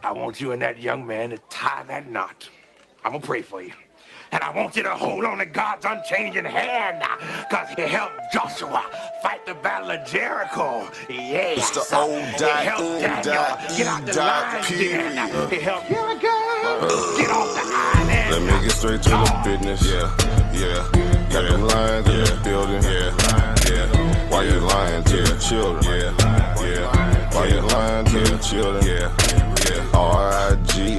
I want you and that young man to tie that knot. I'm gonna pray for you. And I want you to hold on to God's unchanging hand, because he helped Joshua fight the battle of Jericho. Yeah. It's the old He helped Daniel get out the lion's den. He helped here we go. Get off the island. Let me get straight to the business. Yeah. Got them lions in the building. Yeah. Why you lying to the children? Yeah. Why you lying to the children? Yeah. RIGHTEOUS.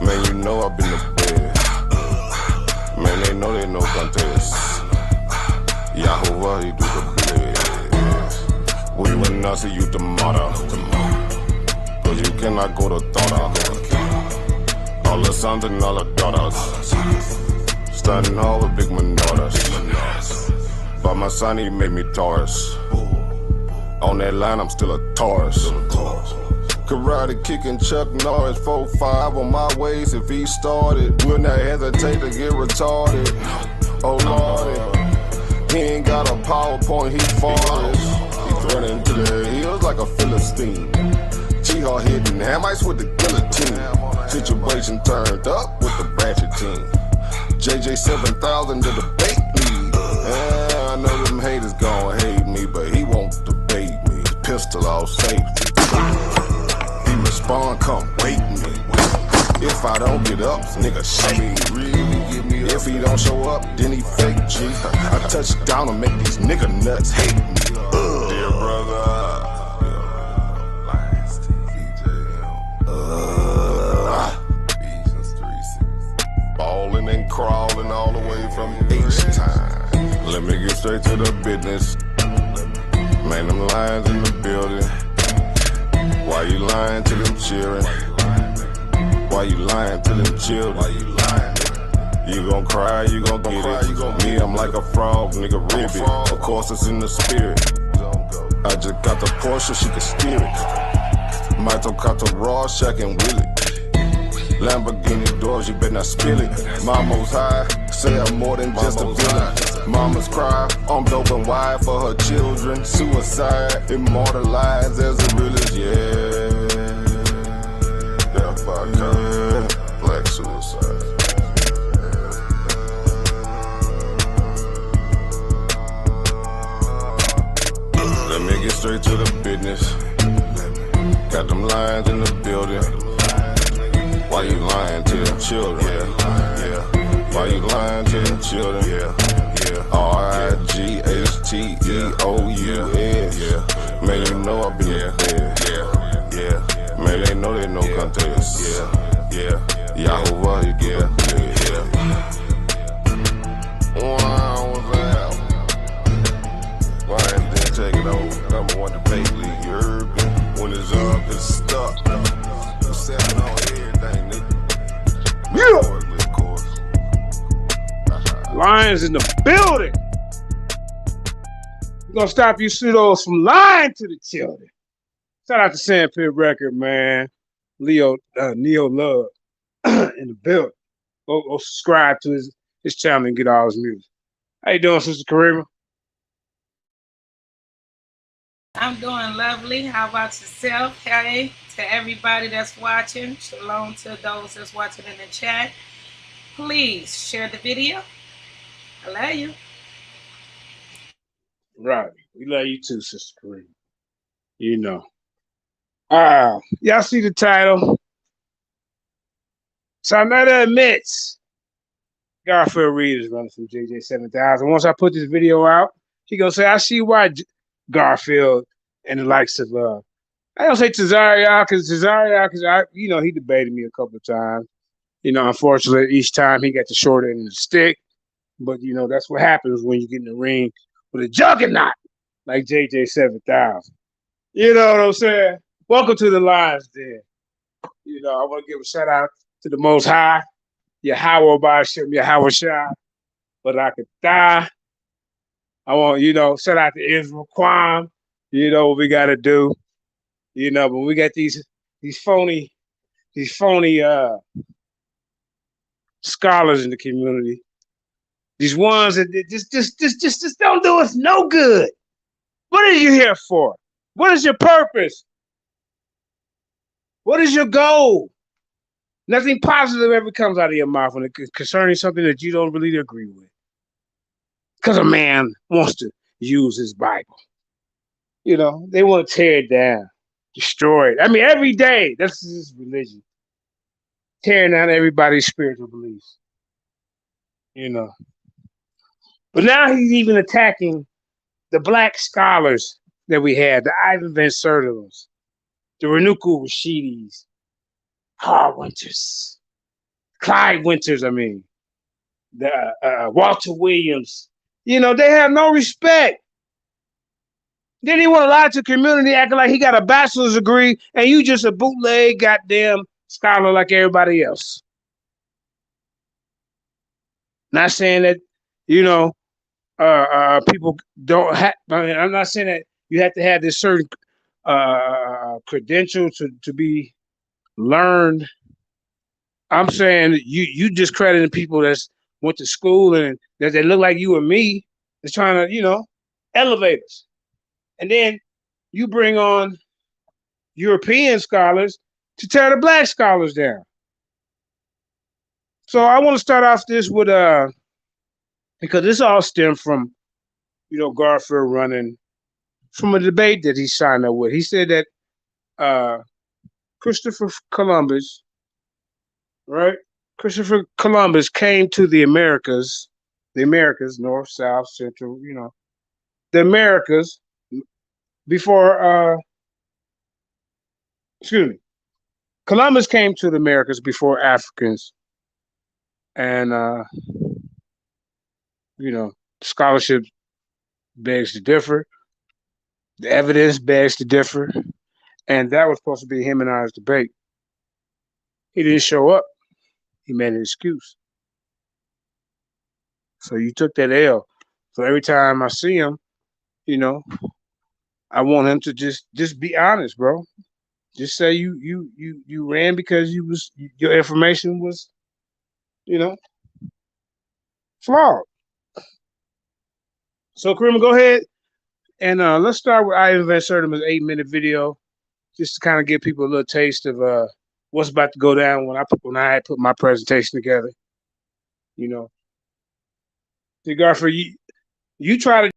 Man, you know I've been the best. Man, they know they no contest. Yahuwah, he do the bless. We will not see you tomorrow. Cause you cannot go to daughter. All the sons and all the daughters. Standing hard with big manotas. But my son, he made me Taurus. On that line, I'm still a Taurus. Karate kicking Chuck Norris, 4-5 on my waist. If he started, will not hesitate to get retarded. Oh Lord, he ain't got a PowerPoint, he farted. He running to the hills like a Philistine. Jihad hitting Hamites with the guillotine. Situation turned up with the Ratchet team. JJ7000 to the bait lead. I know them haters gon' hate me, but he won't debate me. Pistol off safety. Respond, come wake me. If I don't get up, nigga shake me. If he don't show up, then he fake G. I touch down and make these nigga nuts hate me. Dear brother, Lions balling and crawling all the way from H-time. Let me get straight to the business. Man, them lions in the building. Why you lying to them children? Why you lying to them children? You gon' cry, you gon' get it. Me, I'm like a frog, nigga, ribbit. Of course, it's in the spirit. I just got the Porsche, she can steer it. Mito Kato Raw, Shack and Willie. Lamborghini doors, you better not spill it. Mama's high, say I'm more than just a villain. Mama's cry, I'm dope and wide for her children. Suicide, immortalized as a realist, yeah. Death by God, black suicide. Let me get straight to the business. Got them lions in the building. Why you lying to them children? Yeah. Why you lying to them children? Yeah. RIGHTEOUS. Man, you know I be the best. Man, they know they no contest. Yahuwah, he do the best. Why ain't then take it over? Number one debate league, you heard me? When it's up, it's stuck. You selling on everything, nigga. Yeah. Lions in the building. We're gonna stop you pseudos from lying to the children. Shout out to Sandpit Record, man. Neo Love in the building. Go subscribe to his channel and get all his music. How you doing, Sister Karima? I'm doing lovely. How about yourself? Hey, to everybody that's watching. Shalom to those that's watching in the chat. Please share the video. I love you. Right. We love you too, Sister Karima. You know. Y'all see the title? Sametta admits Garfield Reid is running from JJ7000. Once I put this video out, he gonna say, I see why Garfield and the likes of I don't say Tazariak, because he debated me a couple of times. Unfortunately, each time he got the short end of the stick. But that's what happens when you get in the ring with a juggernaut like JJ7000. You know what I'm saying? Welcome to the Lions Den. I want to give a shout out to the Most High, Yahweh Ba'Shem, Yahweh Shai, but I could die. I want, shout out to Israel Quam. What we got to do. But we got these phony scholars in the community. These ones that just don't do us no good. What are you here for? What is your purpose? What is your goal? Nothing positive ever comes out of your mouth when it's concerning something that you don't really agree with. Because a man wants to use his Bible. You know, they want to tear it down, destroy it. I mean, every day, that's just religion. Tearing down everybody's spiritual beliefs. You know. But now he's even attacking the black scholars that we had, the Ivan Van Sertels, the Renuku Rashidis, Carl Winters, Clyde Winters, the Walter Williams. You know, they have no respect. Then he want to lie to the community, acting like he got a bachelor's degree, and you just a bootleg goddamn scholar like everybody else. Not saying that, you know, people don't have. I'm not saying that you have to have this certain credential to be learned. I'm saying you discrediting people that's went to school and that they look like you and me, is trying to, you know, elevate us. And then you bring on European scholars to tear the black scholars down. So I want to start off this with because this all stemmed from, you know, Garfield running from a debate that he signed up with. He said that Christopher Columbus, right? Christopher Columbus came to the Americas, North, South, Central, you know, the Americas before, excuse me, Columbus came to the Americas before Africans. And, you know, scholarship begs to differ. The evidence begs to differ. And that was supposed to be him and I's debate. He didn't show up. He made an excuse. So you took that L. So every time I see him, you know, I want him to just be honest, bro. Just say you ran because your information was, you know, flawed. So Kareem, go ahead and let's start with Ivan Van Sertema's 8-minute video, just to kind of give people a little taste of what's about to go down when I had put my presentation together. You know, see, Garfield, you try to.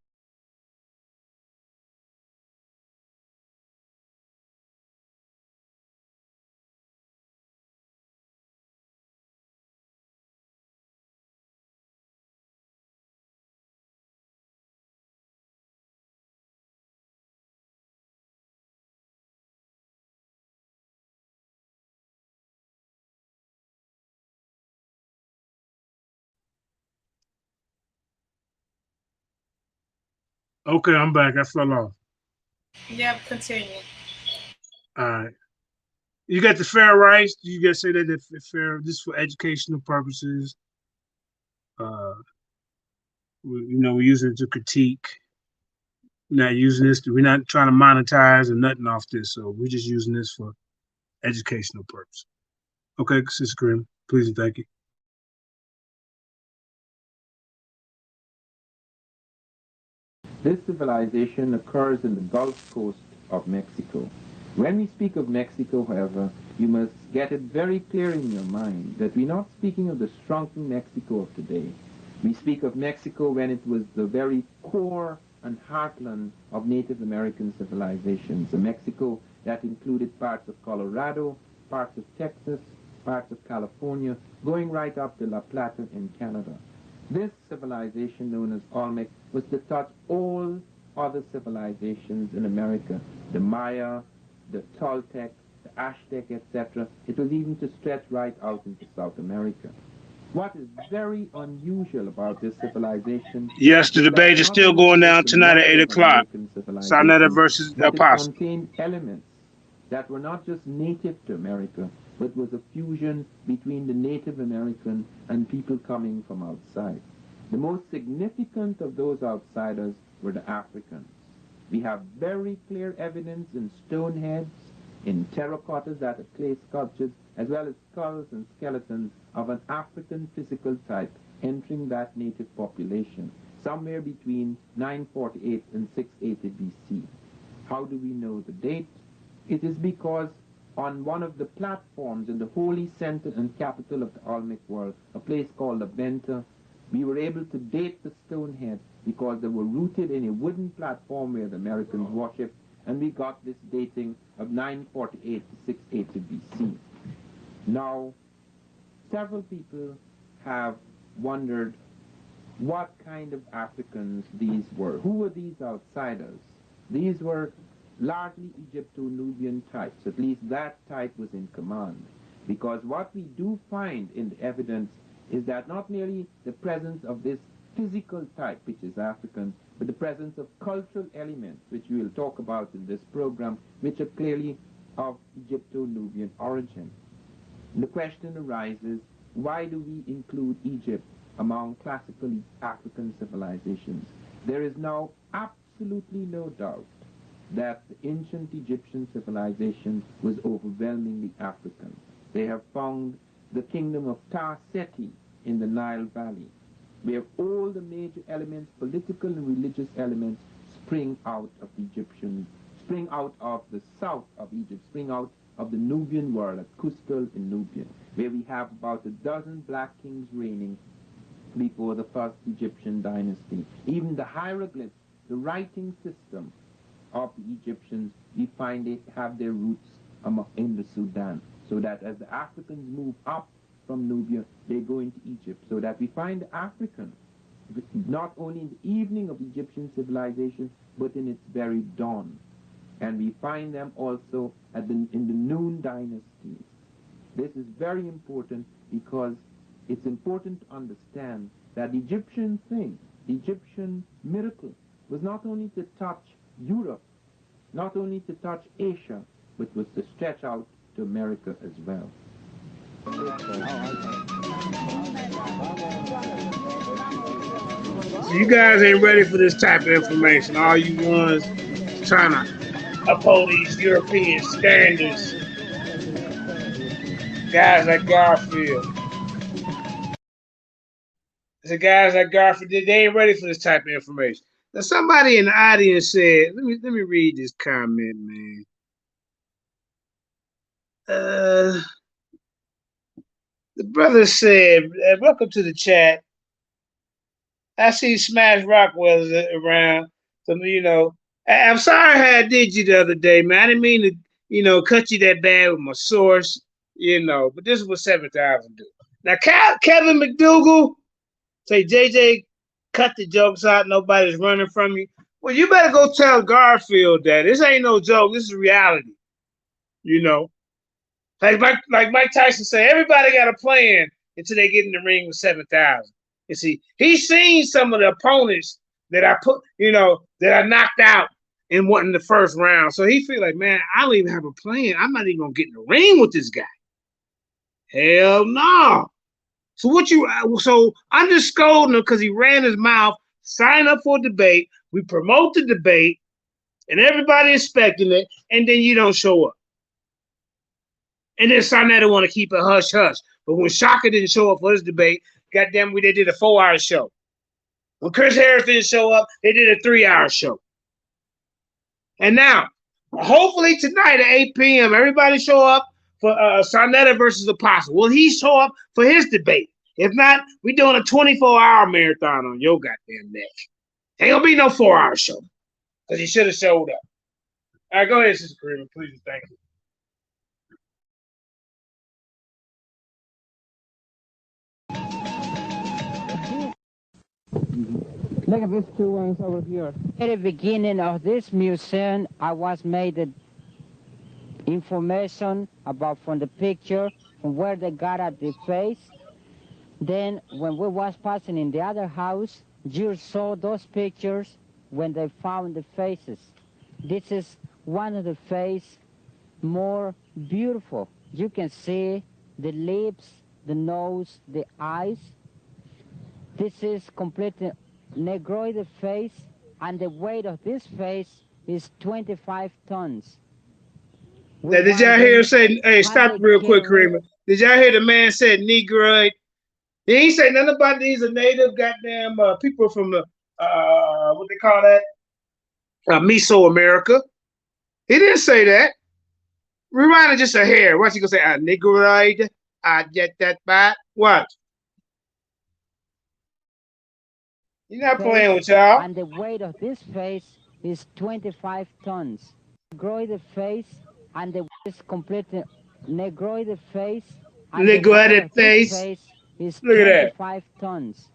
Okay, I'm back. I fell off. Yep, continue. All right. You got the fair rights. You got to say that the fair, just for educational purposes. You know, we're using it to critique. We're not using this. We're not trying to monetize or nothing off this. So we're just using this for educational purposes. Okay, Sister Kareem, please and thank you. This civilization occurs in the Gulf Coast of Mexico. When we speak of Mexico, however, you must get it very clear in your mind that we're not speaking of the shrunken Mexico of today. We speak of Mexico when it was the very core and heartland of Native American civilizations, a Mexico that included parts of Colorado, parts of Texas, parts of California, going right up to La Plata in Canada. This civilization, known as Olmec, was to touch all other civilizations in America, the Maya, the Toltec, the Aztec, etc. It was even to stretch right out into South America. What is very unusual about this civilization? Yes, the debate is still going down tonight at 8 o'clock. Sarnetta versus but Apostle. It contained elements that were not just native to America, but was a fusion between the Native American and people coming from outside. The most significant of those outsiders were the Africans. We have very clear evidence in stone heads, in terracottas that are clay sculptures, as well as skulls and skeletons of an African physical type entering that native population, somewhere between 948 and 680 BC. How do we know the date? It is because on one of the platforms in the holy center and capital of the Olmec world, a place called Abenta. We were able to date the stone head because they were rooted in a wooden platform where the Americans worshipped, and we got this dating of 948 to 680 BC. Now, several people have wondered what kind of Africans these were. Who were these outsiders? These were largely Egypto-Nubian types. At least that type was in command. Because what we do find in the evidence is that not merely the presence of this physical type, which is African, but the presence of cultural elements, which we will talk about in this program, which are clearly of Egypto-Nubian origin. The question arises, why do we include Egypt among classical African civilizations? There is now absolutely no doubt that the ancient Egyptian civilization was overwhelmingly African. They have found the kingdom of Ta-Seti in the Nile Valley, where all the major elements, political and religious elements, spring out of the south of Egypt, spring out of the Nubian world at Cuscal in Nubia, where we have about a dozen black kings reigning before the first Egyptian dynasty. Even the hieroglyphs, the writing system of the Egyptians, we find it have their roots in the Sudan, so that as the Africans move up from Nubia, they go into Egypt, so that we find the Africans not only in the evening of Egyptian civilization, but in its very dawn. And we find them also in the noon dynasties. This is very important because it's important to understand that the Egyptian thing, the Egyptian miracle, was not only to touch Europe, not only to touch Asia, but was to stretch out to America as well. So you guys ain't ready for this type of information. All you ones trying to uphold these European standards. Guys like Garfield. The guys like Garfield, they ain't ready for this type of information. Now somebody in the audience said, let me read this comment, man. The brother said, welcome to the chat. I see Smash Rockwell's around. So, I'm sorry how I did you the other day, man. I didn't mean to, cut you that bad with my source, but this is what 7,000 do. Now, Kevin McDougal say, JJ, cut the jokes out. Nobody's running from you. Well, you better go tell Garfield that. This ain't no joke. This is reality, Like Mike Tyson said, everybody got a plan until they get in the ring with 7,000. You see, he's seen some of the opponents that I that I knocked out in the first round. So he feel like, man, I don't even have a plan. I'm not even gonna get in the ring with this guy. Hell no. So I'm just scolding him because he ran his mouth, signed up for a debate. We promote the debate, and everybody expecting it, and then you don't show up. And then Sarnetta want to keep it hush hush. But when Shaka didn't show up for his debate, goddamn, they did a 4-hour show. When Chris Harris didn't show up, they did a 3-hour show. And now, hopefully tonight at 8 p.m., everybody show up for Sarnetta versus Apostle. Will he show up for his debate? If not, we doing a 24-hour marathon on your goddamn neck. Ain't gonna be no 4-hour show because he should have showed up. All right, go ahead, Sister Karima, please. Thank you. Look at these two ones over here. At the beginning of this museum, I was made the information about from the picture, from where they got at the face. Then when we was passing in the other house, you saw those pictures when they found the faces. This is one of the face more beautiful. You can see the lips, the nose, the eyes. This is completely negroid face, and the weight of this face is 25 tons. Now, did y'all hear him say, hey, stop real quick, Karima. Did y'all hear the man said negroid? He ain't say nothing about these are native goddamn people from the, what they call that? Mesoamerica. He didn't say that. Rewind it just a hair. What's he gonna say? A negroid? I get that back. What? You're not playing with y'all. And the weight of this face is 25 tons. Negroid face and the weight is completely negroid face and the weight Negroid of this face. face is Look at that. 25 tons.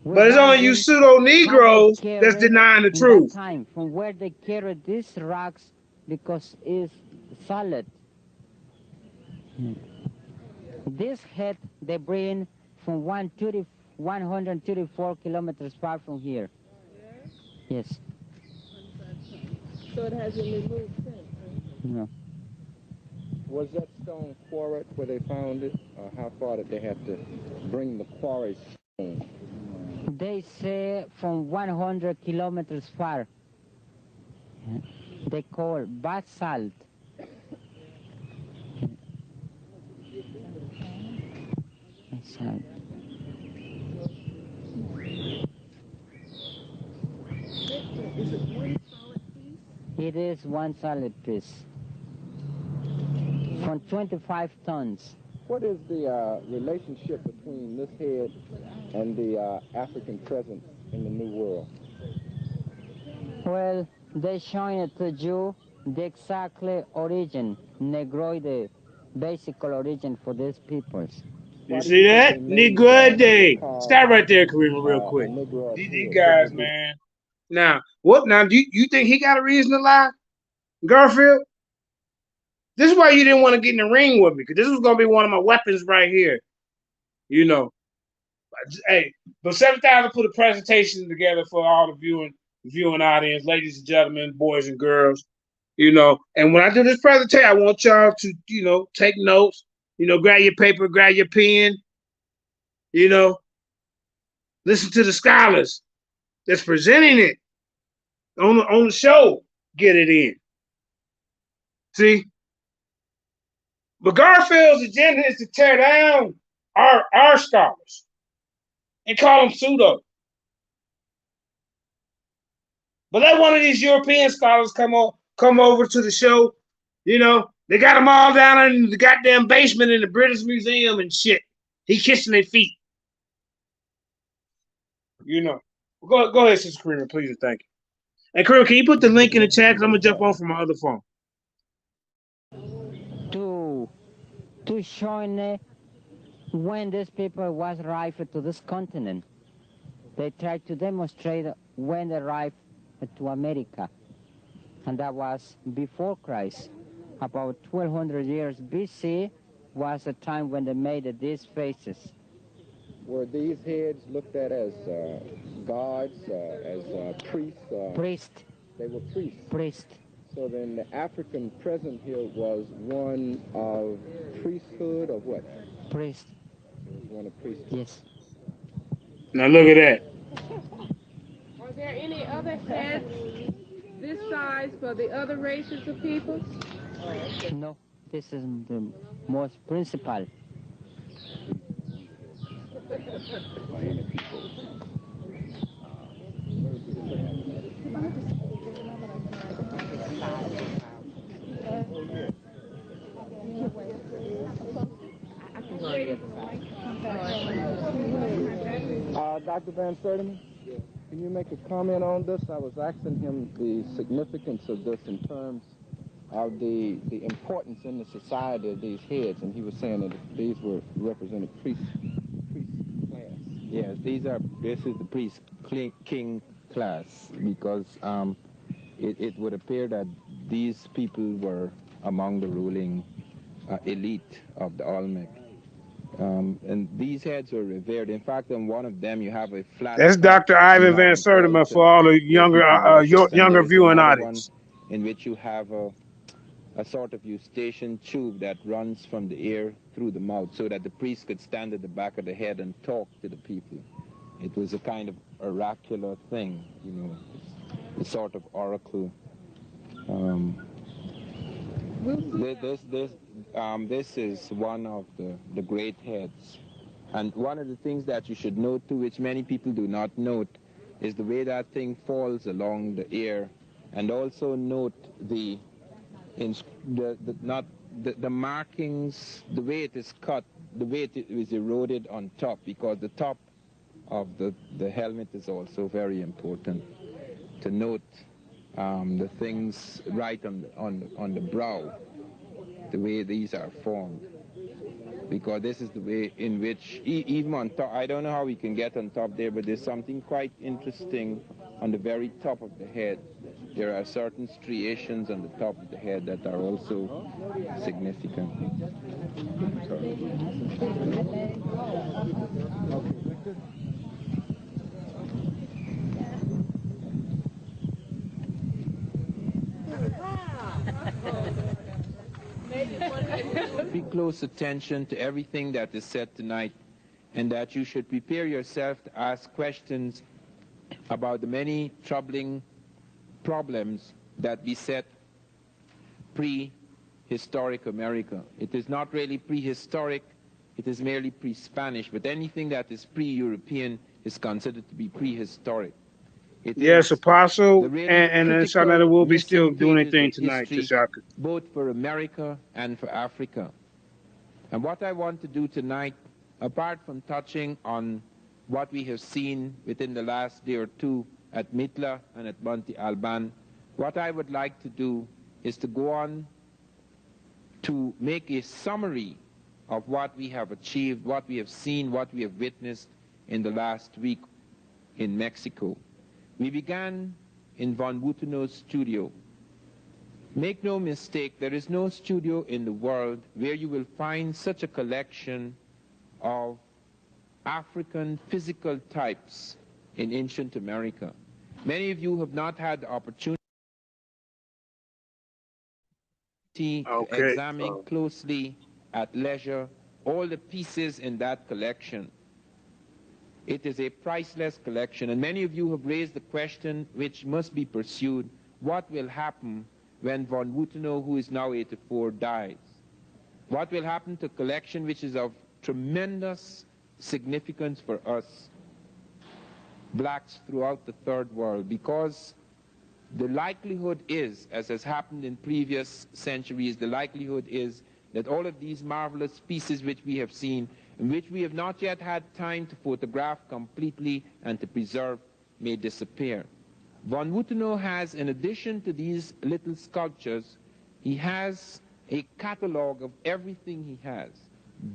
But it's only you pseudo Negroes that's denying the in that truth. time from where they carried these rocks because it's solid. This head they bring from 134 kilometers far from here. Yes. So it hasn't been moved since? No. Was that stone quarried where they found it? Or how far did they have to bring the quarry stone? They say from 100 kilometers far. They call basalt. Basalt. It is one solid piece. From 25 tons. What is the relationship between this head and the African presence in the New World? Well, they showing it to you the exactly origin, Negroid, the basic origin for these peoples. You see that? Negroid Day. Stop right there, Karima, real quick. These guys, man. Now, what? Now, do you think he got a reason to lie, Garfield? This is why you didn't want to get in the ring with me, because this was gonna be one of my weapons right here. You know. Hey, but 7,000 put a presentation together for all the viewing audience, ladies and gentlemen, boys and girls. You know, and when I do this presentation, I want y'all to, you know, take notes. You know, grab your paper, grab your pen. You know, listen to the scholars that's presenting it on the show. Get it in. See? But Garfield's agenda is to tear down our scholars and call them pseudo. But let one of these European scholars come over to the show. You know, they got them all down in the goddamn basement in the British Museum and shit. He kissing their feet. You know. Go ahead, Sister Karima, please and thank you. And Karima, can you put the link in the chat? Because I'm going to jump on from my other phone. To show when these people was arrived to this continent. They tried to demonstrate when they arrived to America. And that was before Christ. About 1200 years BC was the time when they made these faces. Were these heads looked at as gods, as priests? Priest. They were priests. Priest. So then the African present here was one of priesthood or what? Priest. It was one of priesthood. Yes. Now look at that. Are there any other heads this size for the other races of people? No, this is the most principal. Dr. Van Sertiman, can you make a comment on this? I was asking him the significance of this in terms of the importance in the society of these heads, and he was saying that these were represented priest class. Yes, this is the priest king class, because it would appear that these people were among the ruling elite of the Olmec. And these heads were revered. In fact, on one of them, you have a flat. That's Dr. Ivan Van Sertiman for all the younger viewing audience. In which you have a sort of eustachian tube that runs from the ear through the mouth, so that the priest could stand at the back of the head and talk to the people. It was a kind of oracular thing, you know, a sort of oracle. This is one of the great heads. And one of the things that you should note too, which many people do not note, is the way that thing falls along the ear. And also note the in the markings, the way it is cut, the way it is eroded on top, because the top of the helmet is also very important to note the things right on the brow, the way these are formed, because this is the way in which even on top, I don't know how we can get on top there, but there's something quite interesting on the very top of the head. There are certain striations on the top of the head that are also significant. Pay close attention to everything that is said tonight, and that you should prepare yourself to ask questions about the many troubling problems that beset prehistoric America. It is not really prehistoric, it is merely pre-Spanish, but anything that is pre-European is considered to be prehistoric. Yes, Apostle, and Shanetta will be still doing anything tonight, Tashaka. Both for America and for Africa. And what I want to do tonight, apart from touching on what we have seen within the last day or two at Mitla and at Monte Alban, what I would like to do is to go on to make a summary of what we have achieved, what we have seen, what we have witnessed in the last week in Mexico. We began in von Butenau's studio. Make no mistake, there is no studio in the world where you will find such a collection of African physical types in ancient America. Many of you have not had the opportunity to examine closely at leisure all the pieces in that collection. It is a priceless collection, and many of you have raised the question which must be pursued: what will happen when von Butenau, who is now 84, dies? What will happen to a collection which is of tremendous significance for us, blacks throughout the third world? Because the likelihood is, as has happened in previous centuries, the likelihood is that all of these marvelous pieces which we have seen, and which we have not yet had time to photograph completely and to preserve, may disappear. Von Butenau has, in addition to these little sculptures, he has a catalog of everything he has.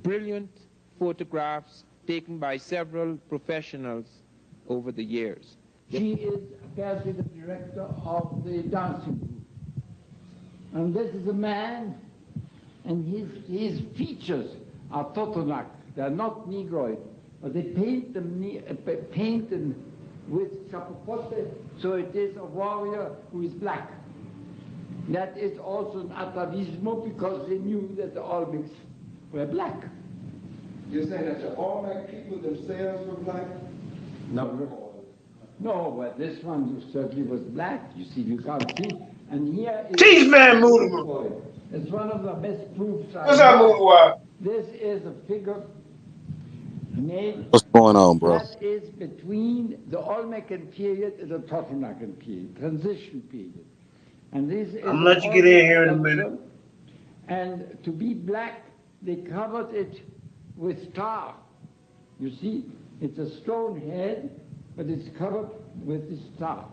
Brilliant photographs taken by several professionals over the years. She is apparently the director of the dancing group. And this is a man, and his features are Totonac. They're not Negroid, but they paint them with chapopote, so it is a warrior who is black. That is also an atavismo, because they knew that the Olmecs were black. You're saying that the Olmec people themselves were black? No, but this one certainly was black. You see, you can't see. And here is... Teach man, Mudawa. It's one of the best proofs I What's up, Mudawa? This is a figure made... What's going on, bro? That is between the Olmecan period and the Totonacan period, transition period. And this is... I'm gonna let you get in here in a minute. And to be black, they covered it with tar. You see, it's a stone head, but it's covered with this tar.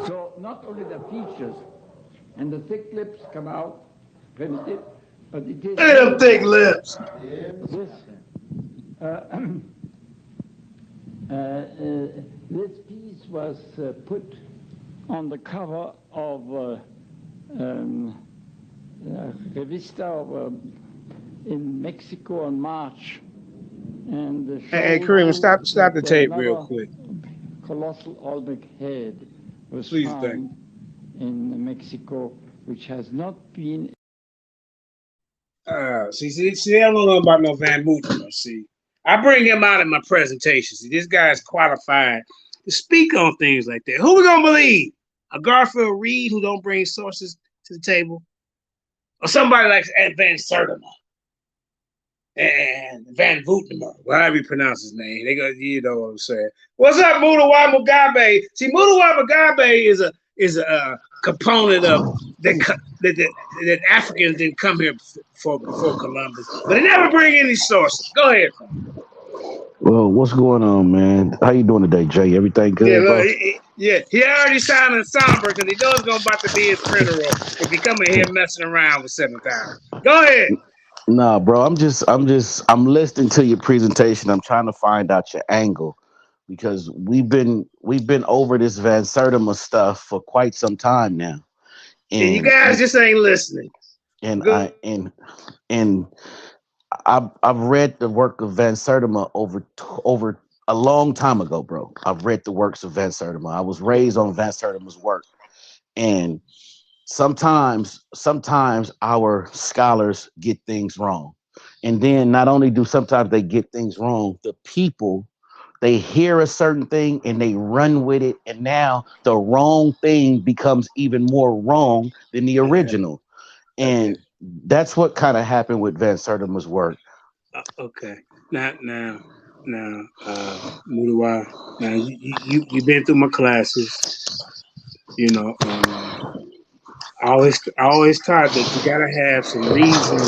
So not only the features and the thick lips come out, primitive, but it is... Them thick lips! This piece was put on the cover of Revista in Mexico in March. And hey, Kareem, stop the tape real quick. Colossal Olmec head was Please found in Mexico, which has not been... See, I don't know about no Van Butenau, see. I bring him out in my presentation. See, this guy is qualified to speak on things like that. Who we gonna believe? A Garfield Reid who don't bring sources to the table? Or somebody like Van Sertima? And Van Butenau, however you pronounce his name. They go, you know what I'm saying. What's up, Mudawa Mugabe? See, Mudawa Mugabe is a component of that Africans didn't come here before Columbus. But they never bring any sources. Go ahead. Well, what's going on, man? How you doing today, Jay? Everything Yeah, good, look, bro? he already sounding somber because he knows it's gonna about to be his funeral if he come in here messing around with 7,000. Go ahead. Nah, bro. I'm listening to your presentation. I'm trying to find out your angle because we've been over this Van Sertima stuff for quite some time now, And you and guys just ain't listening. and Go. I and I've read the work of Van Sertima over a long time ago, bro. I've read the works of Van Sertima. I was raised on Van Sertima's work, and sometimes our scholars get things wrong, and then not only do sometimes they get things wrong, the people, they hear a certain thing and they run with it, and now the wrong thing becomes even more wrong than the original. And that's what kind of happened with Van Sertima's work. Okay. Now, Mudawa, now you've been through my classes. You know, I always taught that you gotta have some reason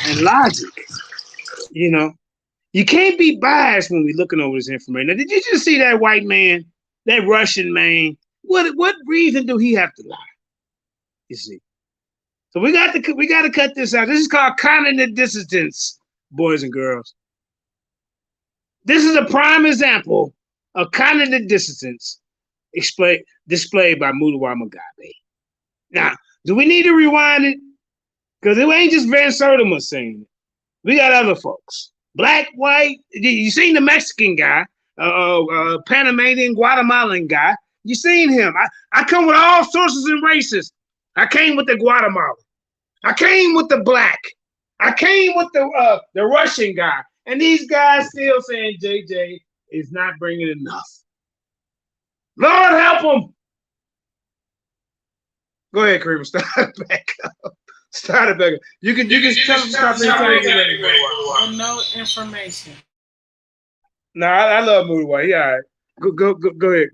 and logic. You know, you can't be biased when we're looking over this information. Now, did you just see that white man, that Russian man? What reason do he have to lie? You see. So we got to cut this out. This is called cognitive dissonance, boys and girls. This is a prime example of cognitive dissonance displayed by Mudawa Mugabe. Now, do we need to rewind it? Because it ain't just Van Sertima saying it. We got other folks. Black, white. You seen the Mexican guy, Panamanian, Guatemalan guy. You seen him. I come with all sources and races. I came with the Guatemalan. I came with the black. I came with the Russian guy. And these guys still saying JJ is not bringing enough. Lord help them. Go ahead, Kareem. Start it back up. Start it back up. You can tell them stop anytime. No information. No, I love Mudawa. Yeah, all right. Go ahead.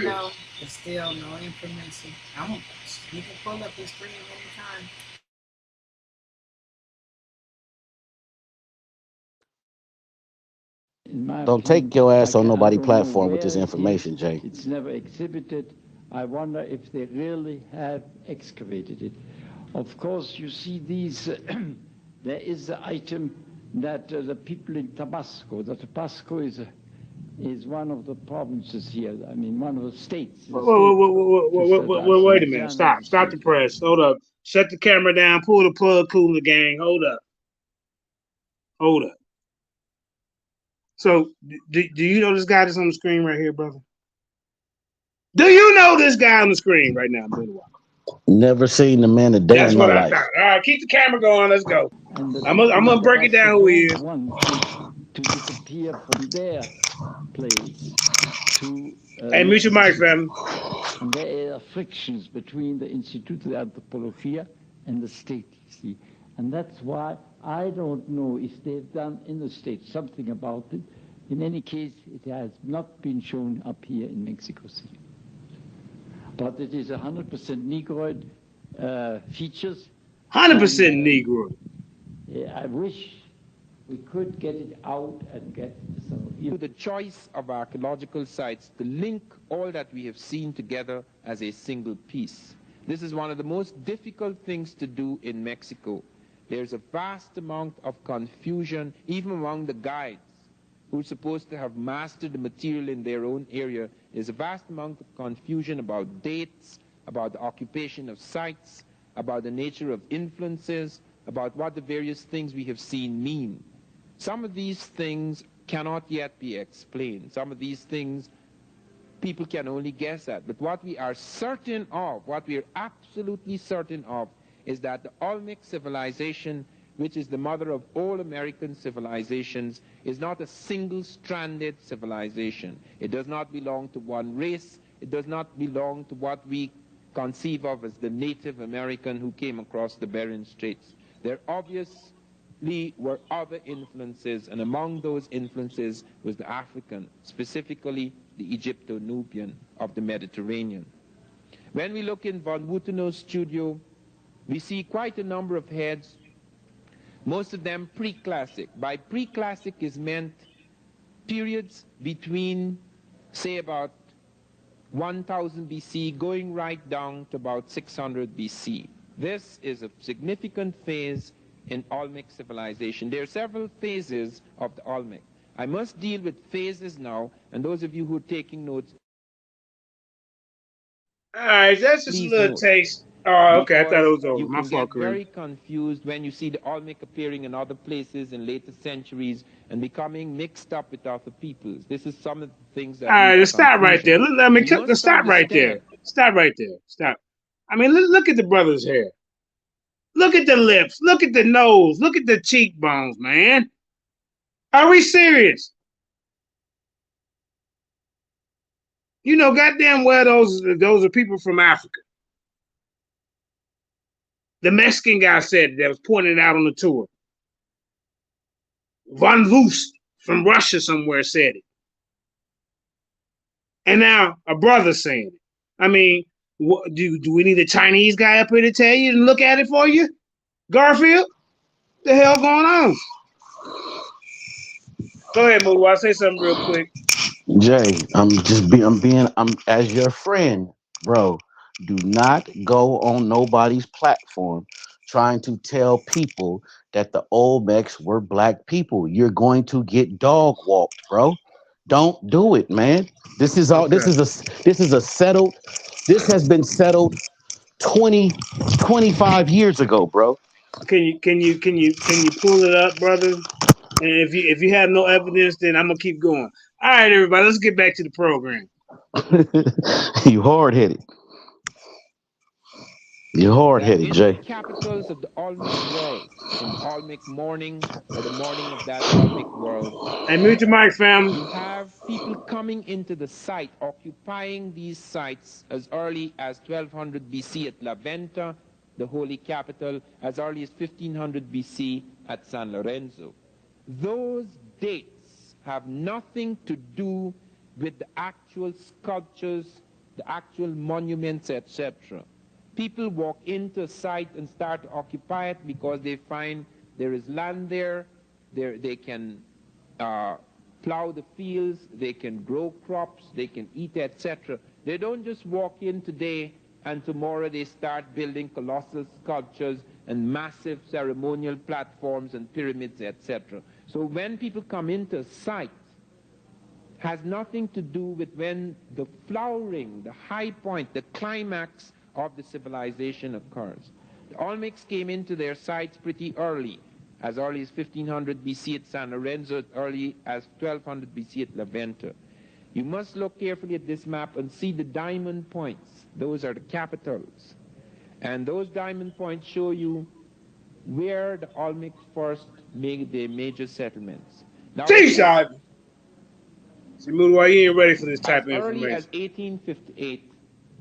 No, there's still no information. You can pull up the screen anytime. Don't take your ass on nobody platform with this information, Jay. It's never exhibited. I wonder if they really have excavated it. Of course, you see these, there is the item that the people in Tabasco is one of the provinces here. I mean, one of the states. Wait a minute. Stop the press. Hold up. Shut the camera down. Pull the plug, cooler gang. Hold up. So, do you know this guy that's on the screen right here, brother? Do you know this guy on the screen right now, brother? Never seen the man a day That's in my what I life. thought. All right, keep the camera going. Let's go. I'm gonna break it down who he is. To disappear from their place to. Hey, mute your mic, fam. And there are frictions between the Instituto de Antropología and the state, you see. And that's why I don't know if they've done in the state something about it. In any case, it has not been shown up here in Mexico City. But it is 100% Negroid features. 100% Negroid. I wish we could get it out and get some. The choice of archaeological sites to link all that we have seen together as a single piece. This is one of the most difficult things to do in Mexico. There's a vast amount of confusion, even among the guides who are supposed to have mastered the material in their own area. There's a vast amount of confusion about dates, about the occupation of sites, about the nature of influences, about what the various things we have seen mean. Some of these things cannot yet be explained. Some of these things people can only guess at. But what we are certain of, what we are absolutely certain of, is that the Olmec civilization, which is the mother of all American civilizations, is not a single-stranded civilization. It does not belong to one race. It does not belong to what we conceive of as the Native American who came across the Bering Straits. There are obvious were other influences, and among those influences was the African, specifically the Egypto-Nubian of the Mediterranean. When we look in von Wuthenau's studio, we see quite a number of heads, most of them pre-classic. By pre-classic is meant periods between, say, about 1000 BC going right down to about 600 BC. This is a significant phase in Olmec civilization. There are several phases of the Olmec. I must deal with phases now, and those of you who are taking notes, all right, that's just a please little note. taste. Oh, okay, I thought it Because was over. you My can fault, get Kareem. very confused when you see the Olmec appearing in other places in later centuries and becoming mixed up with other peoples. This is some of the things that All lead right, to let's stop right there. confusion. I mean, You must stop right there. understand. Stop right there. Stop. I mean, look at the brother's hair. Look at the lips. Look at the nose. Look at the cheekbones, man. Are we serious? You know, goddamn well, those are people from Africa. The Mexican guy said it, that was pointed out on the tour. Von Lust from Russia somewhere said it. And now a brother saying it. I mean, do we need a Chinese guy up here to tell you and look at it for you? Garfield? The hell going on? Go ahead, Moodoo. I'll say something real quick. Jay, I'm as your friend, bro. Do not go on nobody's platform trying to tell people that the Olmecs were black people. You're going to get dog walked, bro. Don't do it, man. This is all. Okay. This is a settled. This has been settled 25 years ago, bro. Can you pull it up, brother? And if you have no evidence, then I'm gonna keep going. All right, everybody, let's get back to the program. You hard headed. You're hard That headed, in the Jay. capitals of the Olmec world, in the Olmec morning or the morning of that Olmec world, Hey, mute your mic, fam. you have people coming into the site, occupying these sites as early as 1200 BC at La Venta, the holy capital, as early as 1500 BC at San Lorenzo. Those dates have nothing to do with the actual sculptures, the actual monuments, etc. People walk into a site and start to occupy it because they find there is land there, they can plow the fields, they can grow crops, they can eat, etc. They don't just walk in today and tomorrow they start building colossal sculptures and massive ceremonial platforms and pyramids, etc. So when people come into a site, has nothing to do with when the flowering, the high point, the climax of the civilization occurs. The Olmecs came into their sites pretty early as 1500 BC at San Lorenzo, as early as 1200 BC at La Venta. You must look carefully at this map and see the diamond points. Those are the capitals. And those diamond points show you where the Olmecs first made their major settlements. Now, Jeez, see, Moodoo, why you ain't ready for this type as of early information? as 1858,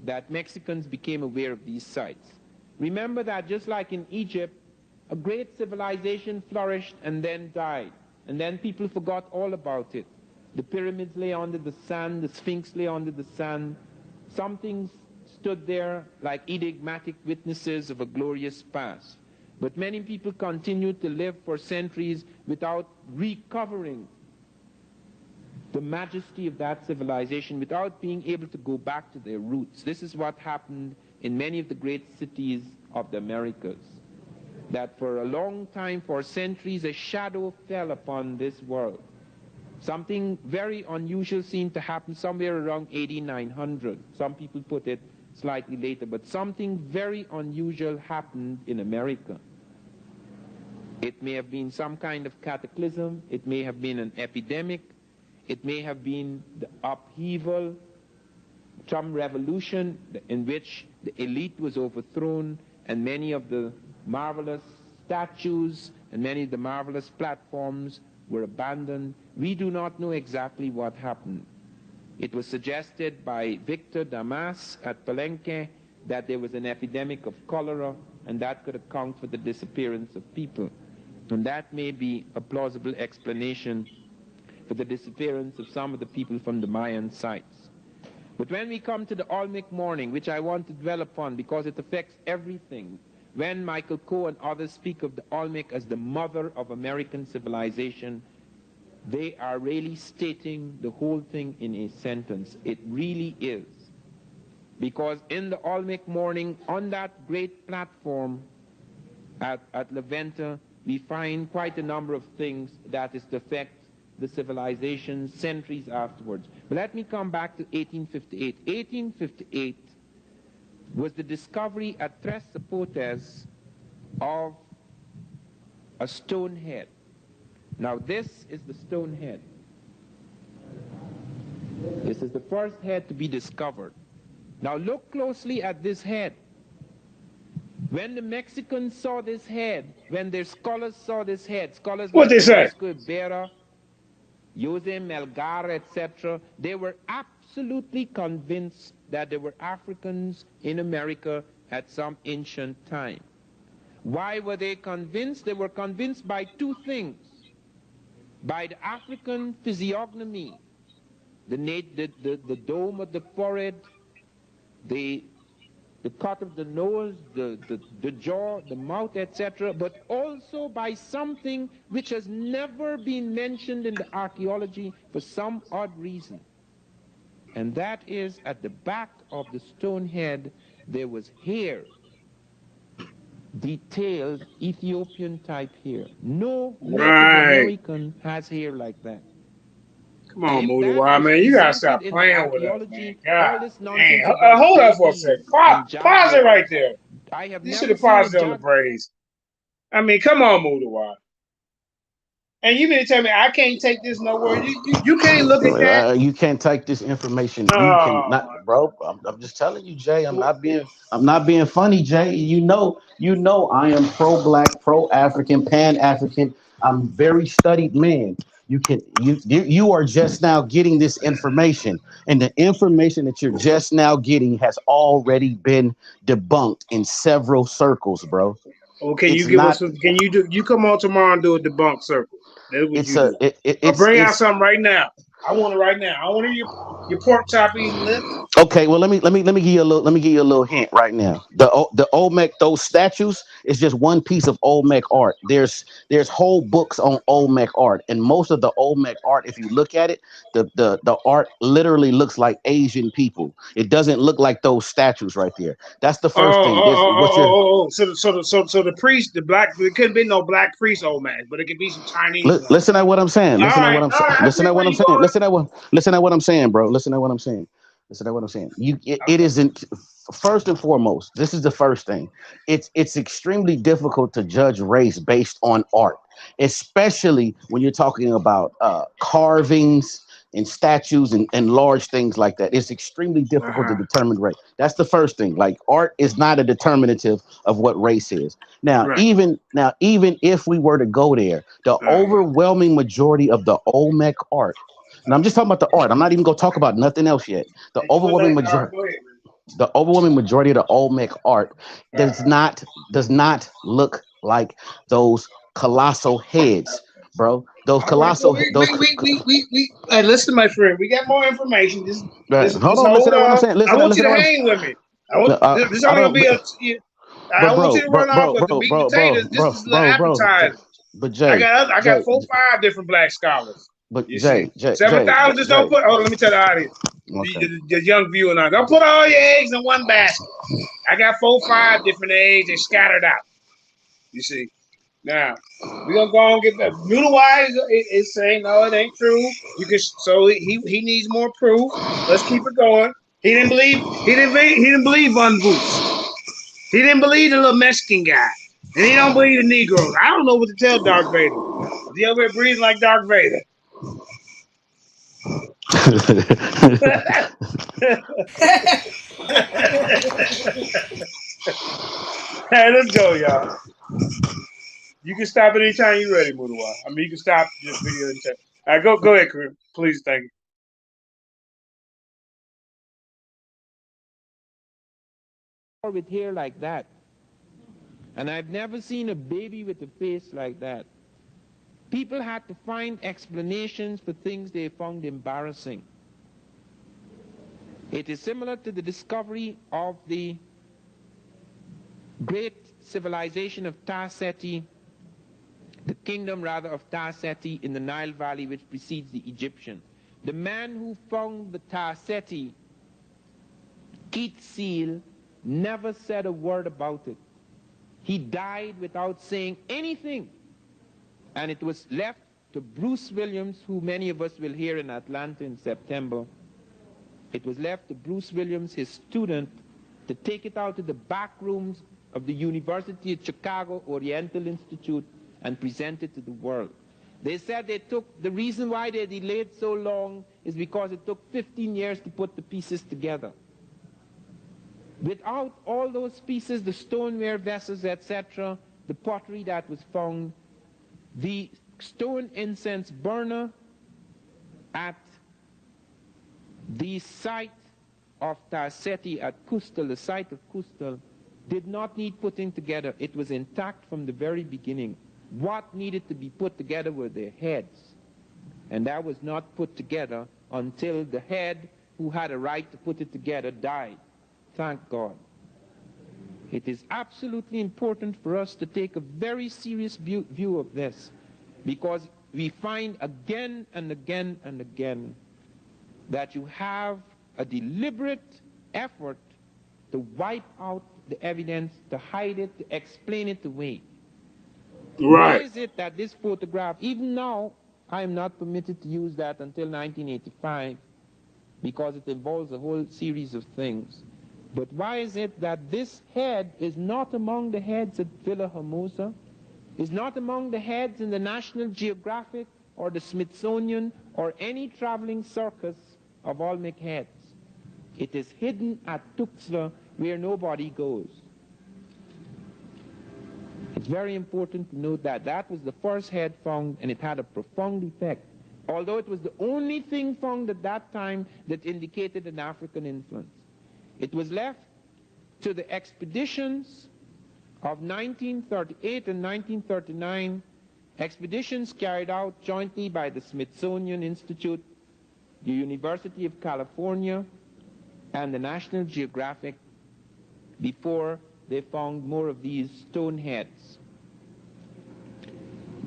that Mexicans became aware of these sites. Remember that just like in Egypt, a great civilization flourished and then died. And then people forgot all about it. The pyramids lay under the sand, the Sphinx lay under the sand. Something stood there like enigmatic witnesses of a glorious past. But many people continued to live for centuries without recovering the majesty of that civilization, without being able to go back to their roots. This is what happened in many of the great cities of the Americas. That for a long time, for centuries, a shadow fell upon this world. Something very unusual seemed to happen somewhere around 8900. Some people put it slightly later, but something very unusual happened in America. It may have been some kind of cataclysm, it may have been an epidemic, it may have been the upheaval, some revolution in which the elite was overthrown and many of the marvelous statues and many of the marvelous platforms were abandoned. We do not know exactly what happened. It was suggested by Victor Damas at Palenque that there was an epidemic of cholera and that could account for the disappearance of people. And that may be a plausible explanation for the disappearance of some of the people from the Mayan sites. But when we come to the Olmec morning, which I want to dwell upon because it affects everything, when Michael Coe and others speak of the Olmec as the mother of American civilization, they are really stating the whole thing in a sentence. It really is. Because in the Olmec morning, on that great platform at La Venta, we find quite a number of things that is to affect the civilization centuries afterwards. But let me come back to 1858. 1858 was the discovery at Tres Zapotes of a stone head. Now this is the stone head. This is the first head to be discovered. Now look closely at this head. When the Mexicans saw this head, when their scholars saw this head, scholars What like they say? Francisco Ibarra, Jose Melgar, etc., they were absolutely convinced that there were Africans in America at some ancient time. Why were they convinced? They were convinced by two things. By the African physiognomy, the dome of the forehead, the cut of the nose, the jaw, the mouth, etc., but also by something which has never been mentioned in the archaeology for some odd reason. And that is at the back of the stone head, there was hair, detailed Ethiopian type hair. No Native American has hair like that. Come on, If that Mudawa, is man. You gotta stop presented in the playing with us, man. archaeology, God all this nonsense damn. about Hold up for a babies second. and Pause it right jaguars, there. I have You should never have seen a paused it on the braids. I mean, come on, Mudawa. And you mean to tell me I can't take this nowhere? You can't look at that? You can't take this information. You can Oh not, bro. I'm just telling you, Jay. I'm not being funny, Jay. You know, I am pro black, pro African, pan African. I'm very studied man. You are just now getting this information, and the information that you're just now getting has already been debunked in several circles, bro. well, can you It's give us not. some? Can you do? You come on tomorrow and do a debunk circle. That's what It's you a. do. Or bring out It's something right now. I want it right now. I want to hear your pork chop eating lips. Okay, well let me give you a little hint right now. The Olmec, those statues is just one piece of Olmec art. There's whole books on Olmec art, and most of the Olmec art, if you look at it, the art literally looks like Asian people. It doesn't look like those statues right there. That's the first thing. There's what you're So the priest, the black, there couldn't be no black priest old man, but it could be some Chinese one. listen at what I'm saying. All Listen at right, what I'm all saying. right. I Listen see at where what I'm you saying. going. Listen at what I'm saying, bro. Listen at what I'm saying. Listen to what I'm saying. It isn't first and foremost. This is the first thing. It's extremely difficult to judge race based on art, especially when you're talking about carvings and statues and large things like that. It's extremely difficult to determine race. That's the first thing. Like art is not a determinative of what race is. Right. Even if we were to go there, the overwhelming majority of the Olmec art. And I'm just talking about the art. I'm not even going to talk about nothing else yet. The overwhelming All right, majority, go ahead. the overwhelming majority of the Olmec art does not look like those colossal heads, bro. Those All right, well, colossal hey, listen, my friend, we got more information. hold Just on. Listen hold to what I'm on. saying. I Listen, want you listen to to what hang with me. This is I only gonna don't. be I But want you to run off with the meat and potatoes. This is the appetizer. But Jay, I got Jay, 4, 5 different black scholars. but You see, Jay, 7,000. Just don't put. Oh, let me tell the audience, Okay. the young viewer now. Don't put all your eggs in one basket. I got 4, 5 different eggs and scattered out. You see. Now we're gonna go and get that. Noodle Wise is saying no, it ain't true. You can so he needs more proof. Let's keep it going. He didn't believe he didn't believe Von Boots. He didn't believe the little Mexican guy. And he don't believe the Negroes. I don't know what to tell Darth Vader. Is he over here breathing like Darth Vader? Hey, let's go, y'all. You can stop anytime you're ready, Mudawa. I mean, you can stop this video anytime. All right, go ahead, Kareem. Please, thank you. with hair like that. And I've never seen a baby with a face like that. People had to find explanations for things they found embarrassing. It is similar to the discovery of the great civilization of Tarseti, the kingdom rather of Tarseti in the Nile Valley, which precedes the Egyptian. The man who found the Tarseti, Keith Seal, never said a word about it. He died without saying anything. And it was left to Bruce Williams, who many of us will hear in Atlanta in September. It was left to Bruce Williams, his student, to take it out to the back rooms of the University of Chicago Oriental Institute and present it to the world. They said the reason why they delayed so long is because it took 15 years to put the pieces together. Without all those pieces, the stoneware vessels, etc., the pottery that was found, the stone incense burner at the site of Tarseti at Kustal, the site of Kustal, did not need putting together. It was intact from the very beginning. What needed to be put together were their heads. And that was not put together until the head who had a right to put it together died. Thank God. It is absolutely important for us to take a very serious view of this, because we find again and again and again that you have a deliberate effort to wipe out the evidence, to hide it, to explain it away. Why is it that this photograph, even now, I am not permitted to use that until 1985, because it involves a whole series of things. But why is it that this head is not among the heads at Villa Hermosa, is not among the heads in the National Geographic or the Smithsonian or any traveling circus of Olmec heads? It is hidden at Tuxtla, where nobody goes. It's very important to note that that was the first head found, and it had a profound effect, although it was the only thing found at that time that indicated an African influence. It was left to the expeditions of 1938 and 1939, expeditions carried out jointly by the Smithsonian Institute, the University of California, and the National Geographic, before they found more of these stone heads.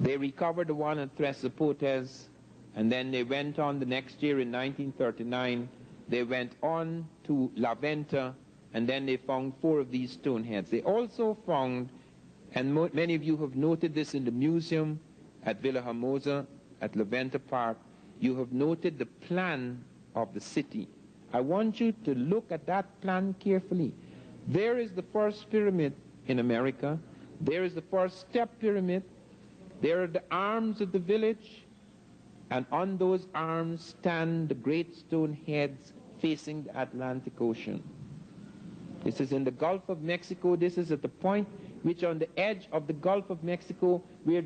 They recovered the one at Tres Zapotes, and then they went on the next year in 1939. They went on to La Venta, and then they found 4 of these stone heads. They also found, and many of you have noted this in the museum at Villa Hermosa, at La Venta Park, you have noted the plan of the city. I want you to look at that plan carefully. There is the first pyramid in America. There is the first step pyramid. There are the arms of the village. And on those arms stand the great stone heads facing the Atlantic Ocean. This is in the Gulf of Mexico. This is at the point which on the edge of the Gulf of Mexico where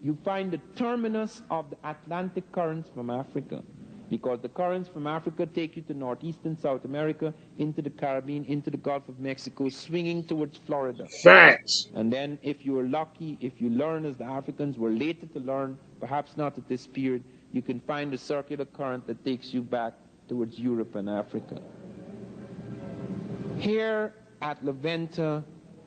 you find the terminus of the Atlantic currents from Africa. Because the currents from Africa take you to northeastern South America, into the Caribbean, into the Gulf of Mexico, swinging towards Florida. Facts. And then if you are lucky, if you learn as the Africans were later to learn, perhaps not at this period, you can find a circular current that takes you back towards Europe and Africa. Here at La Venta,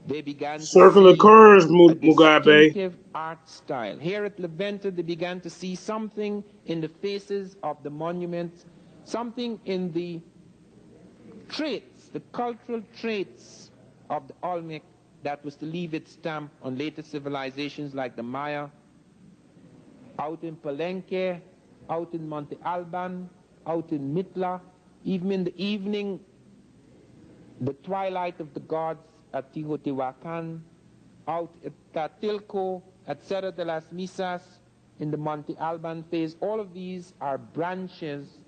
they began circular to see curves, a Mugabe. distinctive art style. Here at La Venta, they began to see something in the faces of the monuments, something in the traits, the cultural traits of the Olmec that was to leave its stamp on later civilizations like the Maya, out in Palenque, out in Monte Alban, out in Mitla, even in the evening, the twilight of the gods at Teotihuacan, out at Tatilco, at Cerro de las Misas, in the Monte Alban phase. All of these are branches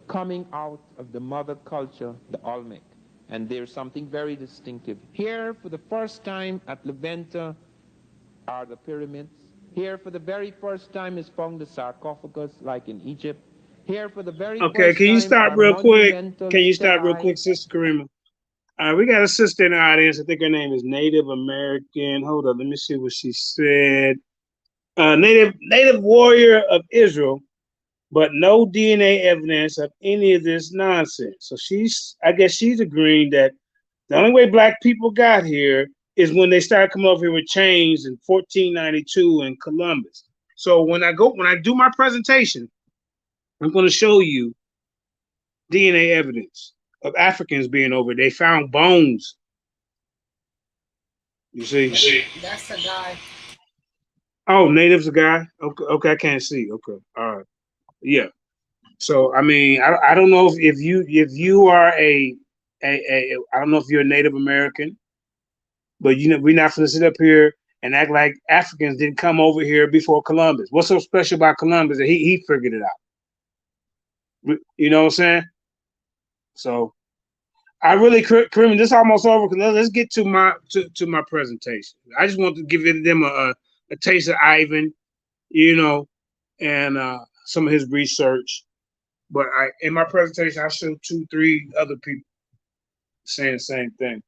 coming out of the mother culture, the Olmec. And there's something very distinctive. Here, for the first time at La Venta, are the pyramids. Here, for the very first time, is found the sarcophagus, like in Egypt. Here, for the very first time, can you stop real quick? monumental Can you stop real stelae. quick, Sister Karima? We got a sister in the audience. I think her name is Native American. Hold up, let me see what she said. native warrior of Israel, but no DNA evidence of any of this nonsense. So I guess she's agreeing that the only way black people got here is when they started coming over here with chains in 1492 in Columbus. So when I do my presentation, I'm going to show you DNA evidence of Africans being over. They found bones. You see? That's a guy. Oh, native's a guy. Okay, I can't see. Okay, all right, yeah. So I mean, I don't know if you are a I don't know if you're a Native American, but we're not going to sit up here and act like Africans didn't come over here before Columbus. What's so special about Columbus that he figured it out? You know what I'm saying? So I really, Kareem, this is almost over. Let's get to my presentation. I just want to give them a taste of Ivan, and some of his research. But in my presentation, I showed 2-3 other people saying the same thing.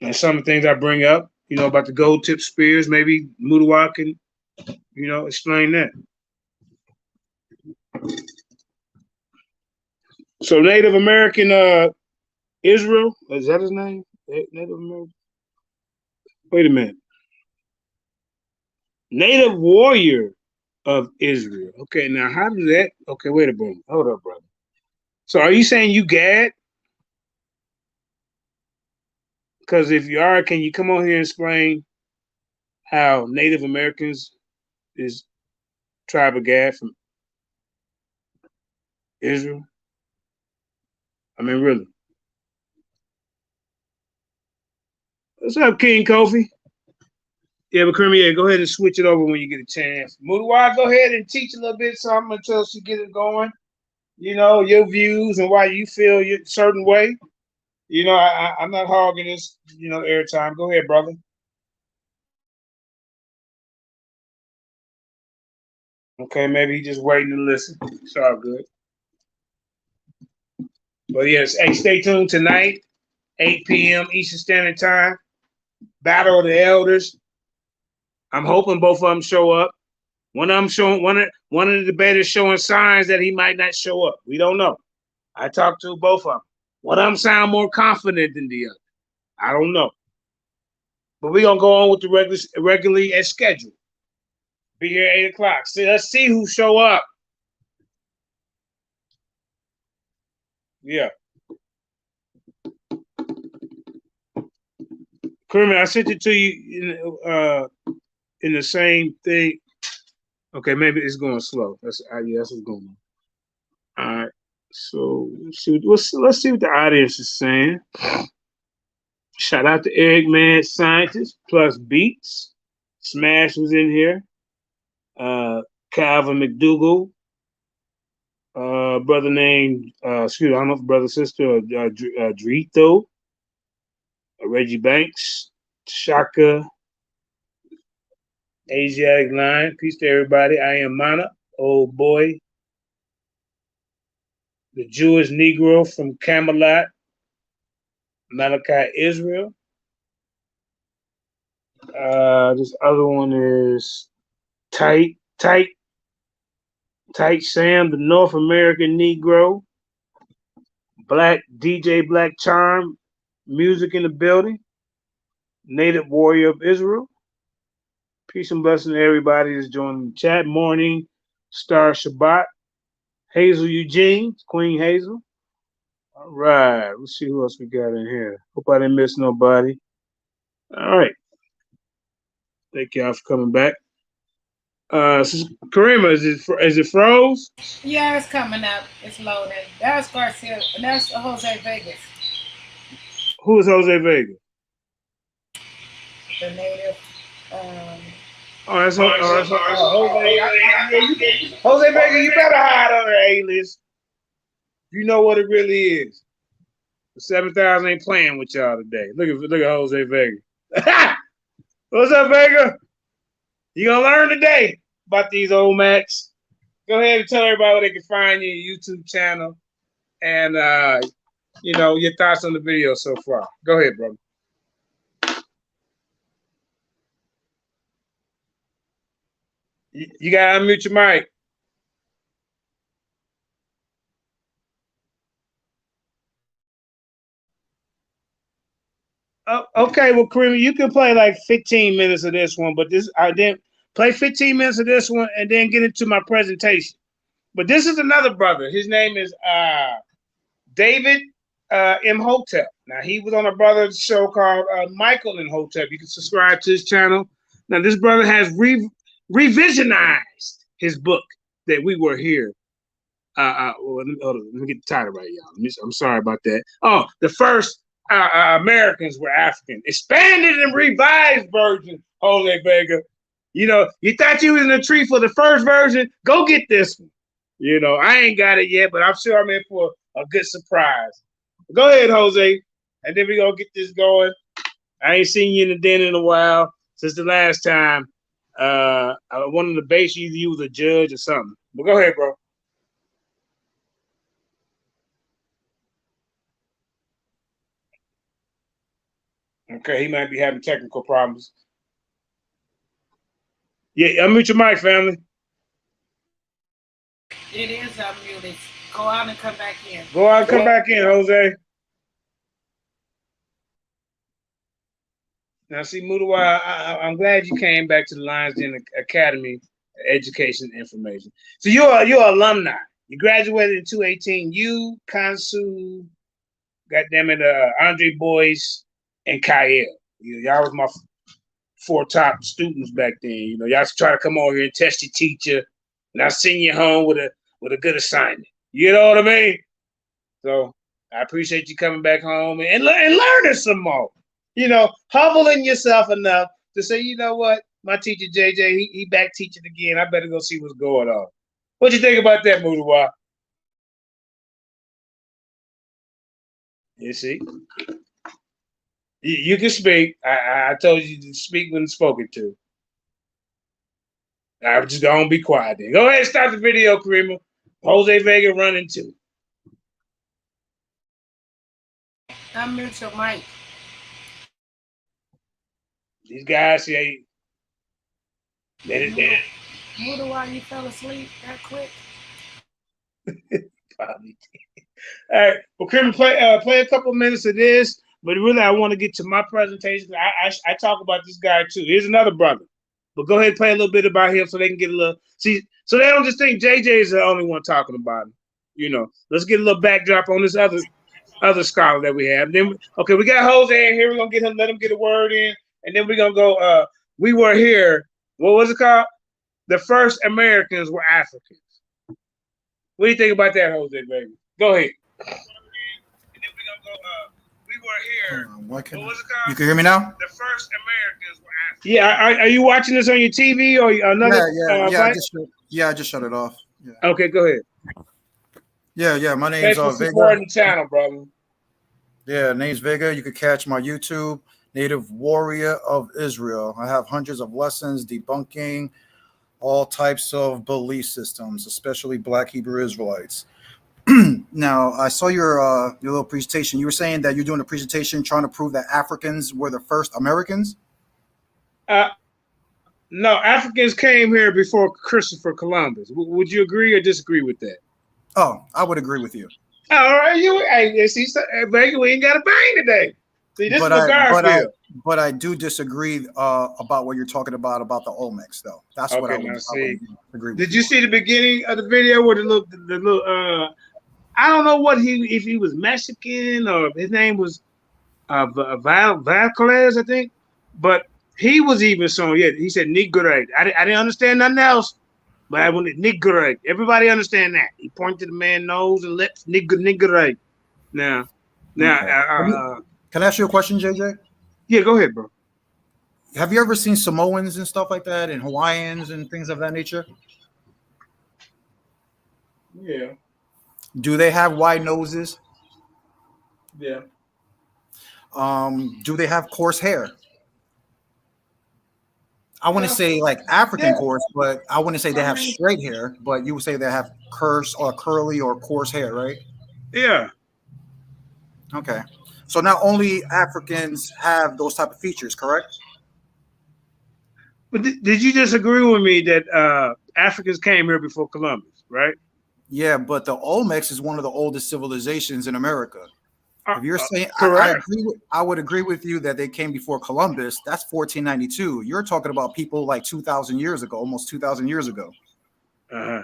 And some of the things I bring up, about the gold tip spears, maybe Mudawa can, explain that. So Native American Israel, is that his name? Native American? Wait a minute. Native warrior of Israel. Okay, now how does that? Okay, wait a minute. Hold up, brother. So are you saying you Gad? Because if you are, can you come on here and explain how Native Americans is tribe of Gad from Israel? I mean, really. What's up, King Kofi? Yeah, but Kermie, go ahead and switch it over when you get a chance. Mudawa, go ahead and teach a little bit something until she get it going. Your views and why you feel a certain way. I'm not hogging this, airtime. Go ahead, brother. Okay, maybe he just waiting to listen. It's all good. But yes, hey, stay tuned tonight, 8 p.m. Eastern Standard Time. Battle of the Elders. I'm hoping both of them show up. One of them showing one of the debaters showing signs that he might not show up. We don't know. I talked to both of them. One of them sound more confident than the other. I don't know. But we're gonna go on with the regularly as scheduled. Be here at 8 o'clock. So let's see who show up. Yeah. Kermit, I sent it to you in the same thing. Okay, maybe it's going slow. That's what's going on. All right. So let's see what the audience is saying. Shout out to Eric Man Scientist plus Beats. Smash was in here. Calvin McDougal. Brother named I don't know if brother sister Drito. Reggie Banks. Shaka. Asiatic Line. Peace to everybody. I am Mana. Old boy. The Jewish Negro from Camelot. Malachi Israel. This other one is Tight Sam, the North American Negro. Black DJ Black Charm, music in the building. Native Warrior of Israel. Peace and blessing to everybody that's joining the chat. Morning, Star Shabbat. Hazel Eugene, Queen Hazel. All right, let's see who else we got in here. Hope I didn't miss nobody. All right. Thank y'all for coming back. Karima, is it froze? Yeah, it's coming up. It's loading. That's Garfield, and that's Jose Vegas. Who is Jose Vega? The native. Jose. Jose Vega, you better hide on the A-list. You know what it really is. The 7000 ain't playing with y'all today. Look at Jose Vega. What's up, Vega? You gonna learn today about these Olmecs. Go ahead and tell everybody where they can find your YouTube channel and your thoughts on the video so far. Go ahead, brother. You gotta unmute your mic. Oh, okay, well, Kareem, you can play like 15 minutes of this one, but I didn't play 15 minutes of this one and then get into my presentation. But this is another brother. His name is David Imhotep. Now, he was on a brother's show called Michael Imhotep. You can subscribe to his channel. Now, this brother has revisionized his book that we were here. Well, let me get the title right, y'all. I'm sorry about that. Oh, the first Americans were African. Expanded and revised version, Jose Vega. You know, you thought you was in the tree for the first version? Go get this one. You know, I ain't got it yet, but I'm sure I'm in for a good surprise. Go ahead, Jose, and then we gonna get this going. I ain't seen you in the den in a while since the last time. I wanted to base you was a judge or something. But go ahead, bro. Okay, he might be having technical problems. Yeah, unmute your mic, family. It is unmuted. Go out and come back in. Go out and come back in, Jose. Now, see, Mudawa, I'm glad you came back to the Lions Den Academy Education Information. So you're an alumni. You graduated in 2018. You, Kansu, goddammit, Andre Boyce, and Kyle. Y'all was my 4 top students back then. You know, y'all try to come over here and test your teacher, and I send you home with a good assignment. You know what I mean? So I appreciate you coming back home and learning some more. You know, humbling yourself enough to say, you know what, my teacher JJ, he back teaching again. I better go see what's going on. What you think about that, Mudawa? You see, you can speak. I told you to speak when spoken to. I'm just gonna be quiet then. Go ahead and start the video, Karima. Jose Vega running too. Unmute your mic. These guys, they Mudawa, you fell asleep that quick? Probably. All right, well, Karima, play a couple minutes of this, but really, I want to get to my presentation. I talk about this guy too. Here's another brother, but go ahead and play a little bit about him so they can get a little so they don't just think JJ is the only one talking about him. You know, let's get a little backdrop on this other scholar that we have. Then, okay, we got Jose in here. We're gonna let him get a word in, and then we're gonna go. We were here. What was it called? The first Americans were Africans. What do you think about that, Jose, baby? Go ahead. And then we're gonna go. We were here. What was it called? You can hear me now? The first Americans were Africans. Yeah, are you watching this on your TV or another? I just shut it off. Yeah. Okay, go ahead. Yeah. My name's Vega. Vega. The channel, brother. Yeah, name's Vega. You can catch my YouTube, Native Warrior of Israel. I have hundreds of lessons debunking all types of belief systems, especially Black Hebrew Israelites. Now, I saw your little presentation. You were saying that you're doing a presentation trying to prove that Africans were the first Americans? No, Africans came here before Christopher Columbus. Would you agree or disagree with that? Oh, I would agree with you. All right, see, Vega, we ain't got a bang today. See, this is Garfield. But I do disagree about what you're talking about the Olmecs, though. That's what I would agree with. Did you see the beginning of the video where the little I don't know if he was Mexican or his name was Valquez, I think, but he was even showing. Yeah, he said Negro. I didn't understand nothing else, but I wanted Negro. Everybody understand that. He pointed to the man's nose and lips. Negro. Now, can I ask you a question, JJ? Yeah, go ahead, bro. Have you ever seen Samoans and stuff like that, and Hawaiians and things of that nature? Yeah. Do they have wide noses? Yeah. Do they have coarse hair? I wouldn't say like African coarse, but I wouldn't say they have straight hair, but you would say they have curly or coarse hair, right? Yeah. Okay. So not only Africans have those type of features, correct? But did you disagree with me that Africans came here before Columbus, right? Yeah, but the Olmecs is one of the oldest civilizations in America. If you're saying correct. I would agree with you that they came before Columbus. That's 1492. You're talking about people like 2,000 years ago, almost 2,000 years ago. Uh-huh.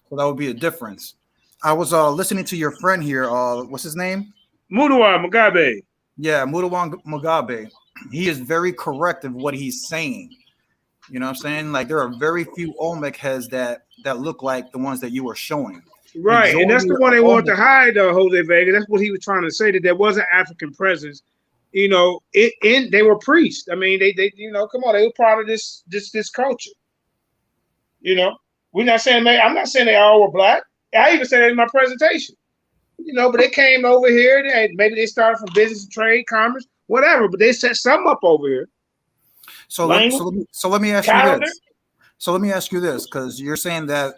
So that would be a difference. I was listening to your friend here. What's his name? Mudawa Mugabe. Yeah, Mudawa Mugabe. He is very correct of what he's saying. You know what I'm saying? Like there are very few Olmec heads that look like the ones that you were showing. Right, and that's the one they wanted to hide, Jose Vega. That's what he was trying to say, that there was an African presence. You know, they were priests. I mean, they you know, come on, they were part of this culture. You know, I'm not saying they all were black. I even said that in my presentation. You know, but they came over here. Maybe they started from business, trade, commerce, whatever. But they set some up over here. So let me ask you this. So let me ask you this, because you're saying that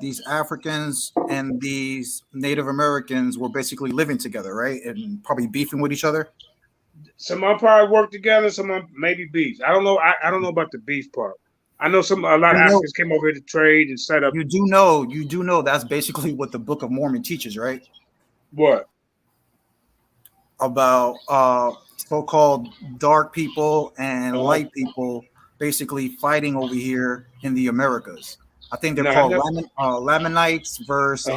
these Africans and these Native Americans were basically living together, right? And probably beefing with each other. Some of them probably work together. Some of them maybe beef. I don't know. I don't know about the beef part. I know a lot of Africans came over here to trade and set up. You do know that's basically what the Book of Mormon teaches, right? What? About so-called dark people and light people basically fighting over here in the Americas. I think they're called Lamanites versus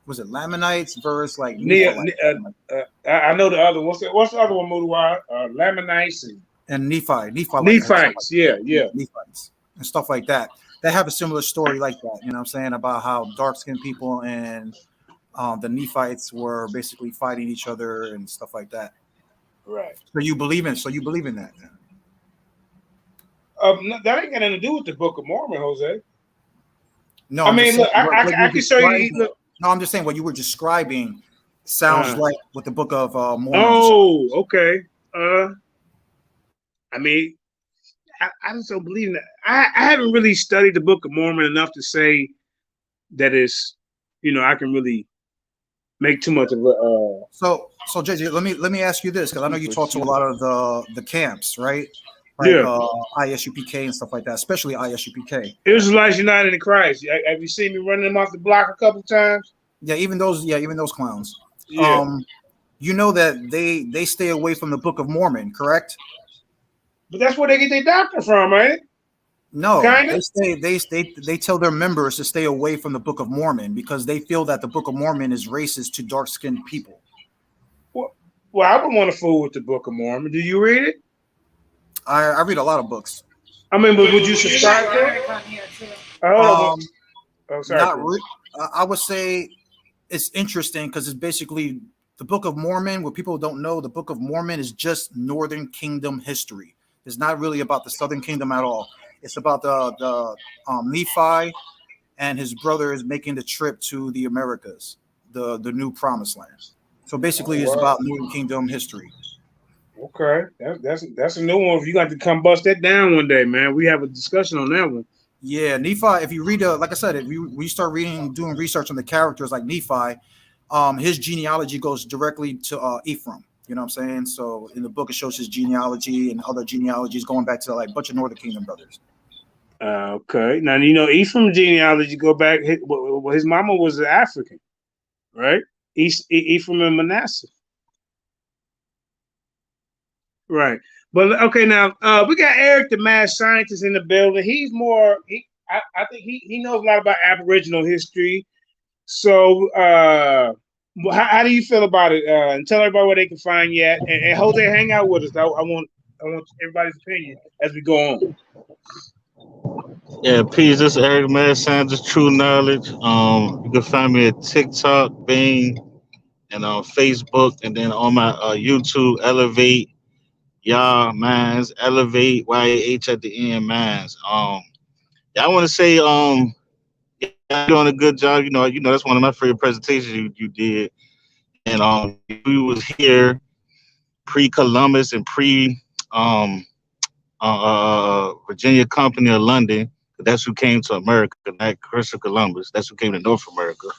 was it Lamanites versus like I know the other. What's the other one? Mudawa, Lamanites and Nephites. Yeah. Nephites and stuff like that. They have a similar story like that. You know what I'm saying, about how dark-skinned people and the Nephites were basically fighting each other and stuff like that. Right. So you believe in that? That ain't got nothing to do with the Book of Mormon, Jose. No, I mean, look, I can show you. Look. No, I'm just saying what you were describing sounds like what the Book of Mormon. Oh, okay. I mean, I just don't believe in that. I haven't really studied the Book of Mormon enough to say that it's, you know, I can really make too much of a. So JJ, let me ask you this, because I know you talk to a lot of the camps, right? Like ISUPK and stuff like that, especially ISUPK. Israelites United in Christ. Have you seen me running them off the block a couple of times? Yeah, even those clowns. Yeah. You know that they stay away from the Book of Mormon, correct? But that's where they get their doctrine from, right? No, they tell their members to stay away from the Book of Mormon because they feel that the Book of Mormon is racist to dark-skinned people. Well, I wouldn't want to fool with the Book of Mormon. Do you read it? I read a lot of books. I mean, but would you subscribe to it? Sorry. I would say it's interesting because it's basically the Book of Mormon. What people don't know, the Book of Mormon is just Northern Kingdom history. It's not really about the Southern Kingdom at all. It's about the Nephi and his brothers making the trip to the Americas, the new Promised Land. So basically, it's about Northern Kingdom history. Okay, that's a new one. If you got to come bust that down one day, man, we have a discussion on that one. Yeah, Nephi. If you read, like I said, if we start doing research on the characters like Nephi, his genealogy goes directly to Ephraim. You know what I'm saying? So in the book, it shows his genealogy and other genealogies going back to like a bunch of Northern Kingdom brothers. Okay, now you know Ephraim genealogy go back. His mama was an African, right? Ephraim and Manasseh. Right. But okay, now we got Eric, the mad scientist, in the building. He's more. I think he knows a lot about Aboriginal history. So, how do you feel about it? And tell everybody where they can find you at. And Jose, hang out with us. I want everybody's opinion as we go on. Yeah, peace. This is Eric, mad scientist, True Knowledge. You can find me at TikTok, Bing, and on Facebook, and then on my YouTube, Elevate. Mans, Elevate, YH at the end, Mans. I want to say, you're doing a good job. You know, that's one of my favorite presentations you did. And we was here pre-Columbus and Virginia Company of London. That's who came to America, not Christopher Columbus. That's who came to North America.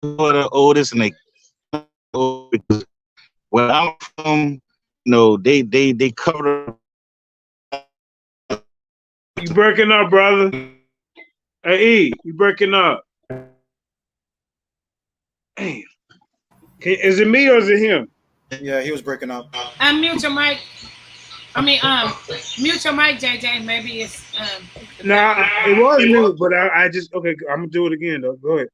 The oldest, and they where I'm from, they cover. You breaking up, brother? Hey, E, you breaking up? Damn. Is it me or is it him? Yeah, he was breaking up. Unmute your mic. Mute your mic, JJ. Maybe it's Nah, it was me, but I just okay. I'm gonna do it again though. Go ahead.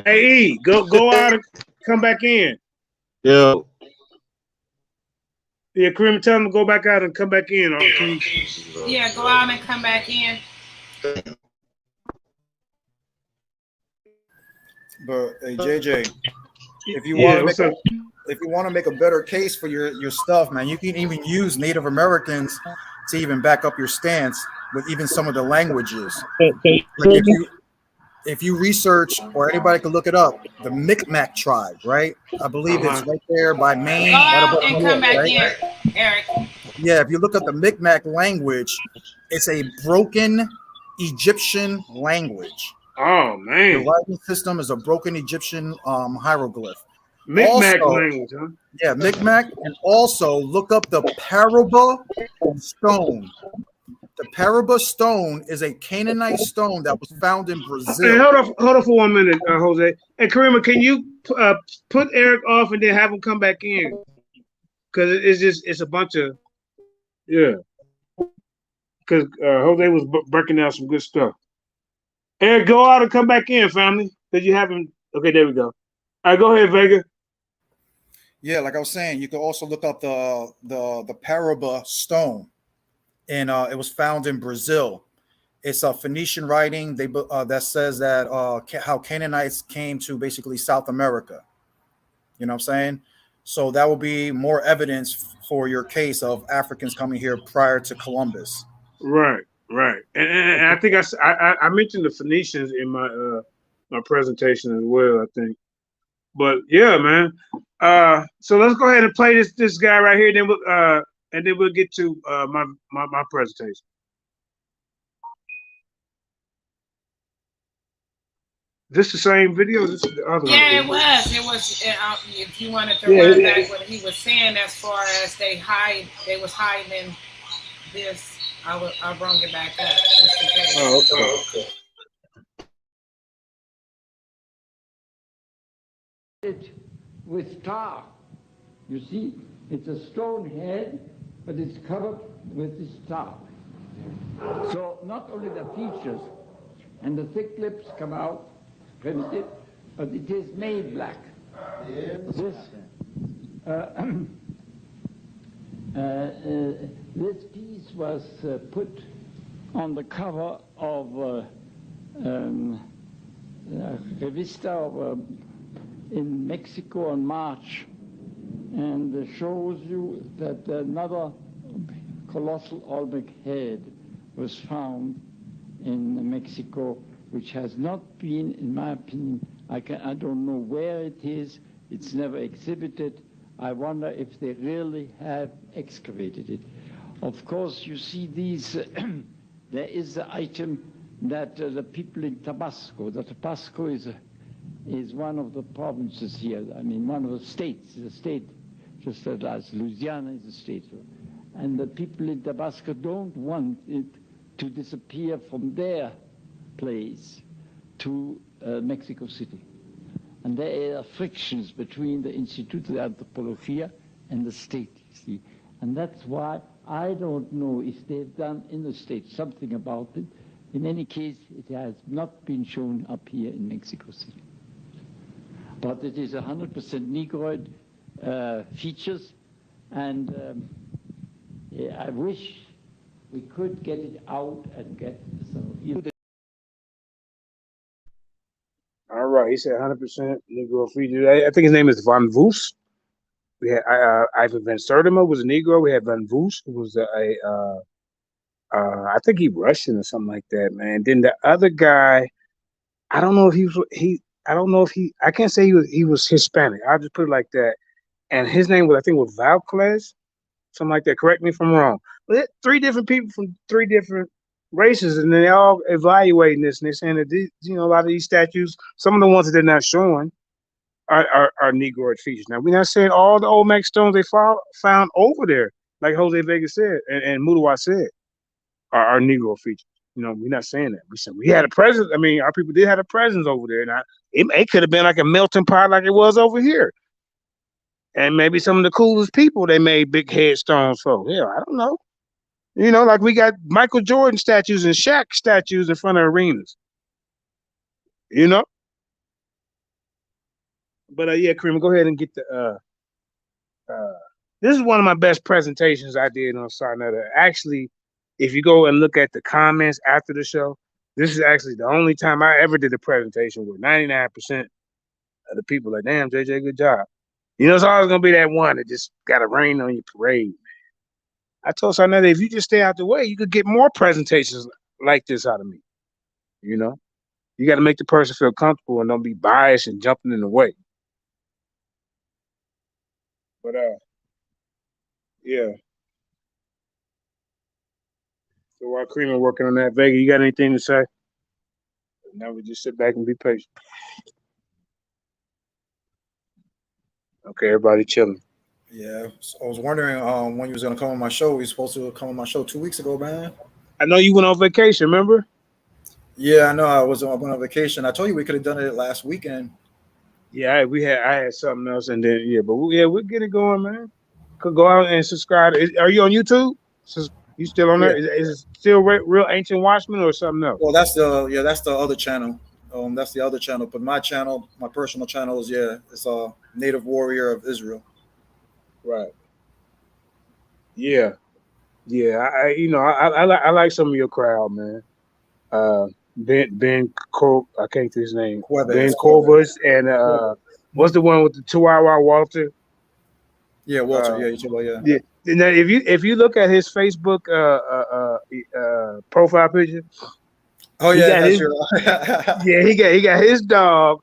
Hey, E, go out and come back in. Yeah. Yeah, Kareem, tell him to go back out and come back in. Yeah, go out and come back in. But hey, JJ, if you Yeah, want to make a better case for your stuff, man, you can even use Native Americans to even back up your stance with even some of the languages. Like if you research, or anybody can look it up, the Micmac tribe, right? I believe it's right there by Maine, Go right out above and New come York, back right? in, Eric. Yeah, if you look at the Micmac language, it's a broken Egyptian language. Oh man, the writing system is a broken Egyptian hieroglyph. Micmac Also, language, huh? yeah, Micmac, and also look up the Paraba stone. The Paraba stone is a Canaanite stone that was found in Hey, Brazil. hold on for 1 minute, Jose. Hey, Karima, can you put Eric off and then have him come back in? Because it's a bunch of because Jose was breaking down some good stuff. Eric, go out and come back in, family. Did you have him? Okay, there we go. All right, go ahead, Vega. Yeah, like I was saying, you could also look up the Paraba stone, and it was found in Brazil. It's a Phoenician writing that says that how Canaanites came to basically South America. You know what I'm saying? So that will be more evidence for your case of Africans coming here prior to Columbus. Right. And I think I mentioned the Phoenicians in my presentation as well, I think. But yeah, man. So let's go ahead and play this guy right here, and then we'll get to my presentation. This the same video? This is the other one. Yeah, it was. It was. If you wanted to run back what he was saying, as far as they was hiding this. I'll bring it back up just in case. Oh, okay. It with tar. You see, it's a stone head, but it's covered with this tar. So not only the features and the thick lips come out primitive, but it is made black. This this piece was put on the cover of Revista in Mexico in March, and shows you that another colossal Olmec head was found in Mexico, which has not been, in my opinion, I don't know where it is. It's never exhibited. I wonder if they really have excavated it. Of course, you see these, there is the item that the people in Tabasco is one of the provinces here. I mean, one of the states, the state, just as Louisiana is a state. And the people in Tabasco don't want it to disappear from their place to Mexico City. And there are frictions between the Instituto de Antropología and the state, you see. And that's why I don't know if they've done in the state something about it. In any case, it has not been shown up here in Mexico City. But it is 100% Negroid features, and I wish we could get it out and get some. All right, he said 100% Negro feature. I think his name is Van Voos. We had Ivan Van Sertima was a Negro. We had Van Voos, who was I think he Russian or something like that, man. Then the other guy, I don't know if I don't know if I can't say he was Hispanic. I'll just put it like that. And his name was, I think, was Valcles, something like that. Correct me if I'm wrong. But three different people from three different races, and they're all evaluating this, and they're saying that these, a lot of these statues, some of the ones that they're not showing are Negroid features. Now, we're not saying all the Olmec stones they found over there, like Jose Vega said, and Mudawa said, are Negro features. We're not saying that. We said we had a presence. I mean, our people did have a presence over there. Now, it could have been like a melting pot like it was over here. And maybe some of the coolest people they made big headstones for. Yeah, I don't know. Like we got Michael Jordan statues and Shaq statues in front of arenas. But yeah, Kareem, go ahead and get the this is one of my best presentations I did on Sarnetta. Actually, if you go and look at the comments after the show, this is actually the only time I ever did a presentation where 99% of the people like, damn, JJ, good job. It's always gonna be that one that just got a rain on your parade. I told Sarnetta, if you just stay out the way, you could get more presentations like this out of me. You got to make the person feel comfortable and don't be biased and jumping in the way. But yeah. So while Kareem working on that, Vega, you got anything to say? Now we just sit back and be patient. Okay, everybody chilling. Yeah, so I was wondering when you was gonna come on my show. You supposed to come on my show 2 weeks ago, man. I know you went on vacation. Remember? Yeah, I know. I went on vacation. I told you we could have done it last weekend. Yeah, I had something else, and then we'll get it going, man. Could go out and subscribe. Are you on YouTube? You still on there? Is it still Real Ancient Watchman or something else? Well, that's the other channel. That's the other channel. But my channel, my personal channel is it's Native Warrior of Israel. Right. Yeah. I like some of your crowd, man. Ben I can't think his name. Ben Corvus and what's the one with the 2 hour Walter? Yeah, Walter. Yeah. Now, if you look at his Facebook profile picture, he got his dog,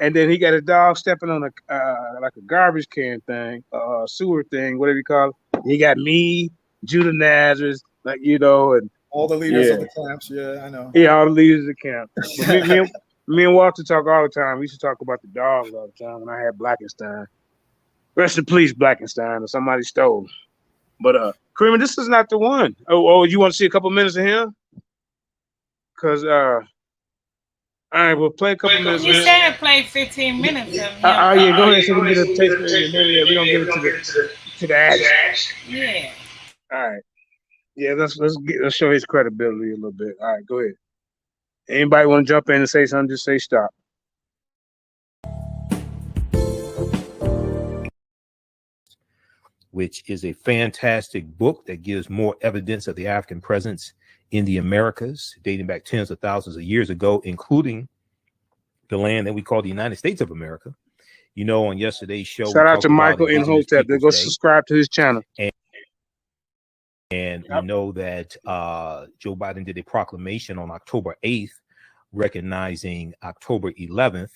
and then he got a dog stepping on like a garbage can thing, sewer thing, whatever you call it. He got me, Judah Nazareth, and all the leaders of the camps. Yeah, I know. Yeah, all the leaders of the camp. But me and Walter talk all the time. We used to talk about the dogs all the time when I had Blackenstein. Rest in peace, Blackenstein, or somebody stole. But Kareem, this is not the one. Oh, you want to see a couple minutes of him? Because all right, we'll play a couple minutes. You said play 15 minutes of him. Yeah, go ahead so we can get a taste of it. We're gonna get it to the action. Yeah. All right. Yeah, let's show his credibility a little bit. All right, go ahead. Anybody want to jump in and say something? Just say stop. Which is a fantastic book that gives more evidence of the African presence in the Americas, dating back tens of thousands of years ago, including the land that we call the United States of America. On yesterday's show, shout out to Michael Imhotep. They go subscribe to his channel. And we know that Joe Biden did a proclamation on October 8th, recognizing October 11th,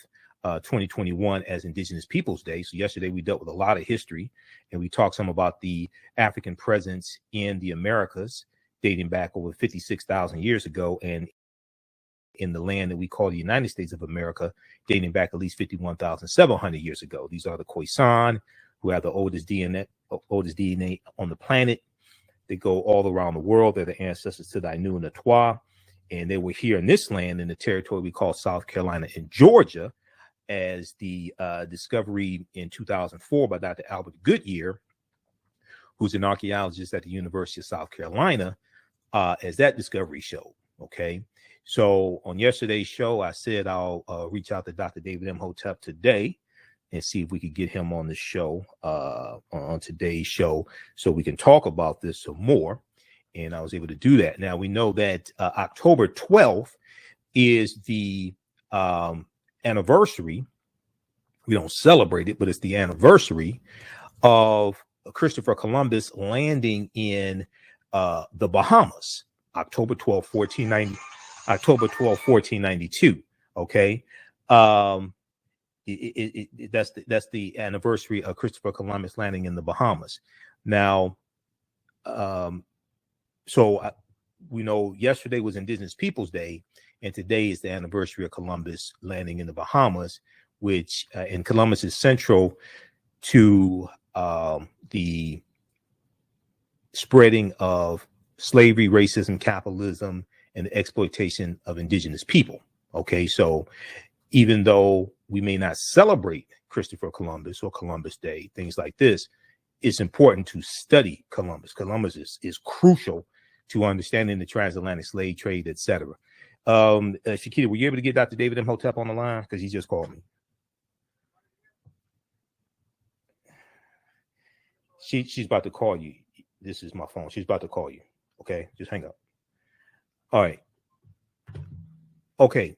2021 as Indigenous Peoples Day. So yesterday we dealt with a lot of history, and we talked some about the African presence in the Americas, dating back over 56,000 years ago, and in the land that we call the United States of America, dating back at least 51,700 years ago. These are the Khoisan, who have the oldest DNA on the planet. They go all around the world. They're the ancestors to the Ainu and the Twa, and they were here in this land, in the territory we call South Carolina and Georgia, as the discovery in 2004 by Dr. Albert Goodyear, who's an archaeologist at the University of South Carolina, as that discovery showed. Okay, so on yesterday's show, I said I'll reach out to Dr. David Imhotep today and see if we could get him on the show, on today's show, so we can talk about this some more. And I was able to do that. Now, we know that October 12th is the anniversary. We don't celebrate it, but it's the anniversary of Christopher Columbus landing in the Bahamas, October 12, 1492. Okay. That's the anniversary of Christopher Columbus landing in the Bahamas. Now, so we know yesterday was Indigenous Peoples Day, and today is the anniversary of Columbus landing in the Bahamas, which and Columbus is central to the spreading of slavery, racism, capitalism, and the exploitation of indigenous people. Okay, so even though we may not celebrate Christopher Columbus or Columbus Day, things like this, it's important to study Columbus. Columbus is crucial to understanding the transatlantic slave trade, etc. Shakita, were you able to get Dr. David Imhotep on the line? Because he just called me. She's about to call you. This is my phone. She's about to call you. Okay, just hang up. All right. Okay,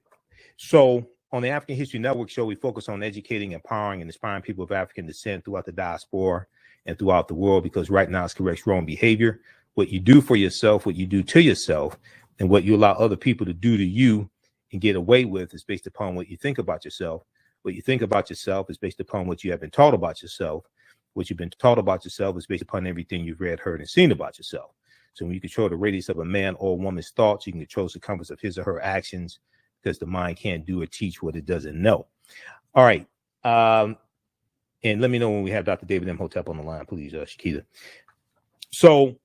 so on the African History Network show, we focus on educating, empowering, and inspiring people of African descent throughout the diaspora and throughout the world, because right now it's correct wrong behavior. What you do for yourself, what you do to yourself, and what you allow other people to do to you and get away with is based upon what you think about yourself. What you think about yourself is based upon what you have been taught about yourself. What you've been taught about yourself is based upon everything you've read, heard, and seen about yourself. So when you control the radius of a man or woman's thoughts, you can control the circumference of his or her actions, because the mind can't do or teach what it doesn't know. All right. And let me know when we have Dr. David Imhotep on the line, please, Shakita. So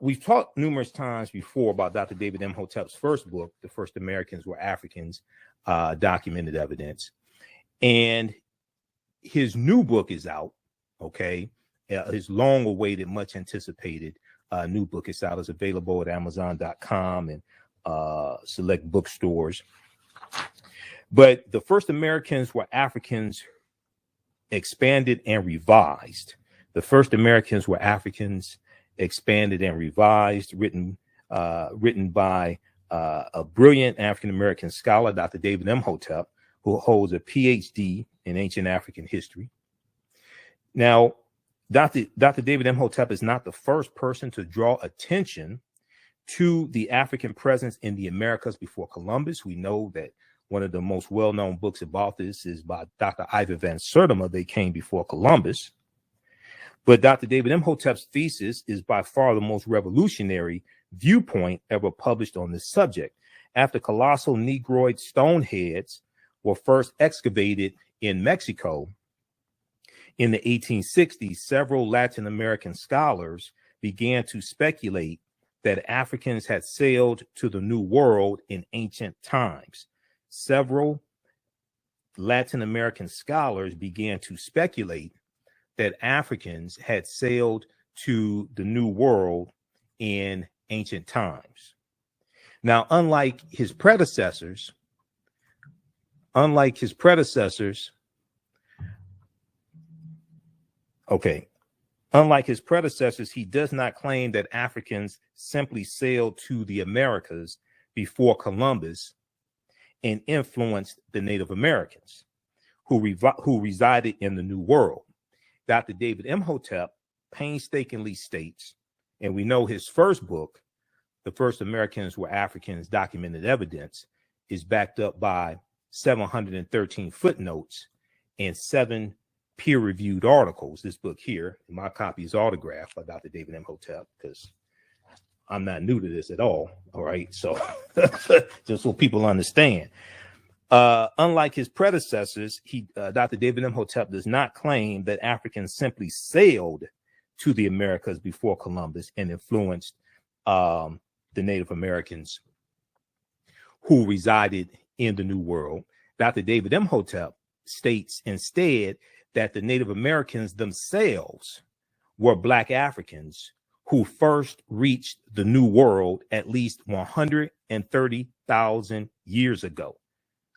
we've talked numerous times before about Dr. David Imhotep's first book, The First Americans Were Africans, Documented Evidence. And his new book is out, okay? His long-awaited, much-anticipated new book is out. It's available at Amazon.com and select bookstores. But The First Americans Were Africans, expanded and revised. The First Americans Were Africans, expanded and revised, written by a brilliant African-American scholar, Dr. David Imhotep, who holds a PhD in ancient African history. Now, Dr. David Imhotep is not the first person to draw attention to the African presence in the Americas before Columbus. We know that one of the most well-known books about this is by Dr. Ivan van Sertima, They Came Before Columbus. But Dr. David Imhotep's thesis is by far the most revolutionary viewpoint ever published on this subject. After colossal Negroid stone heads were first excavated in Mexico in the 1860s, several Latin American scholars began to speculate that Africans had sailed to the New World in ancient times. Several Latin American scholars began to speculate that Africans had sailed to the New World in ancient times. Now, unlike his predecessors, he does not claim that Africans simply sailed to the Americas before Columbus and influenced the Native Americans who resided in the New World. Dr. David Imhotep painstakingly states, and we know his first book, The First Americans Were Africans, Documented Evidence, is backed up by 713 footnotes and 7 peer-reviewed articles. This book here, my copy is autographed by Dr. David Imhotep, because I'm not new to this at all right? So just so people understand. Unlike his predecessors, Dr. David Imhotep does not claim that Africans simply sailed to the Americas before Columbus and influenced the Native Americans who resided in the New World. Dr. David Imhotep states instead that the Native Americans themselves were Black Africans who first reached the New World at least 130,000 years ago.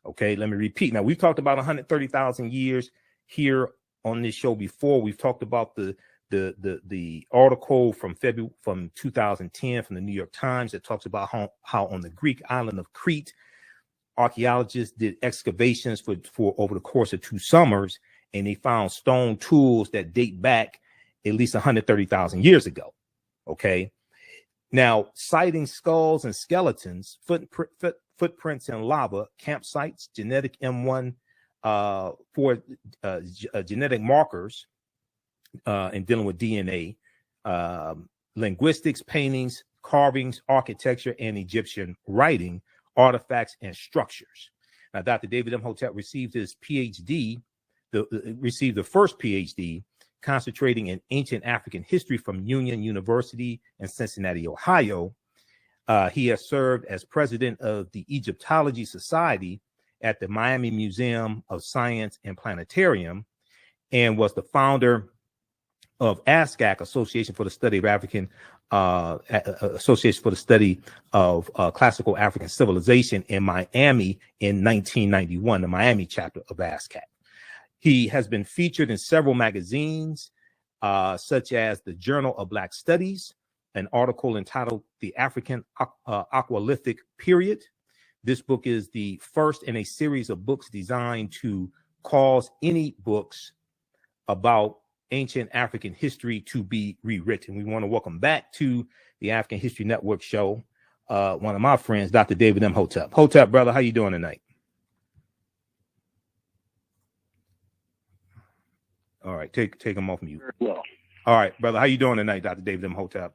Okay, let me repeat. Now, we've talked about 130,000 years here on this show before. We've talked about the article from 2010 from the New York Times that talks about how on the Greek island of Crete, archaeologists did excavations for over the course of 2 summers, and they found stone tools that date back at least 130,000 years ago. Okay, now citing skulls and skeletons, footprints in lava, campsites, genetic M1 for genetic markers in dealing with DNA, linguistics, paintings, carvings, architecture, and Egyptian writing, artifacts, and structures. Now, Dr. David Imhotep received his PhD, received the first PhD, concentrating in ancient African history from Union University in Cincinnati, Ohio. He has served as president of the Egyptology Society at the Miami Museum of Science and Planetarium, and was the founder of ASCAC, Association for the Study of African Association for the Study of Classical African Civilization in Miami in 1991, the Miami chapter of ASCAC. He has been featured in several magazines, such as the Journal of Black Studies, an article entitled The African Aqualithic Period. This book is the first in a series of books designed to cause any books about ancient African history to be rewritten. We want to welcome back to the African History Network show one of my friends, Dr. David Imhotep. Hotep, brother, how you doing tonight? All right, take him off mute. Well, all right, brother, how you doing tonight, Dr. David Imhotep?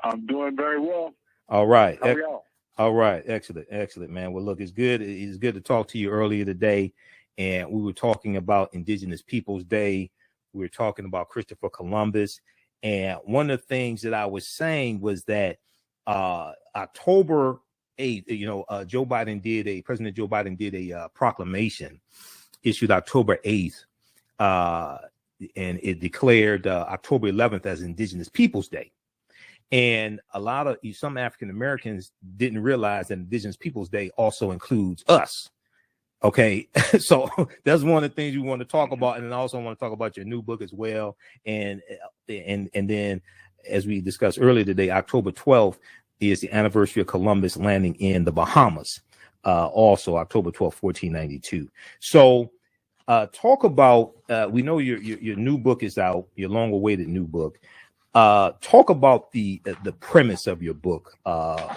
I'm doing very well. All right. How are y'all? All right, excellent, man. Well, look, it's good to talk to you earlier today. And we were talking about Indigenous Peoples Day. We were talking about Christopher Columbus. And one of the things that I was saying was that October 8th, President Joe Biden did a proclamation issued October 8th, and it declared October 11th as Indigenous Peoples Day. And some African Americans didn't realize that Indigenous Peoples Day also includes us. Okay, so that's one of the things we want to talk about, and then I also want to talk about your new book as well. And then, as we discussed earlier today, October 12th is the anniversary of Columbus landing in the Bahamas. Also, October 12th, 1492. So, talk about. We know your new book is out, your long-awaited new book. Talk about the premise of your book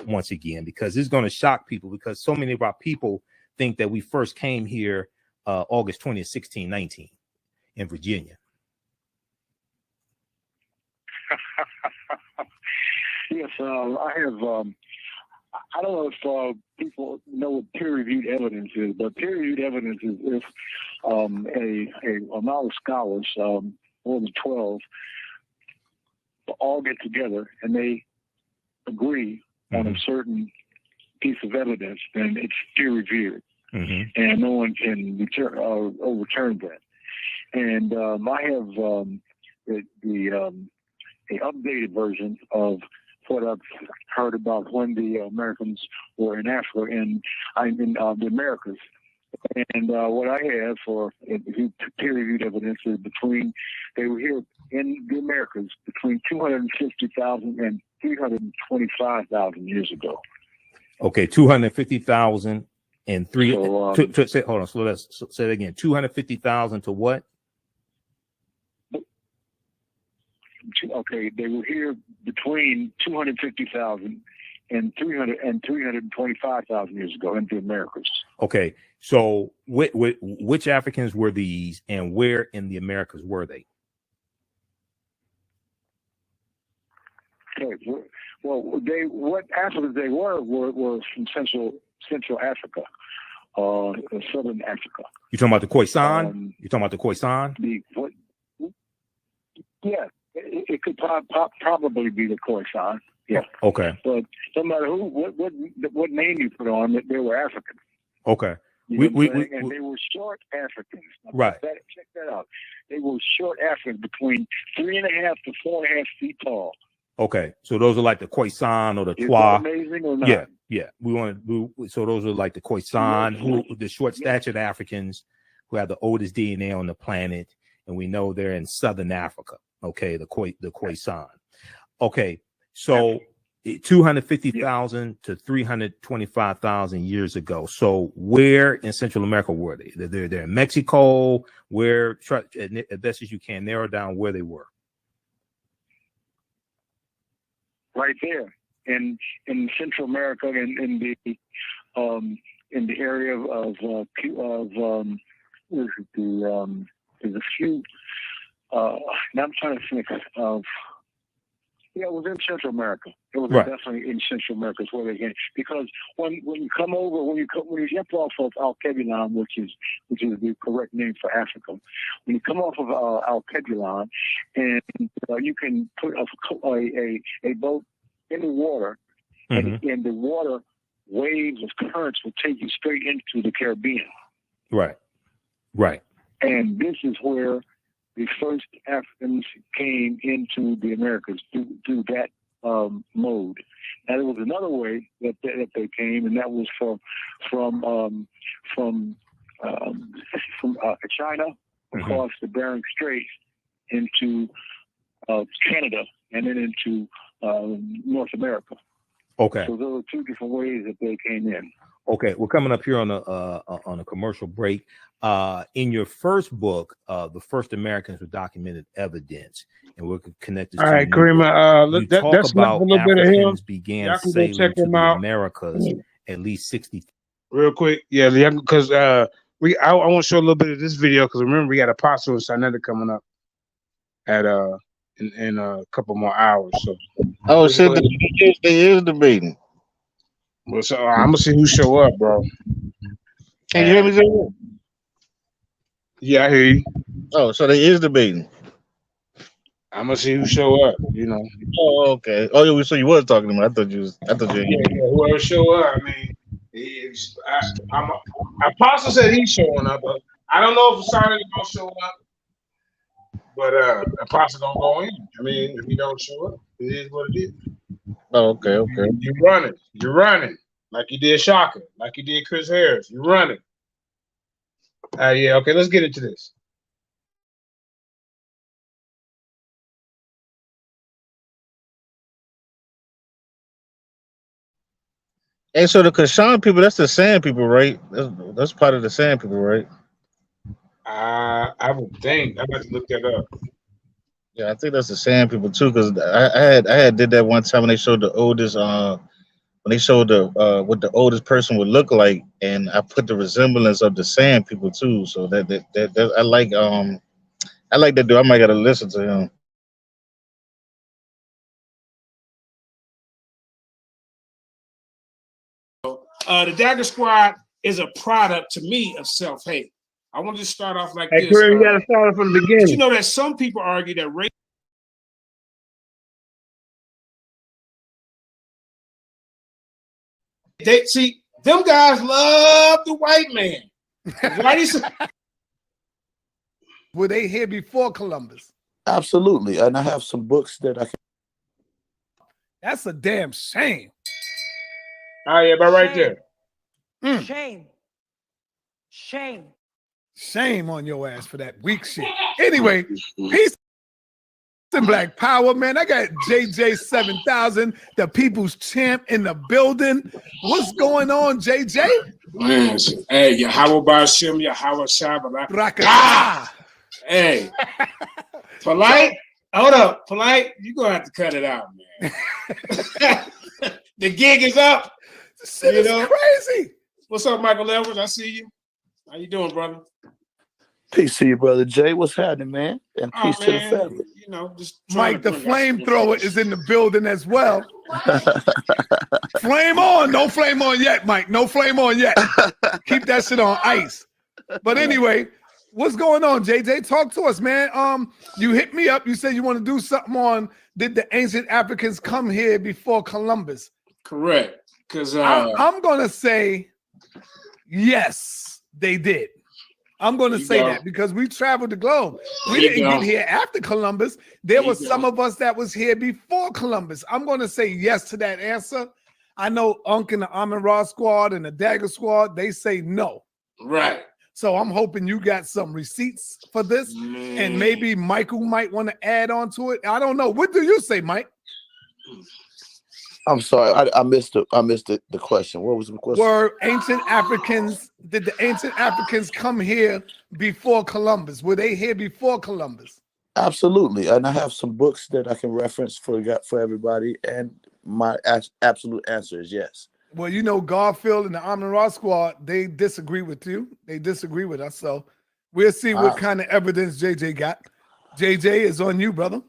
once again, because it's going to shock people, because so many of our people think that we first came here August 20th, 1619 in Virginia. Yes, I have. I don't know if people know what peer-reviewed evidence is, but peer-reviewed evidence is if a amount of scholars, more than 12, all get together and they agree on a certain piece of evidence, then it's peer-reviewed, and no one can overturn that. And I have the updated version of what I've heard about when the Americans were in Africa and in the Americas. And what I have for peer-reviewed evidence is they were here in the Americas between 250,000 and 325,000 years ago. Okay, 250,000 and three. Hold on, so let's say it again. 250,000 to what? Okay, they were here between 250,000 and 325,000 years ago in the Americas. Okay, so which Africans were these, and where in the Americas were they? Okay, well, what Africans they were from Central Africa, Southern Africa. You talking about the Khoisan? You talking about the Khoisan? Yeah, it could probably be the Khoisan. Yeah. Okay. But no matter what name you put on it, they were African. Okay. And they were short Africans. Now, right. Check that out. They were short Africans, between 3.5 to 4.5 feet tall. Okay, so those are like the Khoisan or the Is Twa. that amazing or not? Yeah. So those are like the Khoisan, the short-statured Africans who have the oldest DNA on the planet, and we know they're in Southern Africa. Okay, the Khoisan. Okay, so 250,000 to 325,000 years ago. So where in Central America were they? They're in Mexico. Where, as best as you can, narrow down where they were. Right there in Central America, in the area of there's a few. Now I'm trying to think of Yeah, it was in Central America. It was Right. definitely in Central America is where they came. Because when you come over, when you jump off of Alkebulan, which is the correct name for Africa, when you come off of Alkebulan, and you can put a boat in the water, and the water waves of currents will take you straight into the Caribbean. Right. Right. And this is where the first Africans came into the Americas through that mode. And there was another way that they came, and that was from China across the Bering Straits into Canada, and then into North America. Okay. So there were two different ways that they came in. Okay, we're coming up here on a commercial break. In your first book, the first Americans with documented evidence, and we're connected. All right, Karima. You talk That's about a little bit of him. Africans began Y'all can go sailing check to him the out. Americas at least 60. Real quick, yeah, because I want to show a little bit of this video because remember we got Apostle and Sinetta coming up at in a couple more hours. So oh shit, they is debating. Well, so I'm gonna see who show up, bro. Can you hear me, Zay? Yeah, I hear you. Oh, so they is debating. I'm gonna see who show up. You know. Oh, okay. Oh, yeah. So you was talking to me. I thought you. Yeah, whoever show up. I mean, Apostle said he's showing up. But I don't know if Sonny is gonna show up. But Apostle gonna go in. I mean, if he don't show up, it is what it is. Oh, okay. You're running like you did Shaka, like you did Chris Harris. You're running. Yeah, okay, let's get into this. And so the Kashan people, that's the Sand people, right? That's part of the Sand people, right? I would think. I'm about to look that up. Yeah, I think that's the Sand people too, because I had did that one time when they showed the oldest when they showed the what the oldest person would look like, and I put the resemblance of the Sand people too. So that I like that dude. I might gotta listen to him. The Dagger Squad is a product to me of self-hate. I want to start off like this. Chris, you got to start from the beginning. You know that some people argue that race. They see them guys love the white man. Were they here before Columbus? Absolutely, and I have some books that I can. That's a damn shame. Oh yeah, but right there. Shame. Shame on your ass for that weak shit. Anyway, peace and black power, man. I got JJ7000, the people's champ in the building. What's going on, JJ? Man, hey, Yahweh Bashim, Yahweh Shabbat. Hey, polite. Hold up, polite. You're gonna have to cut it out, man. The gig is up. This shit is crazy. What's up, Michael Edwards? I see you. How you doing, brother? Peace to you, brother Jay. What's happening, man? And peace to the family. You know, just Mike, the flamethrower is in the building as well. Flame on. No flame on yet, Mike. No flame on yet. Keep that shit on ice. But anyway, what's going on, JJ? Talk to us, man. You hit me up. You said you want to do something on did the ancient Africans come here before Columbus? Correct. Because I'm gonna say yes, they did. I'm going to say that because we traveled the globe. We didn't get here after Columbus. There was some of us that was here before Columbus. I'm going to say yes to that answer. I know Unc and the Amin-Ra squad and the Dagger squad, they say no. Right. So I'm hoping you got some receipts for this. And maybe Michael might want to add on to it. I don't know. What do you say, Mike? I'm sorry, I missed the question. What was the question? Were ancient Africans, did the ancient Africans come here before Columbus? Were they here before Columbus? Absolutely, and I have some books that I can reference for everybody, and my absolute answer is yes. Well, you know, Garfield and the Amin-Ra squad, they disagree with you. They disagree with us, so we'll see what kind of evidence JJ got. JJ is on you, brother.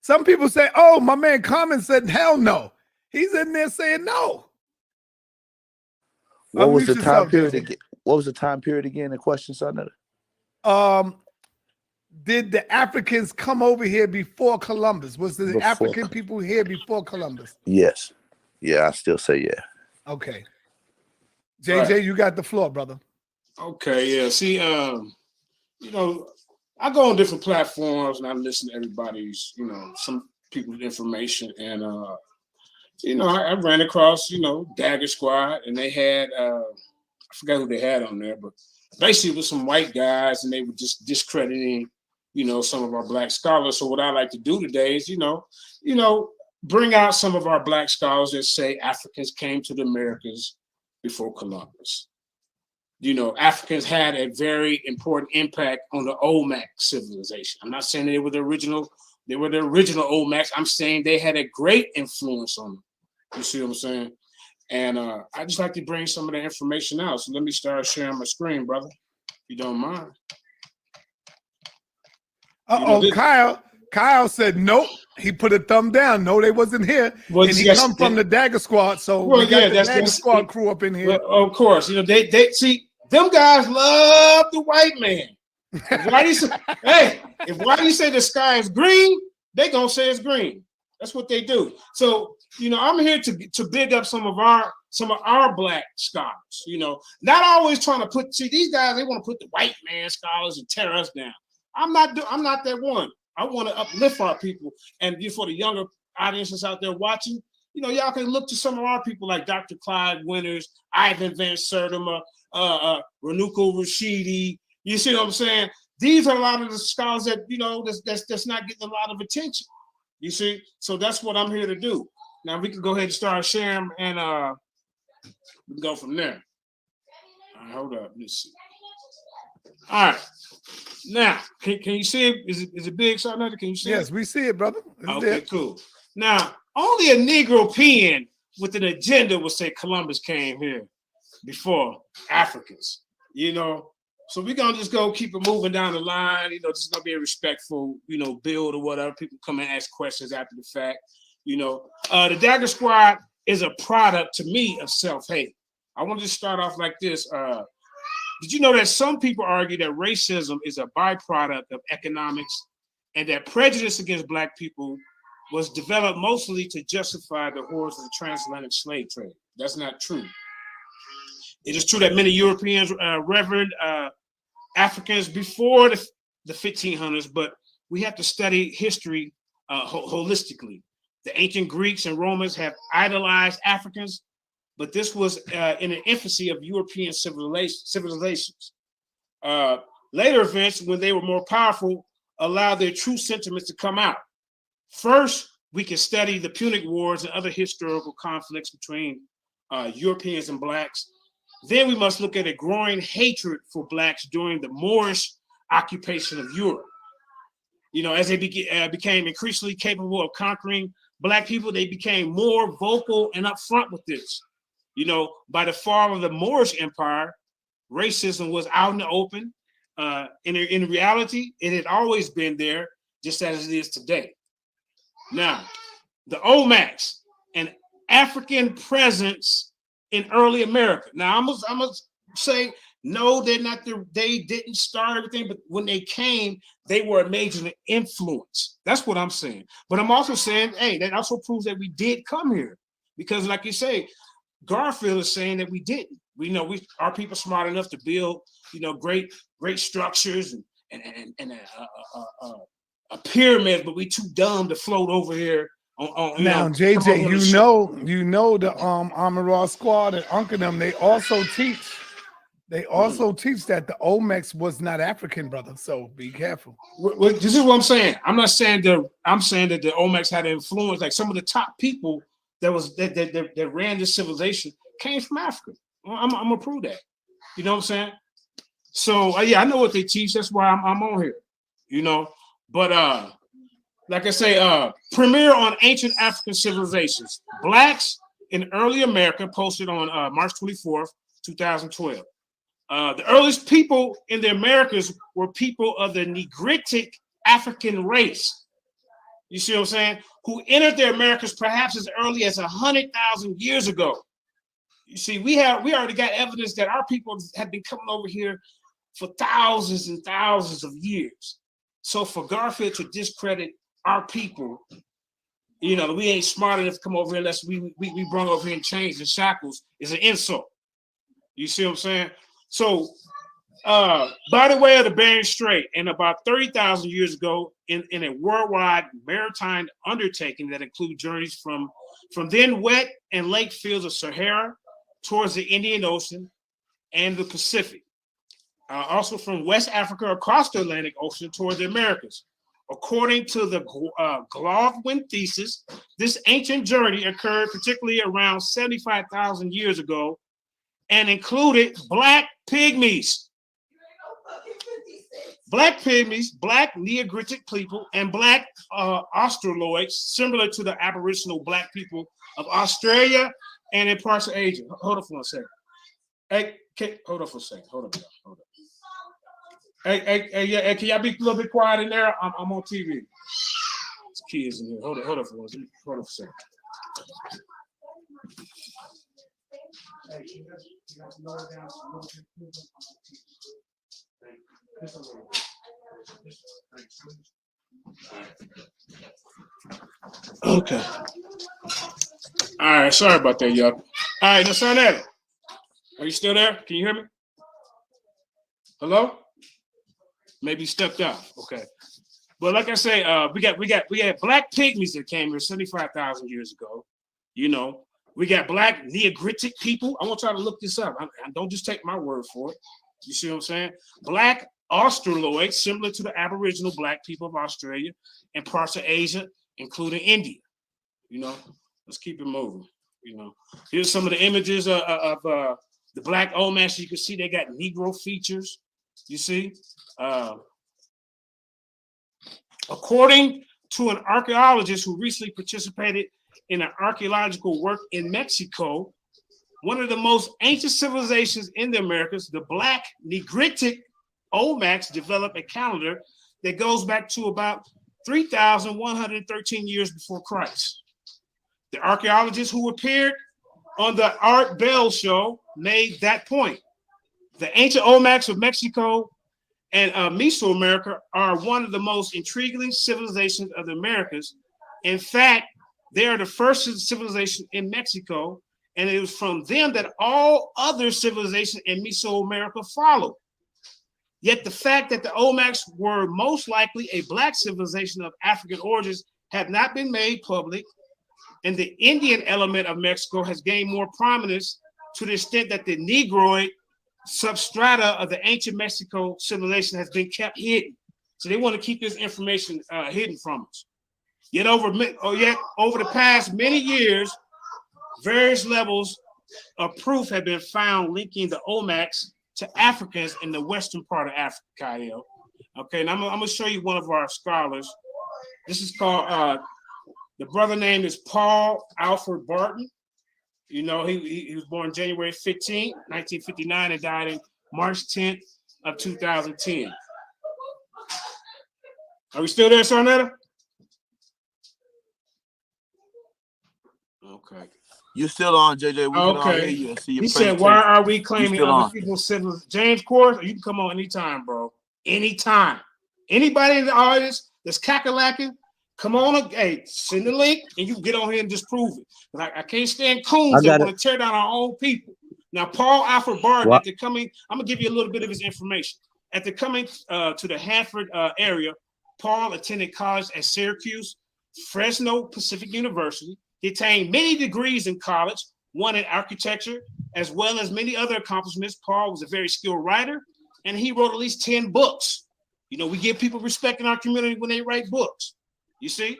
Some people say, oh, my man Common said, hell no. He's in there saying no. What was the Unmute time yourself, period JJ. again? What was the time period again? The question, son. Did the Africans come over here before Columbus? Was the Before. African people here before Columbus? Yes. Yeah, I still say yeah. Okay. JJ, you got the floor, brother. Okay, yeah. See, you know, I go on different platforms and I listen to everybody's, you know, some people's information. And you know, I ran across, you know, Dagger Squad, and they had I forgot who they had on there, but basically it was some white guys, and they were just discrediting, you know, some of our black scholars. So what I like to do today is, you know, bring out some of our black scholars that say Africans came to the Americas before Columbus. You know, Africans had a very important impact on the Olmec civilization. I'm not saying they were the original Olmecs. I'm saying they had a great influence on them. You see what I'm saying? And I just like to bring some of the information out. So let me start sharing my screen, brother, if you don't mind. Uh-oh, you know, Kyle said nope. He put a thumb down. No, they wasn't here. Well, and he come from the Dagger Squad, so we got the Dagger Squad crew up in here. Well, of course, you know, they see them guys love the white man. If Whitey say the sky is green, they gonna say it's green. That's what they do. So, you know, I'm here to big up some of our black scholars. You know, not always trying to see these guys. They want to put the white man scholars and tear us down. I'm not that one. I want to uplift our people. And for the younger audiences out there watching, you know, y'all can look to some of our people like Dr. Clyde Winters, Ivan Van Sertima, Renuko Rashidi. You see what I'm saying? These are a lot of the scholars that, you know, that's not getting a lot of attention. You see? So that's what I'm here to do. Now we can go ahead and start sharing, and we can go from there. All right, hold up. Let's see. All right. Now, can you see it? Is it big, Sergeant? Can you see it? Yes, we see it, brother. Okay, cool. Now, only a Negro peon with an agenda would say Columbus came here before Africans, you know. So we're gonna just go keep it moving down the line, you know, just gonna be a respectful, you know, build or whatever. People come and ask questions after the fact, you know. The Dagger Squad is a product to me of self-hate. I want to start off like this. Did you know that some people argue that racism is a byproduct of economics and that prejudice against Black people was developed mostly to justify the horrors of the transatlantic slave trade? That's not true. It is true that many Europeans revered Africans before the 1500s, but we have to study history holistically. The ancient Greeks and Romans have idolized Africans, but this was in the infancy of European civilizations. Later events, when they were more powerful, allowed their true sentiments to come out. First, we can study the Punic Wars and other historical conflicts between Europeans and Blacks. Then we must look at a growing hatred for Blacks during the Moorish occupation of Europe. You know, as they became increasingly capable of conquering Black people, they became more vocal and upfront with this. You know, by the fall of the Moorish Empire, racism was out in the open. In reality, it had always been there, just as it is today. Now, the Olmecs, an African presence in early America. Now, I'm gonna say no, they didn't start everything, but when they came, they were a major influence. That's what I'm saying. But I'm also saying, hey, that also proves that we did come here, because, like you say, Garfield is saying that we didn't. We know our people smart enough to build, you know, great structures and a pyramid, but we too dumb to float over here. Now, JJ, you know the Amara Squad and Uncle them, they also teach that the Olmecs was not African, brother. So be careful. Well, this is what I'm saying. I'm saying that the Olmecs had influence. Like some of the top people that ran this civilization came from Africa. I'm gonna prove that. You know what I'm saying? So yeah, I know what they teach. That's why I'm on here. You know, but like I say, premiere on ancient African civilizations. Blacks in early America, posted on March 24th, 2012. The earliest people in the Americas were people of the Negritic African race. You see what I'm saying? Who entered the Americas perhaps as early as 100,000 years ago. You see, we already got evidence that our people have been coming over here for thousands and thousands of years. So for Garfield to discredit our people, you know, we ain't smart enough to come over here unless we brought over here in chains and shackles is an insult. You see what I'm saying? So by the way of the Bering Strait, and about 30,000 years ago, in a worldwide maritime undertaking that include journeys from then wet and lake fields of Sahara towards the Indian Ocean and the Pacific. Also from West Africa across the Atlantic Ocean toward the Americas. According to the Gladwin thesis, this ancient journey occurred particularly around 75,000 years ago and included black pygmies. Black pygmies, black Neogritic people, and black Australoids, similar to the Aboriginal black people of Australia and in parts of Asia. Hold on for a second. Hey, hold on for a second. Hold on. Hey, can y'all be a little bit quiet in there? I'm on TV. There's kids in here. Hold on for a second. Hold on for a second. Okay. All right. Sorry about that, y'all. All right, now, Sonetta, are you still there? Can you hear me? Hello? Maybe you stepped out. Okay. But like I say, we got black pygmies that came here 75,000 years ago. You know, we got black Neogritic people. I want y'all to look this up. I don't just take my word for it. You see what I'm saying? Black Australoids, similar to the Aboriginal black people of Australia and parts of Asia, including India. You know, let's keep it moving. You know, here's some of the images of the black Olmec. You can see they got Negro features. You see, according to an archaeologist who recently participated in an archaeological work in Mexico, one of the most ancient civilizations in the Americas, the black Negritic Olmecs, developed a calendar that goes back to about 3,113 years before Christ. The archaeologists who appeared on the Art Bell show made that point. The ancient Olmecs of Mexico and Mesoamerica are one of the most intriguing civilizations of the Americas. In fact, they are the first civilization in Mexico, and it was from them that all other civilizations in Mesoamerica followed. Yet the fact that the Olmecs were most likely a black civilization of African origins have not been made public, and the Indian element of Mexico has gained more prominence to the extent that the Negroid substrata of the ancient Mexico civilization has been kept hidden. So they want to keep this information hidden from us. Yet over the past many years, various levels of proof have been found linking the Olmecs to Africans in the western part of Africa. Okay, and I'm gonna show you one of our scholars. This is called, the brother name is Paul Alfred Barton. You know, he was born January 15, 1959 and died in March 10th of 2010. Are we still there, Sarnetta? Okay. You're still on, JJ. We can all hear you and see your He said, why are we claiming other people's citizens? James Kors, you can come on anytime, bro. Anytime. Anybody in the audience that's cackalaacking, come on, hey, send the link and you can get on here and disprove it. I can't stand coons that want to tear down our own people. Now, Paul Alfred Barton, I'm going to give you a little bit of his information. After coming to the Hanford area, Paul attended college at Syracuse, Fresno Pacific University. He attained many degrees in college, one in architecture, as well as many other accomplishments. Paul was a very skilled writer, and he wrote at least 10 books. You know, we give people respect in our community when they write books. You see?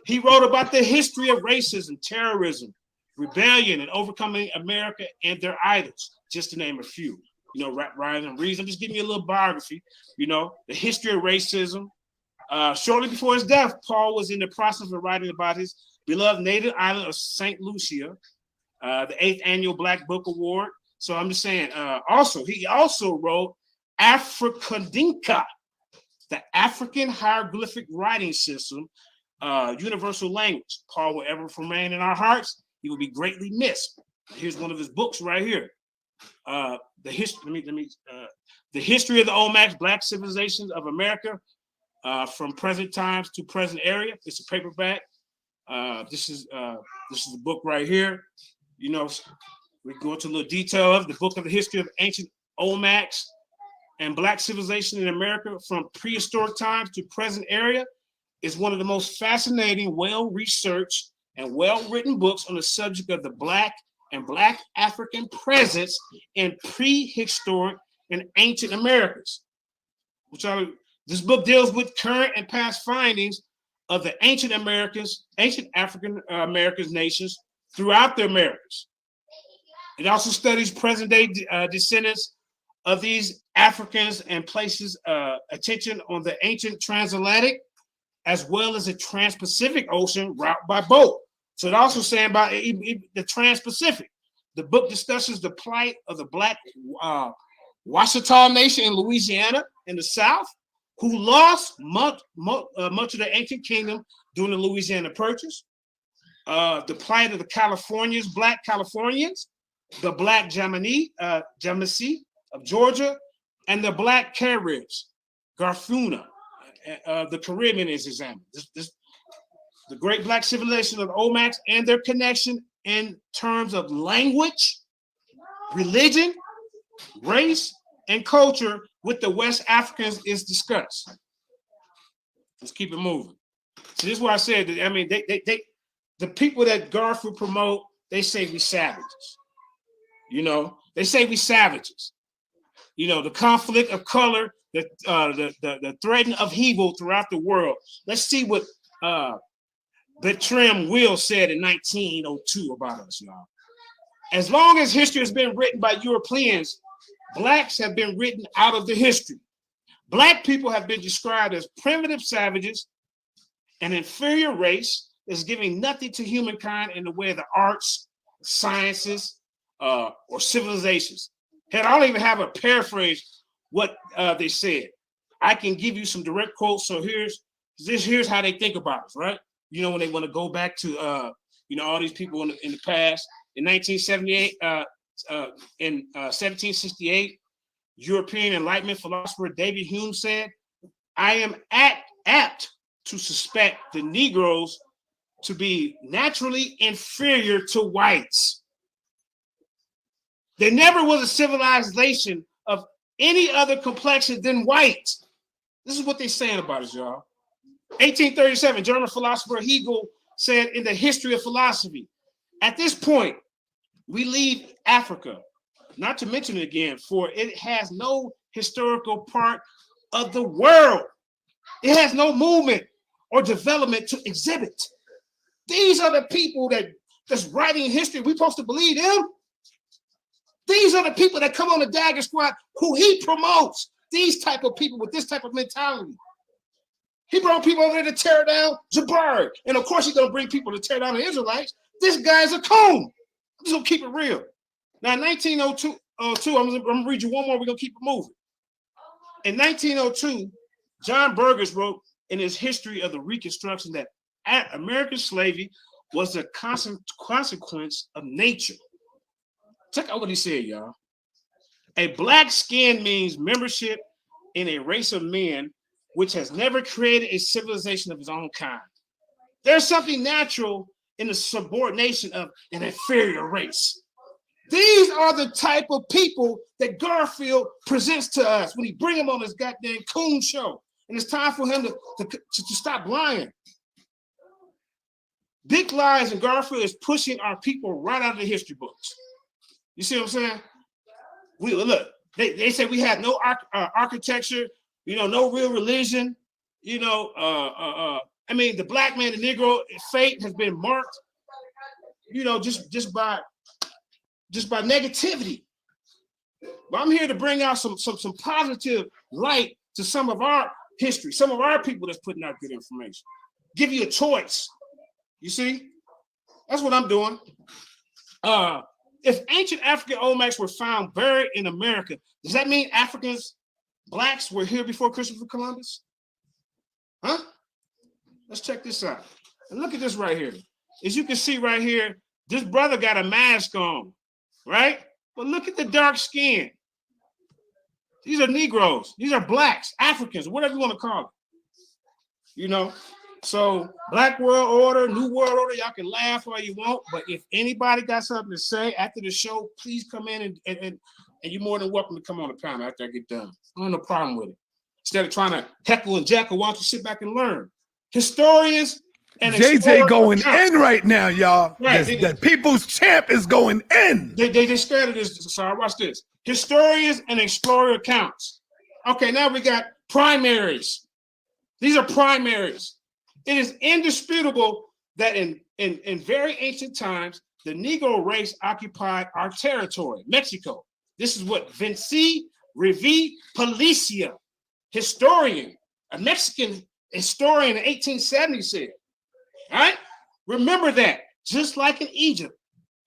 He wrote about the history of racism, terrorism, rebellion, and overcoming America and their idols, just to name a few. You know, Rise and Reason. I'm just giving you a little biography, you know, the history of racism. Shortly before his death, Paul was in the process of writing about his beloved native island of St. Lucia, the 8th annual Black Book Award. So I'm just saying, he also wrote Afrikandinka, the African hieroglyphic writing system, universal language. Paul will ever remain in our hearts. He will be greatly missed. Here's one of his books right here. The history of the Olmecs, Black Civilizations of America, from present times to present area. It's a paperback. This is the book right here. You know, we go into a little detail of the book of the history of ancient Olmecs and Black civilization in America from prehistoric times to present area. Is one of the most fascinating, well-researched, and well-written books on the subject of the Black and Black African presence in prehistoric and ancient Americas. This book deals with current and past findings of the ancient African Americans nations throughout the Americas. It also studies present-day descendants of these Africans and places attention on the ancient transatlantic as well as the Trans-Pacific Ocean route by boat. So it also saying about the Trans-Pacific. The book discusses the plight of the Black Washita Nation in Louisiana in the South, who lost much of the ancient kingdom during the Louisiana Purchase. The plight of the Californians, Black Californians, the Black Jamaica of Georgia, and the Black Caribs, Garfuna. The Caribbean is examined. The great Black civilization of Olmecs and their connection in terms of language, religion, race, and culture with the West Africans is discussed. Let's keep it moving. So this is what I said. I mean, the people that Garfield promote, they say we savages. You know, they say we savages. You know, the conflict of color, the threat of evil throughout the world. Let's see what Bertram Will said in 1902 about us, y'all. As long as history has been written by Europeans, Blacks have been written out of the history. Black people have been described as primitive savages, an inferior race that's giving nothing to humankind in the way of the arts, sciences, or civilizations. Hell, I don't even have a paraphrase what they said. I can give you some direct quotes. So here's how they think about us, right? You know, when they want to go back to all these people in the past. In 1978, in 1768, European Enlightenment philosopher David Hume said, "I am apt to suspect the Negroes to be naturally inferior to whites. There never was a civilization of any other complexion than white." This is what they're saying about us, y'all. 1837, German philosopher Hegel said in the History of Philosophy, "At this point, we leave Africa, not to mention it again, for it has no historical part of the world. It has no movement or development to exhibit." These are the people that's writing history. We're supposed to believe them. These are the people that come on the Dagger Squad who he promotes. These type of people with this type of mentality. He brought people over there to tear down Jabari. And of course, he's going to bring people to tear down the Israelites. This guy's a coon. I'm just going to keep it real. Now, in 1902, I'm going to read you one more. We're going to keep it moving. In 1902, John Burgess wrote in his History of the Reconstruction that American slavery was a consequence of nature. Check out what he said, y'all. "A black skin means membership in a race of men which has never created a civilization of its own kind. There's something natural in the subordination of an inferior race." These are the type of people that Garfield presents to us when he bring him on his goddamn coon show. And it's time for him to stop lying. Big lies, and Garfield is pushing our people right out of the history books. You see what I'm saying? Look, they say we have no architecture, no real religion, I mean, the black man, the Negro fate has been marked, just by negativity. But I'm here to bring out some positive light to some of our history, some of our people that's putting out good information. Give you a choice. You see? That's what I'm doing. If ancient African Olmecs were found buried in America, does that mean Blacks were here before Christopher Columbus? Huh? Let's check this out. And look at this right here. As you can see right here, this brother got a mask on, right? But look at the dark skin. These are Negroes. These are blacks, Africans, whatever you want to call it. You know, so Black World Order, New World Order, y'all can laugh all you want, but if anybody got something to say after the show, please come in and you're more than welcome to come on the panel after I get done. I don't have no problem with it. Instead of trying to heckle and jackal, why don't you sit back and learn? Historians and JJ going in right now, y'all. Right. The people's champ is going in. They scared of this. Sorry, watch this. Historians and explorer accounts. Okay, now we got primaries. These are primaries. It is indisputable that in very ancient times, the Negro race occupied our territory, Mexico. This is what Vinci Revi Policia, historian, a Mexican historian in 1870 said. All right? Remember that. Just like in Egypt,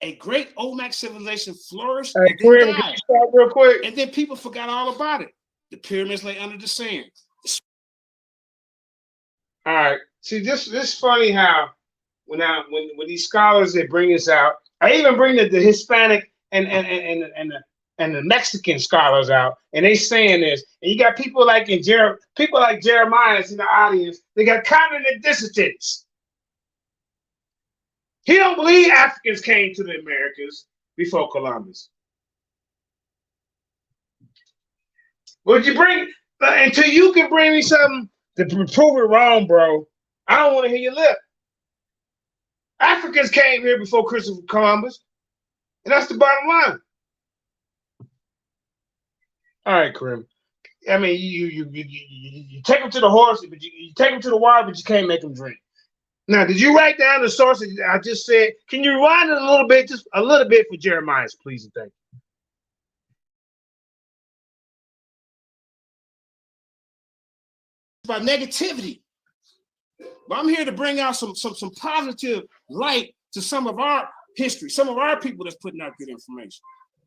a great Olmec civilization flourished and then died. Stop real quick. And then people forgot all about it. The pyramids lay under the sand. All right. See, this funny how when these scholars they bring this out. I even bring the Hispanic and the Mexican scholars out, and they saying this. And you got people like Jeremiah in the audience. They got cognitive dissonance. He don't believe Africans came to the Americas before Columbus. Would you bring until you can bring me something to prove it wrong, bro? I don't want to hear your lip. Africans came here before Christopher Columbus, and that's the bottom line. All right, Karim. I mean, you take them to the horse, but you take them to the water, but you can't make them drink. Now, did you write down the sources I just said? Can you rewind it a little bit, just a little bit for Jeremiah, please and thank you. About negativity. But I'm here to bring out some positive light to some of our history, some of our people that's putting out good information.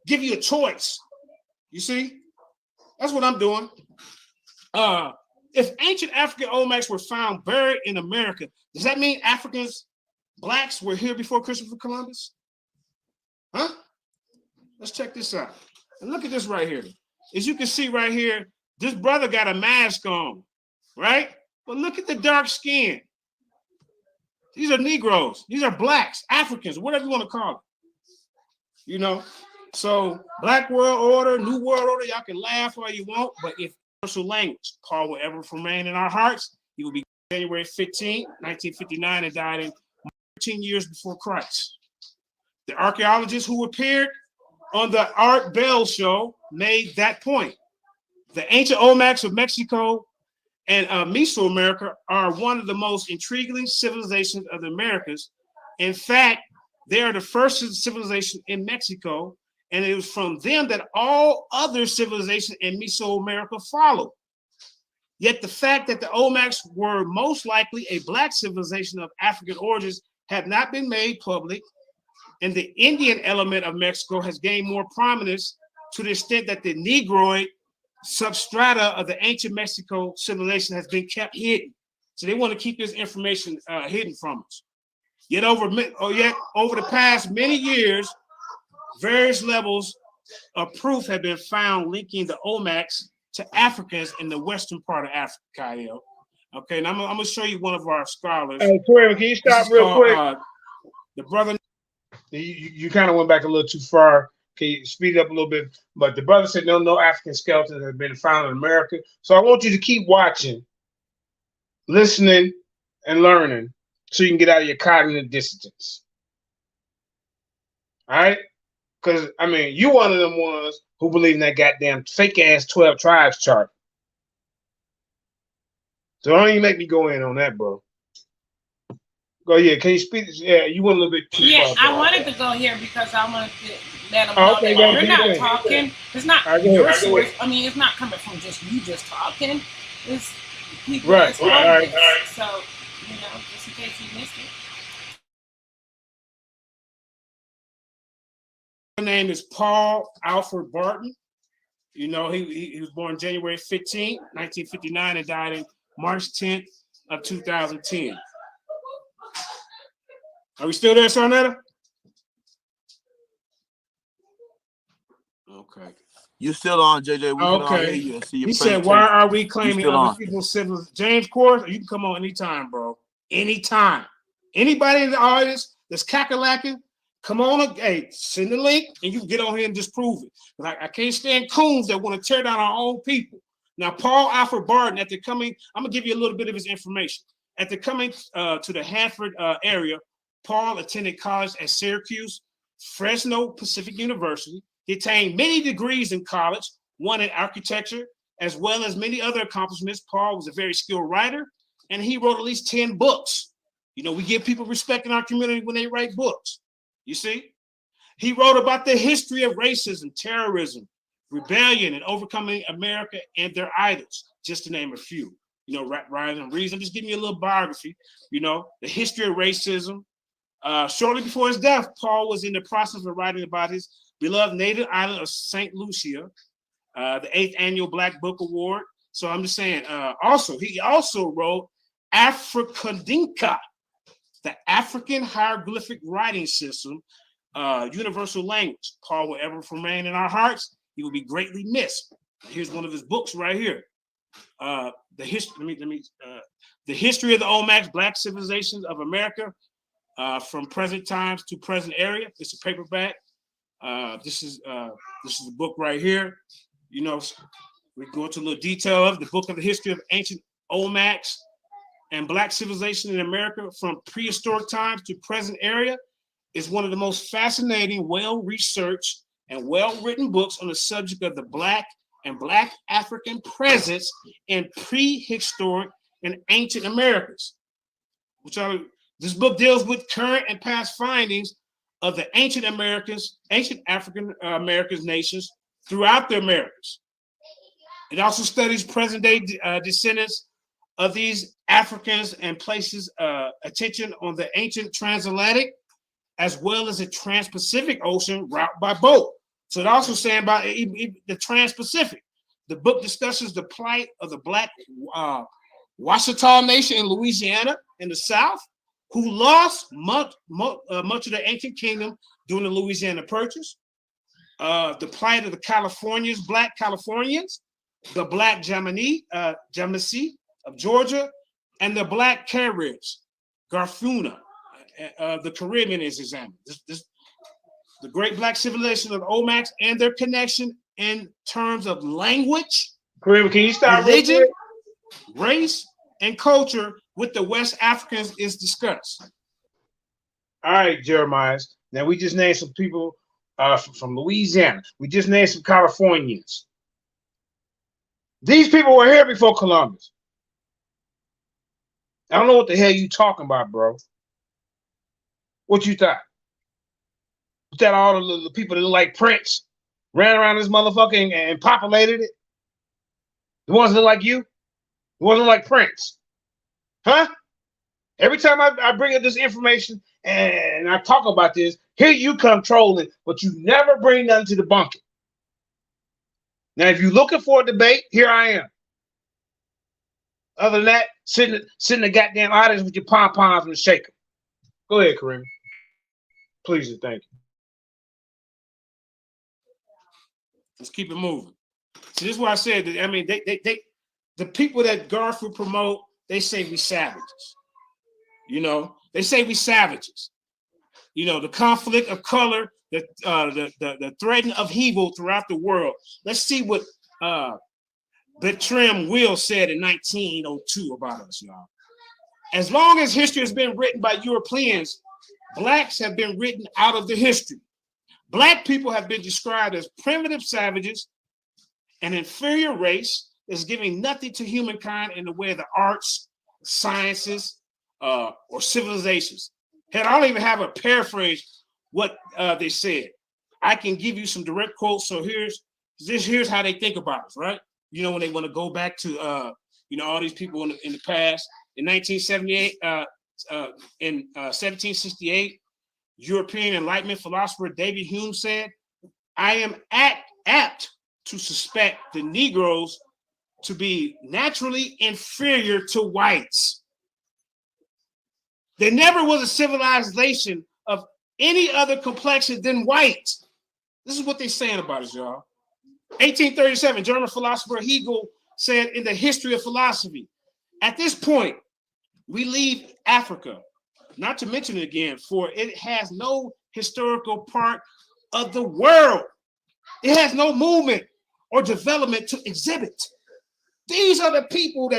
Give you a choice. You see? That's what I'm doing. If ancient African Olmecs were found buried in America, does that mean Africans, blacks, were here before Christopher Columbus? Huh? Let's check this out. And look at this right here. As you can see right here, this brother got a mask on, right? But look at the dark skin. These are Negroes. These are blacks, Africans, whatever you want to call it. You know? So Black World Order, New World Order, y'all can laugh all you want, but if universal language, Paul will ever remain in our hearts, he will be January 15, 1959, and died in 13 years before Christ. The archaeologists who appeared on the Art Bell show made that point. The ancient Olmecs of Mexico and Mesoamerica are one of the most intriguing civilizations of the Americas. In fact, they are the first civilization in Mexico, and it was from them that all other civilizations in Mesoamerica followed. Yet the fact that the Olmecs were most likely a black civilization of African origins have not been made public, and the Indian element of Mexico has gained more prominence to the extent that the Negroid substrata of the ancient Mexico civilization has been kept hidden. So they want to keep this information hidden from us. Yet over the past many years, various levels of proof have been found linking the Olmecs to Africans in the western part of Africa. Okay, and I'm gonna show you one of our scholars. Hey, Tori, can you stop real quick? The brother, you kind of went back a little too far. Can you speed up a little bit? But the brother said no African skeletons have been found in America. So I want you to keep watching, listening, and learning so you can get out of your cognitive dissonance. All right? Because, I mean, you one of them ones who believe in that goddamn fake-ass 12 tribes chart. So don't even make me go in on that, bro. Go ahead. Can you speak? Yeah, you went a little bit too far. Yeah, I wanted to go here because I wanted to let them know that you're not talking. It's not your source. I mean, it's not coming from just you just talking. It's people that's on this. So, you know, just in case you missed it. His name is Paul Alfred Barton. You know, he was born January 15, 1959, and died in March 10th, of 2010. Are we still there, Sarnetta? Okay. You still on, JJ? We can all hear you and see your He said, "Why are we claiming still other on. people's civil?" James Kors, you can come on anytime, bro. Anytime. Anybody in the audience that's cackalaacking, come on. Hey, send the link and you can get on here and disprove it. But I can't stand coons that want to tear down our own people. Now, Paul Alfred Barton, at the coming, I'm gonna give you a little bit of his information. At the coming to the Hanford area, Paul attended college at Syracuse, Fresno Pacific University. He attained many degrees in college, one in architecture, as well as many other accomplishments. Paul was a very skilled writer, and he wrote at least 10 books. You know, we give people respect in our community when they write books. You see? He wrote about the history of racism, terrorism, rebellion, and overcoming America and their idols, just to name a few. You know, Rise and Reason. I'm just giving you a little biography. You know, the history of racism. Shortly before his death, Paul was in the process of writing about his beloved native island of St. Lucia, the 8th annual Black Book Award. So I'm just saying, he also wrote Afrikandinka, the African hieroglyphic writing system, universal language. Paul will ever remain in our hearts. He will be greatly missed. Here's one of his books right here. The history of the Olmec, Black Civilizations of America, from present times to present area. It's a paperback. This is the book right here. You know, we go into a little detail of the book of the history of ancient Olmecs and Black civilization in America from prehistoric times to present area. Is one of the most fascinating, well-researched, and well-written books on the subject of the Black and Black African presence in prehistoric and ancient Americas. This book deals with current and past findings of the ancient African Americans nations throughout the Americas. It also studies present-day descendants of these Africans and places attention on the ancient transatlantic as well as the Trans-Pacific Ocean route by boat. So it also saying about the Trans-Pacific. The book discusses the plight of the Black Washita Nation in Louisiana in the South, who lost much of their ancient kingdom during the Louisiana Purchase. The plight of the Californians, Black Californians, the Black Jamaica of Georgia, and the Black Caribs, Garfuna, the Caribbean is examined. The great Black civilization of the Olmecs and their connection in terms of language, Kareem, can you stop religion, race, and culture with the West Africans is discussed. All right, Jeremiah. Now we just named some people from Louisiana. We just named some Californians. These people were here before Columbus. I don't know what the hell you talking about, bro. What you thought? Was that all the people that look like Prince ran around this motherfucker and populated it? The ones that look like you? The ones that look like Prince? Huh? Every time I bring up this information and I talk about this, here you come trolling, but you never bring nothing to the bunker. Now, if you're looking for a debate, here I am. Other than that, sitting in the goddamn audience with your pom-poms and a shaker. Go ahead, Kareem. Please and thank you. Let's keep it moving. So this is why I said that, I mean, the people that Garfield promote, they say we savages. You know, they say we savages. You know, the conflict of color, the threat of evil throughout the world. Let's see what Bertram Will said in 1902 about us, y'all. As long as history has been written by Europeans, Blacks have been written out of the history. Black people have been described as primitive savages, an inferior race that's giving nothing to humankind in the way of the arts, sciences, or civilizations. Hell, I don't even have a paraphrase what they said. I can give you some direct quotes. So here's how they think about us, right? You know, when they want to go back to you know, all these people in the past. In 1978, in 1768, European Enlightenment philosopher David Hume said, "I am apt to suspect the Negroes to be naturally inferior to whites." There never was a civilization of any other complexion than white. This is what they're saying about us, y'all. 1837, German philosopher Hegel said in the History of Philosophy, at this point, we leave Africa, not to mention it again, for it has no historical part of the world. It has no movement or development to exhibit. These are the people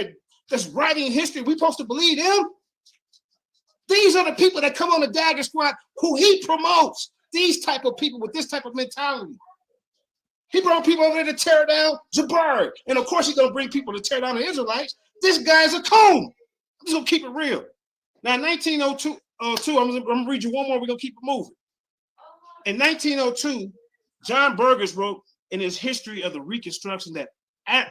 that's writing history. We're supposed to believe them. These are the people that come on the Dagger Squad who he promotes. These type of people with this type of mentality. He brought people over there to tear down Jabari. And of course, he's going to bring people to tear down the Israelites. This guy's a coon. I'm just going to keep it real. Now, in 1902, I'm going to read you one more. We're going to keep it moving. In 1902, John Burgess wrote in his History of the Reconstruction that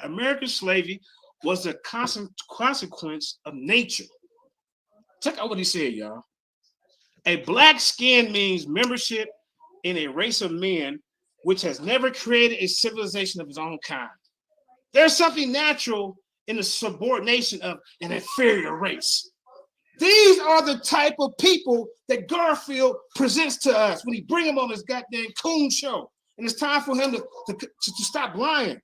American slavery was a consequence of nature. Check out what he said, y'all. A black skin means membership in a race of men which has never created a civilization of its own kind. There's something natural in the subordination of an inferior race. These are the type of people that Garfield presents to us when he bring him on his goddamn coon show. And it's time for him to stop lying.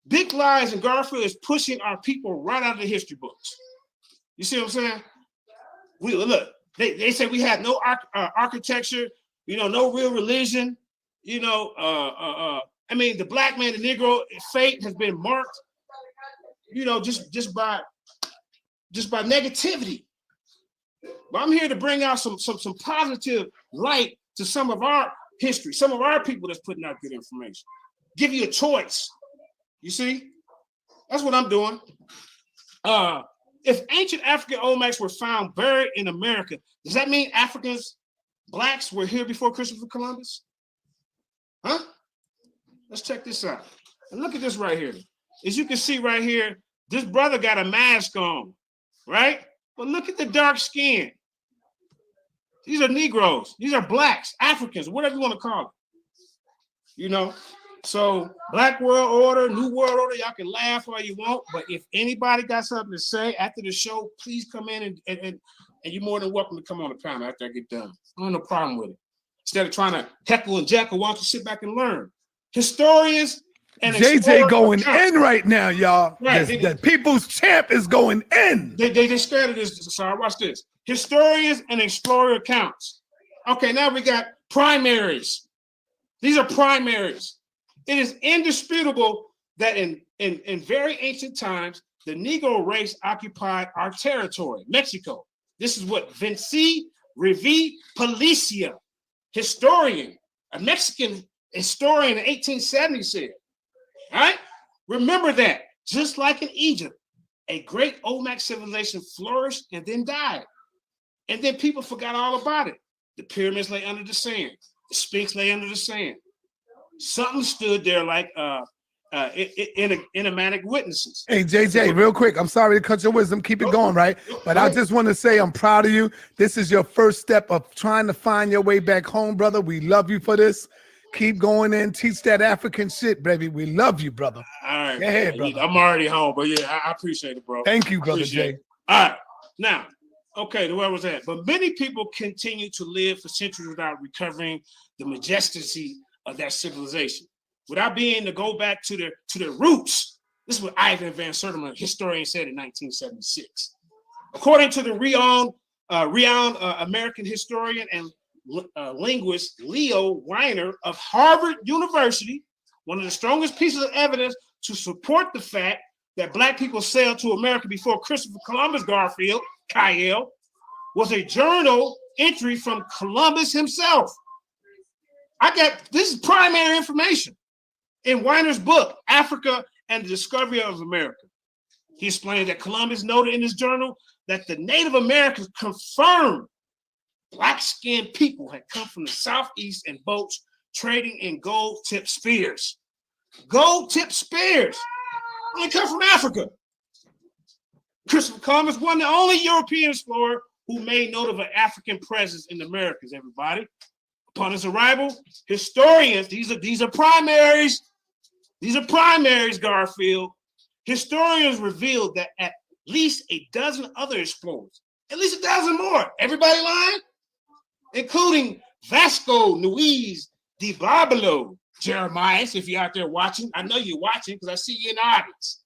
Big lies, and Garfield is pushing our people right out of the history books. You see what I'm saying? Look, they say we have no architecture, no real religion, I mean, the black man, the Negro fate has been marked, just by negativity. But I'm here to bring out some positive light to some of our history, some of our people that's putting out good information. Give you a choice. You see? That's what I'm doing. If ancient African Olmecs were found buried in America, does that mean Africans, blacks, were here before Christopher Columbus? Huh? Let's check this out. And look at this right here. As you can see right here, this brother got a mask on, right? But look at the dark skin. These are Negroes. These are blacks, Africans, whatever you want to call it. So Black World Order, New World Order, y'all can laugh all you want, but if anybody got something to say after the show, please come in and you're more than welcome to come on the panel after I get done. I don't have no problem with it. Instead of trying to heckle and jackal, why don't you sit back and learn? Historians and JJ going in right now, y'all. Right. The people's champ is going in. They scared of this. Sorry, watch this. Historians and explorer accounts. Okay, now we got primaries. These are primaries. It is indisputable that in very ancient times, the Negro race occupied our territory, Mexico. This is what Vinci Revi Policia, historian, a Mexican historian in 1870 said. All right? Remember that. Just like in Egypt, a great Olmec civilization flourished and then died. And then people forgot all about it. The pyramids lay under the sand. The Sphinx lay under the sand. Something stood there like enigmatic witnesses. Hey, JJ, real quick, I'm sorry to cut your wisdom. Keep it going, right? But I just want to say I'm proud of you. This is your first step of trying to find your way back home, brother. We love you for this. Keep going in. Teach that African shit, baby. We love you, brother. All right. Go ahead, brother. I'm already home, but yeah, I appreciate it, bro. Thank you, brother Jay. All right. Now, okay, where was that? But many people continue to live for centuries without recovering the majesty of that civilization, without being to go back to their roots. This is what Ivan Van Sertima, historian, said in 1976. According to the renowned American historian and linguist Leo Weiner of Harvard University, one of the strongest pieces of evidence to support the fact that Black people sailed to America before Christopher Columbus, Garfield, Kyle, was a journal entry from Columbus himself. This is primary information in Weiner's book, Africa and the Discovery of America. He explained that Columbus noted in his journal that the Native Americans confirmed Black-skinned people had come from the southeast in boats trading in gold-tipped spears. Gold-tipped spears. They come from Africa. Christopher Columbus wasn't the only European explorer who made note of an African presence in the Americas, everybody. Upon his arrival, historians, these are primaries. These are primaries, Garfield. Historians revealed that at least a dozen other explorers At least 1,000 more. Everybody lying? Including Vasco Nuiz de Barbalo. Jeremiah, if you're out there watching, I know you're watching because I see you in the audience.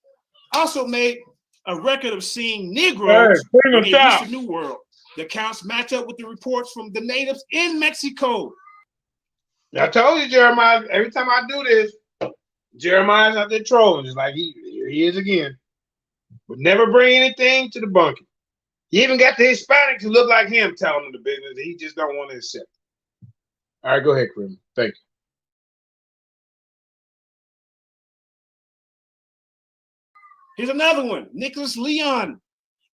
Also made a record of seeing Negroes when they reached the New World. The accounts match up with the reports from the natives in Mexico. I told you, Jeremiah, every time I do this, Jeremiah's out there trolling. It's like here he is again. Would never bring anything to the bunker. He even got the Hispanics who look like him telling him the business. He just don't want to accept it. All right, go ahead, Krim. Thank you. Here's another one, Nicholas Leon,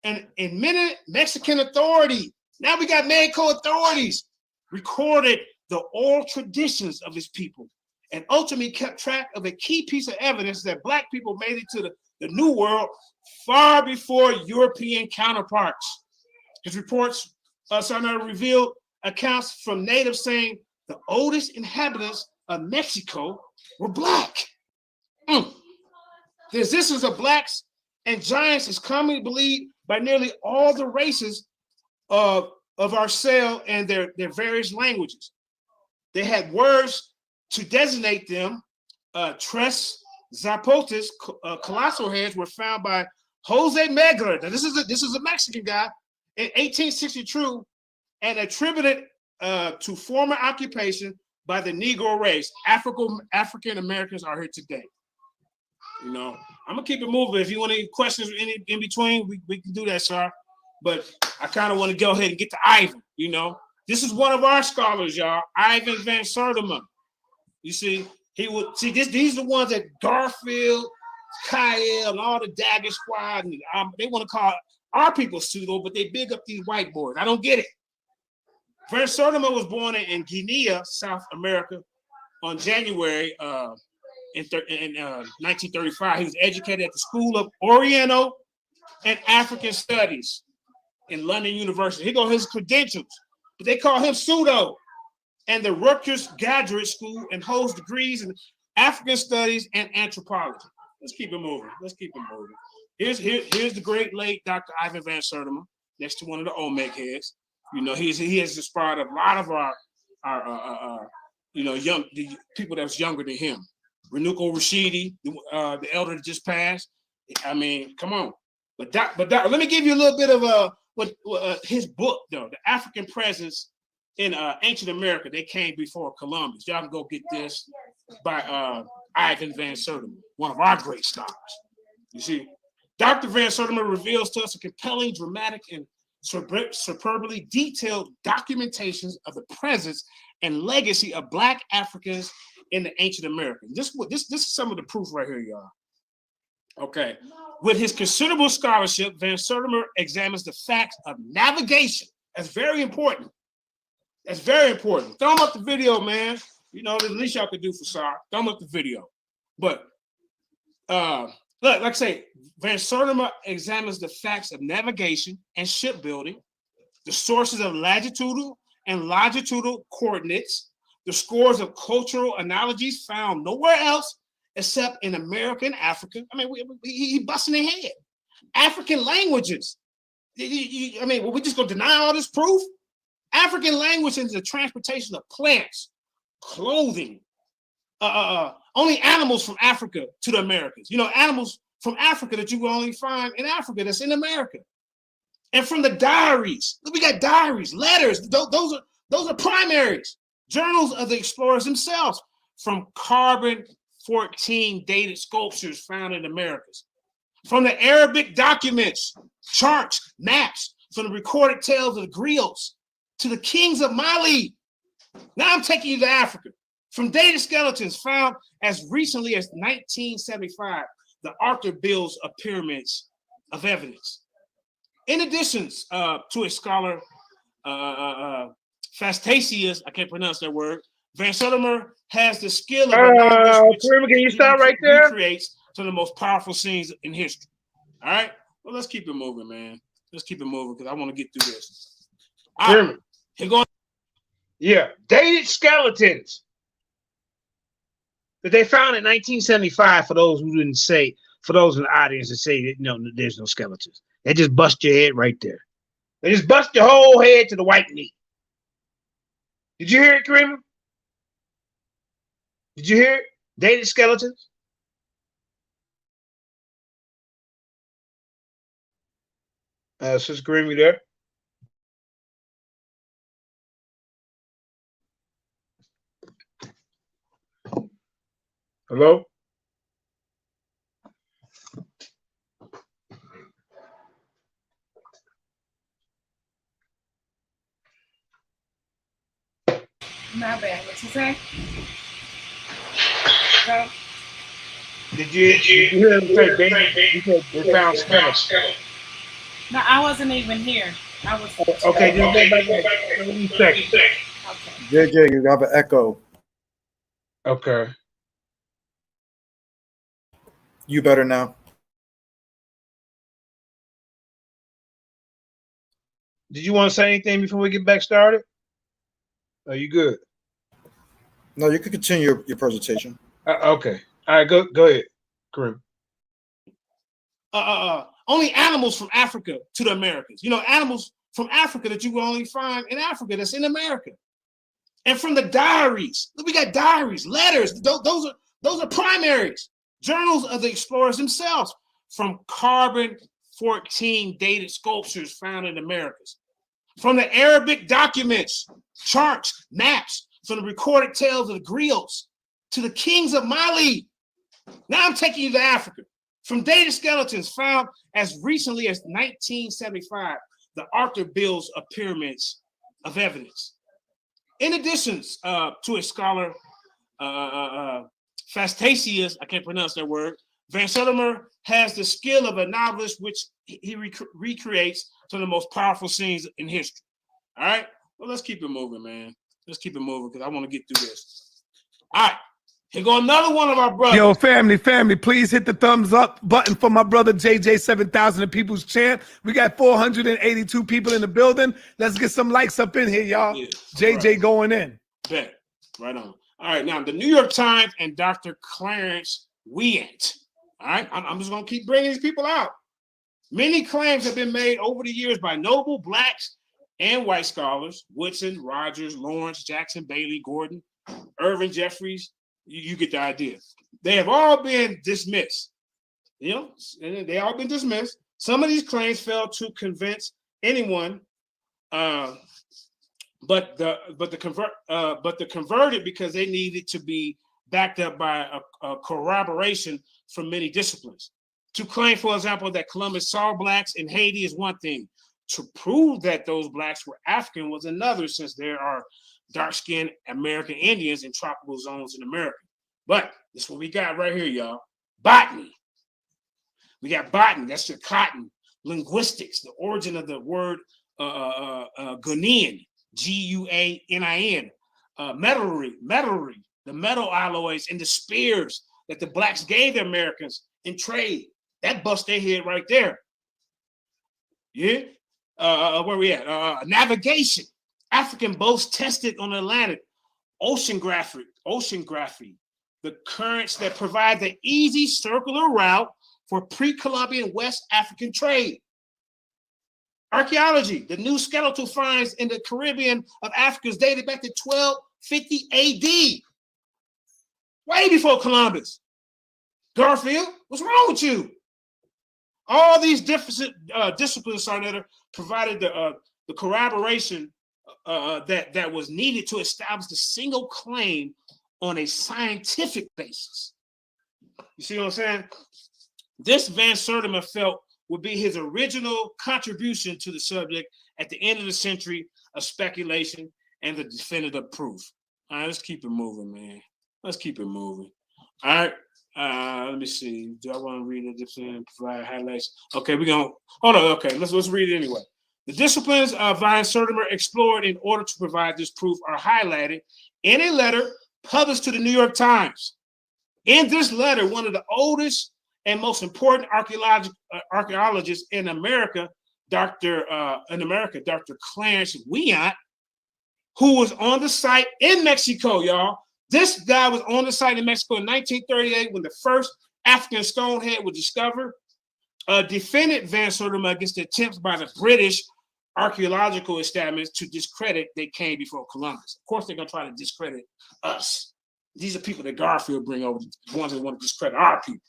and in minute Mexican authority. Now we got Mexico authorities recorded the oral traditions of his people and ultimately kept track of a key piece of evidence that Black people made it to the New World far before European counterparts. His reports revealed accounts from natives saying the oldest inhabitants of Mexico were Black. The existence of Blacks and giants is commonly believed by nearly all the races of our cell and their various languages. They had words to designate them. Tres Zapotes, colossal heads, were found by Jose Megler. Now this is a Mexican guy in 1862 and attributed to former occupation by the Negro race. African Americans are here today. You know, I'm gonna keep it moving. If you want any questions in between, we can do that, sir. But I kind of want to go ahead and get to Ivan. You know, this is one of our scholars, y'all. Ivan Van Sertima. You see, these are the ones that Garfield, Kyle, and all the Dagger Squad, and they want to call our people pseudo, but they big up these white boys. I don't get it. Van Sertima was born in Guinea, South America, on January in 1935. He was educated at the School of Oriental and African Studies in London University. Here go his credentials, but they call him pseudo. And the Rutgers Graduate School and holds degrees in African Studies and Anthropology. Let's keep it moving. Here's the great late Dr. Ivan Van Sertima, next to one of the Olmec heads. You know, he has inspired a lot of our young people that's younger than him. Renuko Rashidi, the elder that just passed. I mean, come on. But let me give you a little bit of his book though, The African Presence in Ancient America. They came before Columbus. Y'all can go get this by Ivan Van Sertima, one of our great scholars. You see, Dr. Van Sertima reveals to us a compelling, dramatic, and superbly detailed documentations of the presence and legacy of Black Africans in the ancient America. This is some of the proof right here, y'all. Okay. With his considerable scholarship, Van Sertima examines the facts of navigation. That's very important. That's very important. Throw up the video, man. You know, the least y'all could do for SAR. Throw up the video. But look, like I say, Van Sertima examines the facts of navigation and shipbuilding, the sources of latitudinal and longitudinal coordinates, the scores of cultural analogies found nowhere else except in America and Africa. I mean, he busting their head. African languages. I mean, we just gonna deny all this proof? African language is the transportation of plants, clothing, only animals from Africa to the Americas. You know, animals from Africa that you will only find in Africa that's in America. And from the diaries, we got diaries, letters. Those are primaries, journals of the explorers themselves, from carbon-14 dated sculptures found in the Americas, from the Arabic documents, charts, maps, from the recorded tales of the griots to the kings of Mali. Now I'm taking you to Africa. From dated skeletons found as recently as 1975, the author builds a pyramids of evidence. In addition to a scholar, Fastasius, I can't pronounce that word, Van Sertima has the skill of can you stop right there? Recreates some of the most powerful scenes in history. All right, well, let's keep it moving, man. Let's keep it moving because I want to get through this. All right. Yeah, dated skeletons that they found in 1975. For those who didn't say, for those in the audience that say that no, there's no skeletons, they just bust your head right there. They just bust your whole head to the white meat. Did you hear it, Kareem? Did you hear it? Dated skeletons. Sister Kareem, you there? Hello? Not bad. What you say? No. Did you hear him say they found skeletons? No, I wasn't even here. I was. Okay, just go back 30 seconds. JJ, you have an echo. Okay. You better now. Did you want to say anything before we get back started? Are you good? No, you can continue your presentation. Okay. All right, go ahead, Kareem. Only animals from Africa to the Americas. You know, animals from Africa that you will only find in Africa that's in America. And from the diaries, look, we got diaries, letters. Those are primaries, journals of the explorers themselves, from carbon-14 dated sculptures found in the Americas, from the Arabic documents, charts, maps, from the recorded tales of the griots to the kings of Mali. Now I'm taking you to Africa. From dated skeletons found as recently as 1975, the Arthur builds of pyramids of evidence. In addition to a scholar, Fastasius, I can't pronounce that word, Van Sertimer has the skill of a novelist, which he recreates some of the most powerful scenes in history. All right, well, let's keep it moving, man. Let's keep it moving because I want to get through this. All right, here go another one of our brothers. Yo, family, please hit the thumbs up button for my brother JJ7000, the People's Champ. We got 482 people in the building. Let's get some likes up in here, y'all. Yeah, JJ right. Going in. Bet. Right on. All right, now the New York Times and Dr. Clarence Weant. All right, I'm just going to keep bringing these people out. Many claims have been made over the years by notable blacks and white scholars: Woodson, Rogers, Lawrence, Jackson, Bailey, Gordon, Irvin Jeffries. You get the idea. They have all been dismissed. You know, they all been dismissed. Some of these claims failed to convince anyone, but the converted because they needed to be backed up by a corroboration from many disciplines. To claim, for example, that Columbus saw blacks in Haiti is one thing. To prove that those blacks were African was another, since there are dark-skinned American Indians in tropical zones in America. But this is what we got right here, y'all. Botany. We got botany, that's your cotton. Linguistics, the origin of the word Guinean, G-U-A-N-I-N. Metallurgy, the metal alloys and the spears that the blacks gave the Americans in trade. That bust their head right there. Yeah? Where we at? Navigation. African boats tested on the Atlantic. Oceanography, the currents that provide the easy circular route for pre-Columbian West African trade. Archaeology, the new skeletal finds in the Caribbean of Africa is dated back to 1250 AD, way before Columbus. Garfield, what's wrong with you? All these different disciplines provided the corroboration that was needed to establish the single claim on a scientific basis. You see what I'm saying? This Van Sertimer felt would be his original contribution to the subject at the end of the century of speculation and the definitive proof. All right, let's keep it moving, man. Let's keep it moving. All right. Let me see. Do I want to read it and provide highlights? Okay, we're gonna hold on. Okay, let's read it anyway. The disciplines Van Sertimer explored in order to provide this proof are highlighted in a letter published to the New York Times. In this letter, one of the oldest and most important archaeologists in America, Dr. Clarence Weant, who was on the site in Mexico, y'all. This guy was on the site in Mexico in 1938 when the first African stonehead was discovered. Defended Van Sertimer against the attempts by the British archaeological establishments to discredit they came before Columbus. Of course, they're gonna try to discredit us. These are people that Garfield bring over, the ones that want to discredit our people.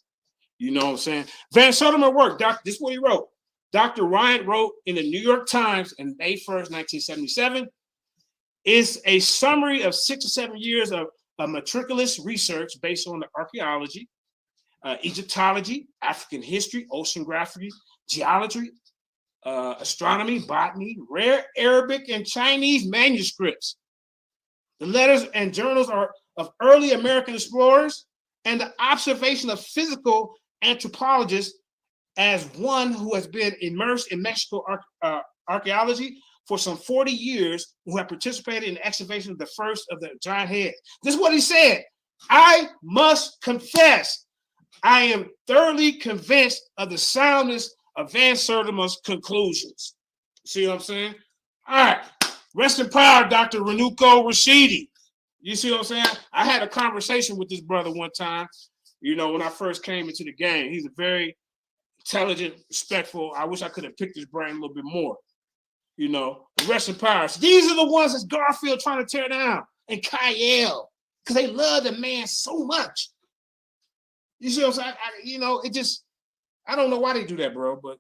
You know what I'm saying? Van Sertima work. This is what he wrote. Dr. Ryan wrote in the New York Times on May 1st, 1977, is a summary of 6 or 7 years of meticulous research based on the archaeology, Egyptology, African history, oceanography, geology, astronomy, botany, rare Arabic and Chinese manuscripts. The letters and journals are of early American explorers and the observation of physical anthropologists as one who has been immersed in Mexico archaeology for some 40 years, who have participated in the excavation of the first of the giant heads. This is what he said. I must confess, I am thoroughly convinced of the soundness of Van Sertima's conclusions. See what I'm saying? All right. Rest in power, Dr. Renuko Rashidi. You see what I'm saying? I had a conversation with this brother one time, you know, when I first came into the game. He's a very intelligent, respectful. I wish I could have picked his brain a little bit more. You know, rest in power. So these are the ones that Garfield trying to tear down, and Kyle, because they love the man so much. You see what I'm saying? You know, it just, I don't know why they do that, bro, but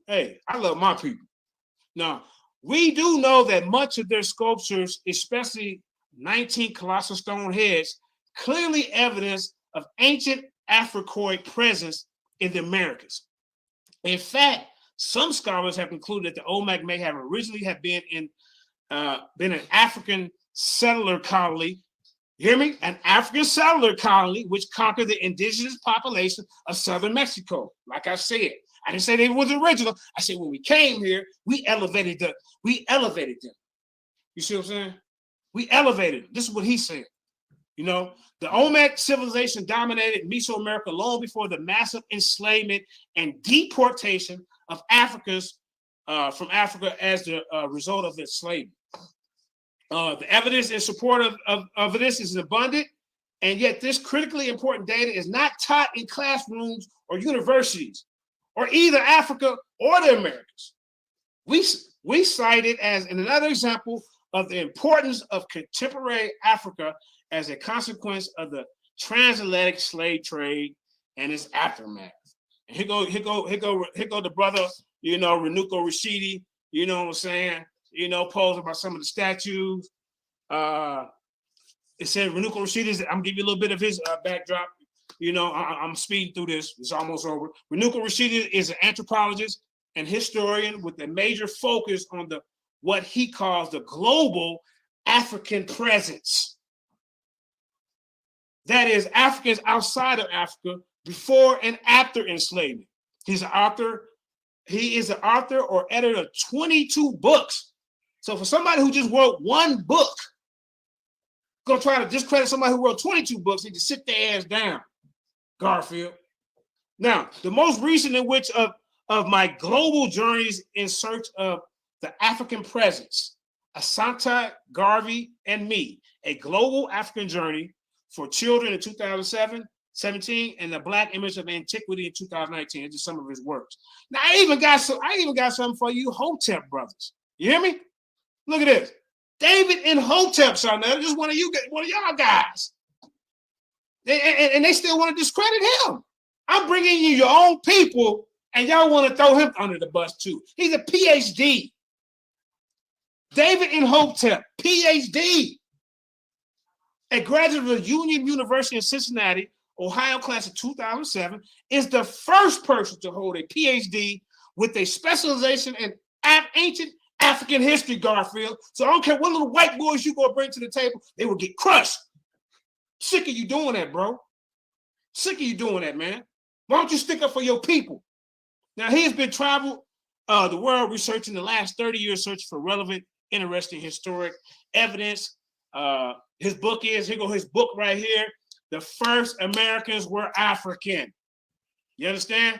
hey, I love my people. Now, we do know that much of their sculptures, especially 19 colossal stone heads, clearly evidence of ancient Africoid presence in the Americas. In fact, some scholars have concluded that the Olmec may have originally have been an African settler colony. You hear me? An African settler colony which conquered the indigenous population of southern Mexico. Like I said, I didn't say they was original. I said when we came here, we elevated them. You see what I'm saying? We elevated them. This is what he said. You know, the Olmec civilization dominated Mesoamerica long before the massive enslavement and deportation of Africans from Africa as the result of its slavery. The evidence in support of this is abundant, and yet this critically important data is not taught in classrooms or universities, or either Africa or the Americas. We cite it as another example of the importance of contemporary Africa as a consequence of the transatlantic slave trade and its aftermath. And here go the brother, you know, Renuko Rashidi, you know what I'm saying? You know, posed about some of the statues. It said Renuko Rashidi, I'm giving you a little bit of his backdrop. You know, I'm speeding through this. It's almost over. Renuko Rashidi is an anthropologist and historian with a major focus on what he calls the global African presence. That is, Africans outside of Africa before and after enslavement. He's an author. He is an author or editor of 22 books. So for somebody who just wrote one book, gonna try to discredit somebody who wrote 22 books, they just sit their ass down, Garfield. Now, the most recent in which of my global journeys in search of the African presence, Asante, Garvey, and me, a global African journey for children in 2017, and the Black Image of Antiquity in 2019. It's just some of his works. Now, I even got something for you Hotep brothers. You hear me? Look at this. David and Hotep, son. Now, just one of y'all guys. And they still want to discredit him. I'm bringing you your own people, and y'all want to throw him under the bus too. He's a PhD. David and Hotep, PhD. A graduate of Union University in Cincinnati, Ohio, class of 2007, is the first person to hold a PhD with a specialization in ancient African history, Garfield. So I don't care what little white boys you gonna bring to the table, they will get crushed. Sick of you doing that, bro. Sick of you doing that, man. Why don't you stick up for your people? Now, he has been traveled the world researching the last 30 years, searching for relevant, interesting historic evidence. His book is, here go his book right here. The First Americans Were African. You understand?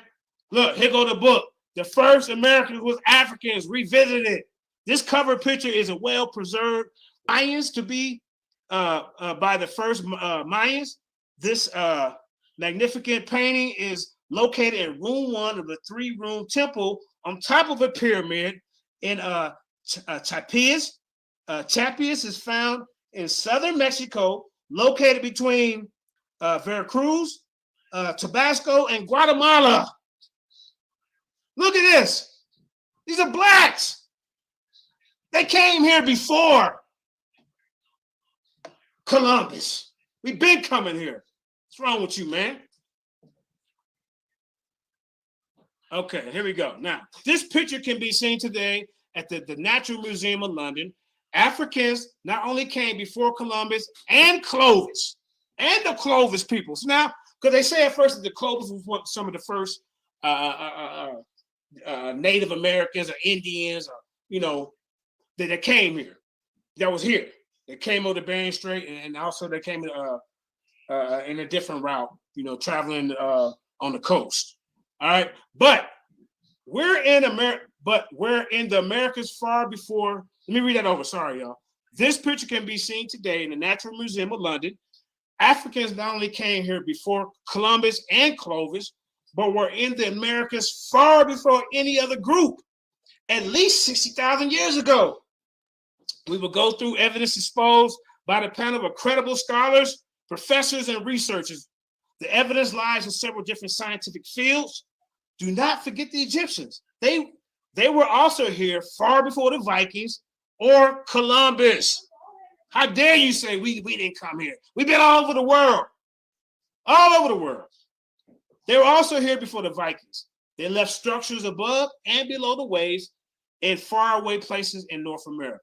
Look, here go the book. The First Americans Was Africans Revisited. This cover picture is a well-preserved Mayans to be by the first Mayans. This magnificent painting is located in room 1 of a 3-room temple on top of a pyramid in Chapias. Chapias is found in southern Mexico, located between Veracruz, Tabasco, and Guatemala. Look at this. These are blacks. They came here before Columbus. We've been coming here. What's wrong with you, man? Okay, here we go. Now, this picture can be seen today at the Natural Museum of London. Africans not only came before Columbus and Clovis, and the Clovis peoples. Now, because they say at first that the Clovis was some of the first Native Americans or Indians, or, you know, that came here, that was here. They came over the Bering Strait, and also they came in a different route, you know, traveling on the coast. All right, but we're in America, but we're in the Americas far before. Let me read that over. Sorry, y'all. This picture can be seen today in the Natural Museum of London. Africans not only came here before Columbus and Clovis, but were in the Americas far before any other group, at least 60,000 years ago. We will go through evidence exposed by the panel of credible scholars, professors, and researchers. The evidence lies in several different scientific fields. Do not forget the Egyptians. They were also here far before the Vikings or Columbus. How dare you say we didn't come here? We've been all over the world. All over the world. They were also here before the Vikings. They left structures above and below the waves in faraway places in North America.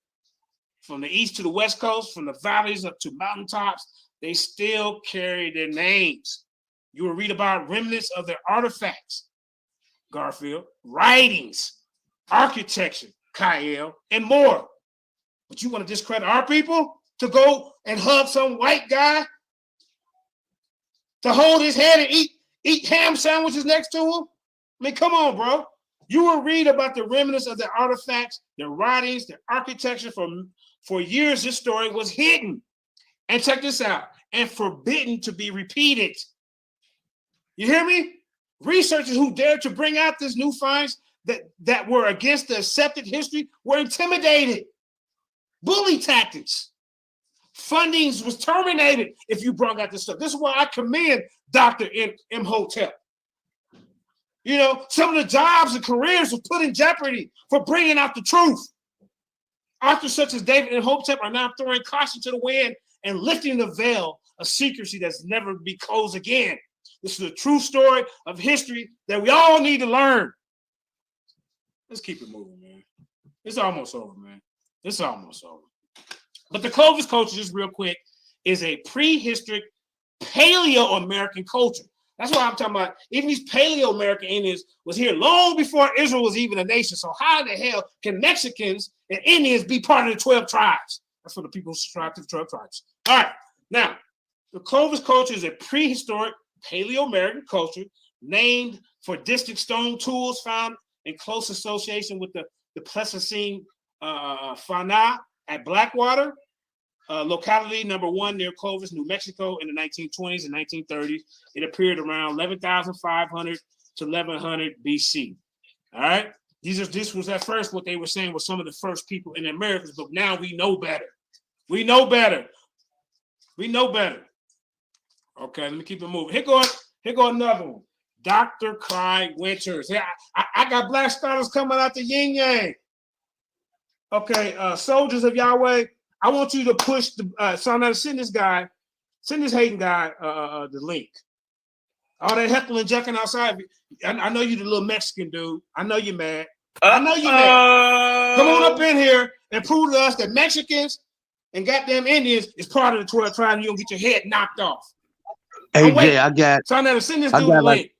From the east to the west coast, from the valleys up to mountaintops, they still carry their names. You will read about remnants of their artifacts, Garfield, writings, architecture, Kyle, and more. But you want to discredit our people to go and hug some white guy, to hold his head and eat ham sandwiches next to him? I mean, come on, bro. You will read about the remnants of their artifacts, their writings, their architecture. For years, this story was hidden. And check this out, and forbidden to be repeated. You hear me? Researchers who dared to bring out this new finds that were against the accepted history were intimidated. Bully tactics. Fundings was terminated if you brought out this stuff. This is why I commend Dr. Imhotep. You know, some of the jobs and careers were put in jeopardy for bringing out the truth. Authors such as David Imhotep are now throwing caution to the wind and lifting the veil of secrecy that's never be closed again. This is a true story of history that we all need to learn. Let's keep it moving, man. It's almost over, man. It's almost over. But the Clovis culture, just real quick, is a prehistoric Paleo-American culture. That's what I'm talking about. Even these Paleo-American Indians was here long before Israel was even a nation. So how the hell can Mexicans and Indians be part of the 12 tribes? That's what the people subscribe to the 12 tribes. All right. Now, the Clovis culture is a prehistoric Paleo-American culture named for distant stone tools found in close association with the Pleistocene fauna at Blackwater, locality number 1 near Clovis, New Mexico in the 1920s and 1930s. It appeared around 11,500 to 1100 BC. All right. This was at first what they were saying was some of the first people in the Americas, but now we know better. We know better. We know better. Okay, let me keep it moving. Here go another one. Dr. Clyde Winters. Yeah, I got black scholars coming out the yin yang. Okay, soldiers of Yahweh, I want you to push the so I'm gonna send this hating guy the link. All that heckling and jacking outside. I know you the little Mexican dude. I know you're mad. I know you're mad. Come on up in here and prove to us that Mexicans and goddamn Indians is part of the 12 tribes and you don't get your head knocked off. Hey Jay, I got so I'm gonna send this dude the link.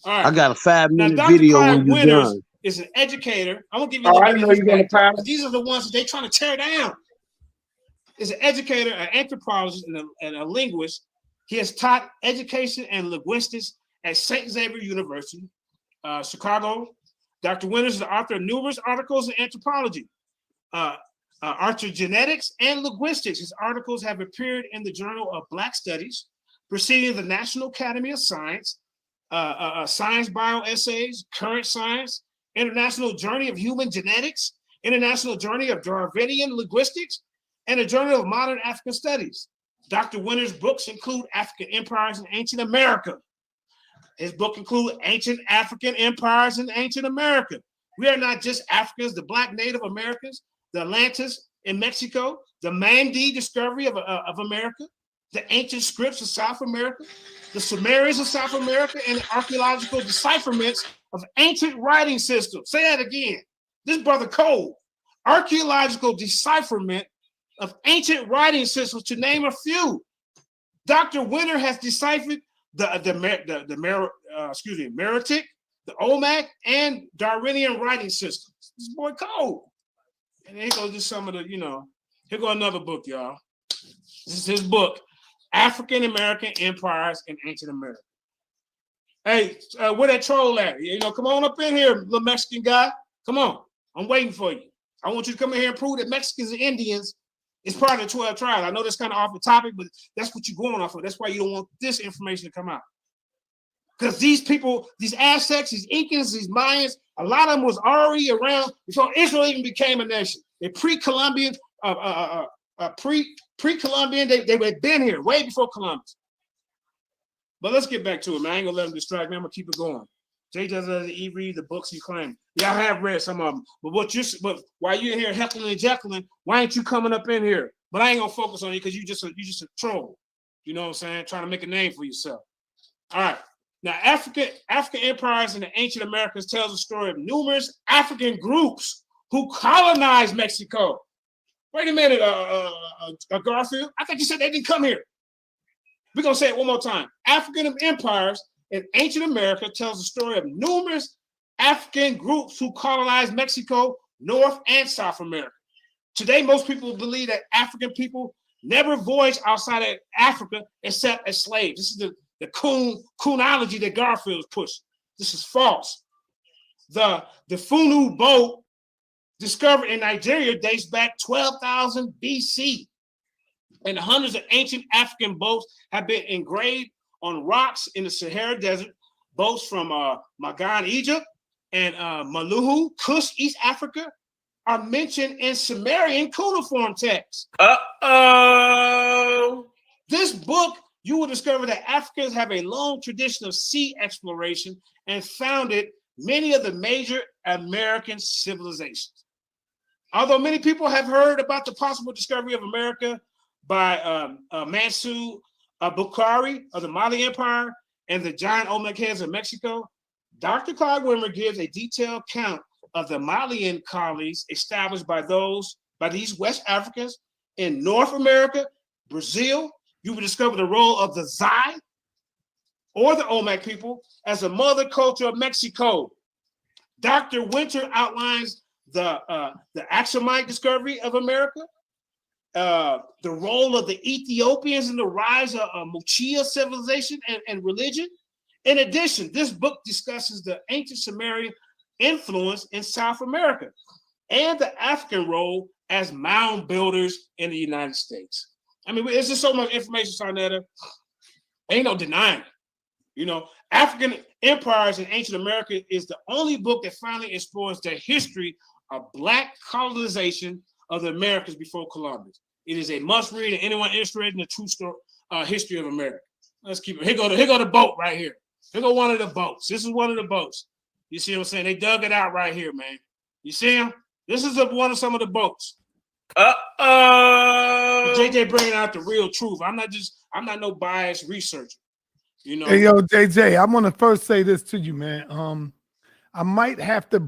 All right. I got a 5-minute Dr. video Clyde when you're Winters done. is an educator. I'm gonna give you a little bit of his background. These are the ones that they're trying to tear down. Is an educator, an anthropologist, and a linguist. He has taught education and linguistics at St. Xavier University, Chicago. Dr. Winters is the author of numerous articles in anthropology, archaeogenetics, and linguistics. His articles have appeared in the Journal of Black Studies, Proceedings of the National Academy of Science, Science Bio Essays, Current Science, International Journey of Human Genetics, International Journal of Darwinian Linguistics, and the Journal of Modern African Studies. Dr. Winter's books include African Empires in Ancient America. His book includes Ancient African Empires in Ancient America. We are not just Africans, the Black Native Americans, the Atlantis in Mexico, the Mandi discovery of America, the ancient scripts of South America, the Sumerians of South America, and the archaeological decipherments of ancient writing systems. Say that again. This brother Cole, archaeological decipherment of ancient writing systems, to name a few. Dr. Winter has deciphered the Meroitic, the Olmec, and Darwinian writing systems. This boy Cole. And here goes just some of the, here go another book, y'all. This is his book, African American Empires in Ancient America. Hey, where that troll at? Come on up in here, little Mexican guy. Come on. I'm waiting for you. I want you to come in here and prove that Mexicans and Indians is part of the 12 tribes. I know that's kind of off the topic, but that's what you're going off of. That's why you don't want this information to come out. Because these people, these Aztecs, these Incans, these Mayans, a lot of them was already around before Israel even became a nation. They're pre-Columbian, pre-Columbian, they had been here way before Columbus. But let's get back to it, man. I ain't gonna let them distract me. I'm gonna keep it going. JJ7000, read the books you claim. Yeah, I have read some of them. But while you're here heckling and jekyll, why ain't you coming up in here? But I ain't gonna focus on you because you just a troll. You know what I'm saying? Trying to make a name for yourself. All right. Now, African empires in the ancient Americas tells the story of numerous African groups who colonized Mexico. Wait a minute, Garfield. I think you said they didn't come here. We're gonna say it one more time. African empires in ancient America tells the story of numerous African groups who colonized Mexico, North and South America. Today, most people believe that African people never voyaged outside of Africa except as slaves. This is the coonology that Garfield pushed. This is false. The Funu boat discovered in Nigeria dates back 12,000 BC. And hundreds of ancient African boats have been engraved on rocks in the Sahara Desert. Boats from Magan, Egypt, and Maluhu, Kush, East Africa, are mentioned in Sumerian cuneiform texts. This book, you will discover that Africans have a long tradition of sea exploration and founded many of the major American civilizations. Although many people have heard about the possible discovery of America by Mansu Bukhari of the Mali Empire and the giant Olmec heads of Mexico, Dr. Clyde Wimmer gives a detailed account of the Malian colonies established by these West Africans in North America, Brazil. You will discover the role of the Zai or the Olmec people as a mother culture of Mexico. Dr. Winter outlines the Axumite discovery of America, the role of the Ethiopians in the rise of Mochia civilization and religion. In addition, this book discusses the ancient Sumerian influence in South America and the African role as mound builders in the United States. I mean, it's just so much information, Sarnetta. Ain't no denying it. African empires in ancient America is the only book that finally explores the history of Black colonization of the Americas before Columbus. It is a must read, and anyone interested in the true story, history of America. Let's keep it. Here go the boat right here. Here go one of the boats. This is one of the boats. You see what I'm saying? They dug it out right here, man. You see him? This is one of some of the boats. JJ bringing out the real truth. I'm not no biased researcher. Hey, yo, JJ, I want to first say this to you, man. I might have to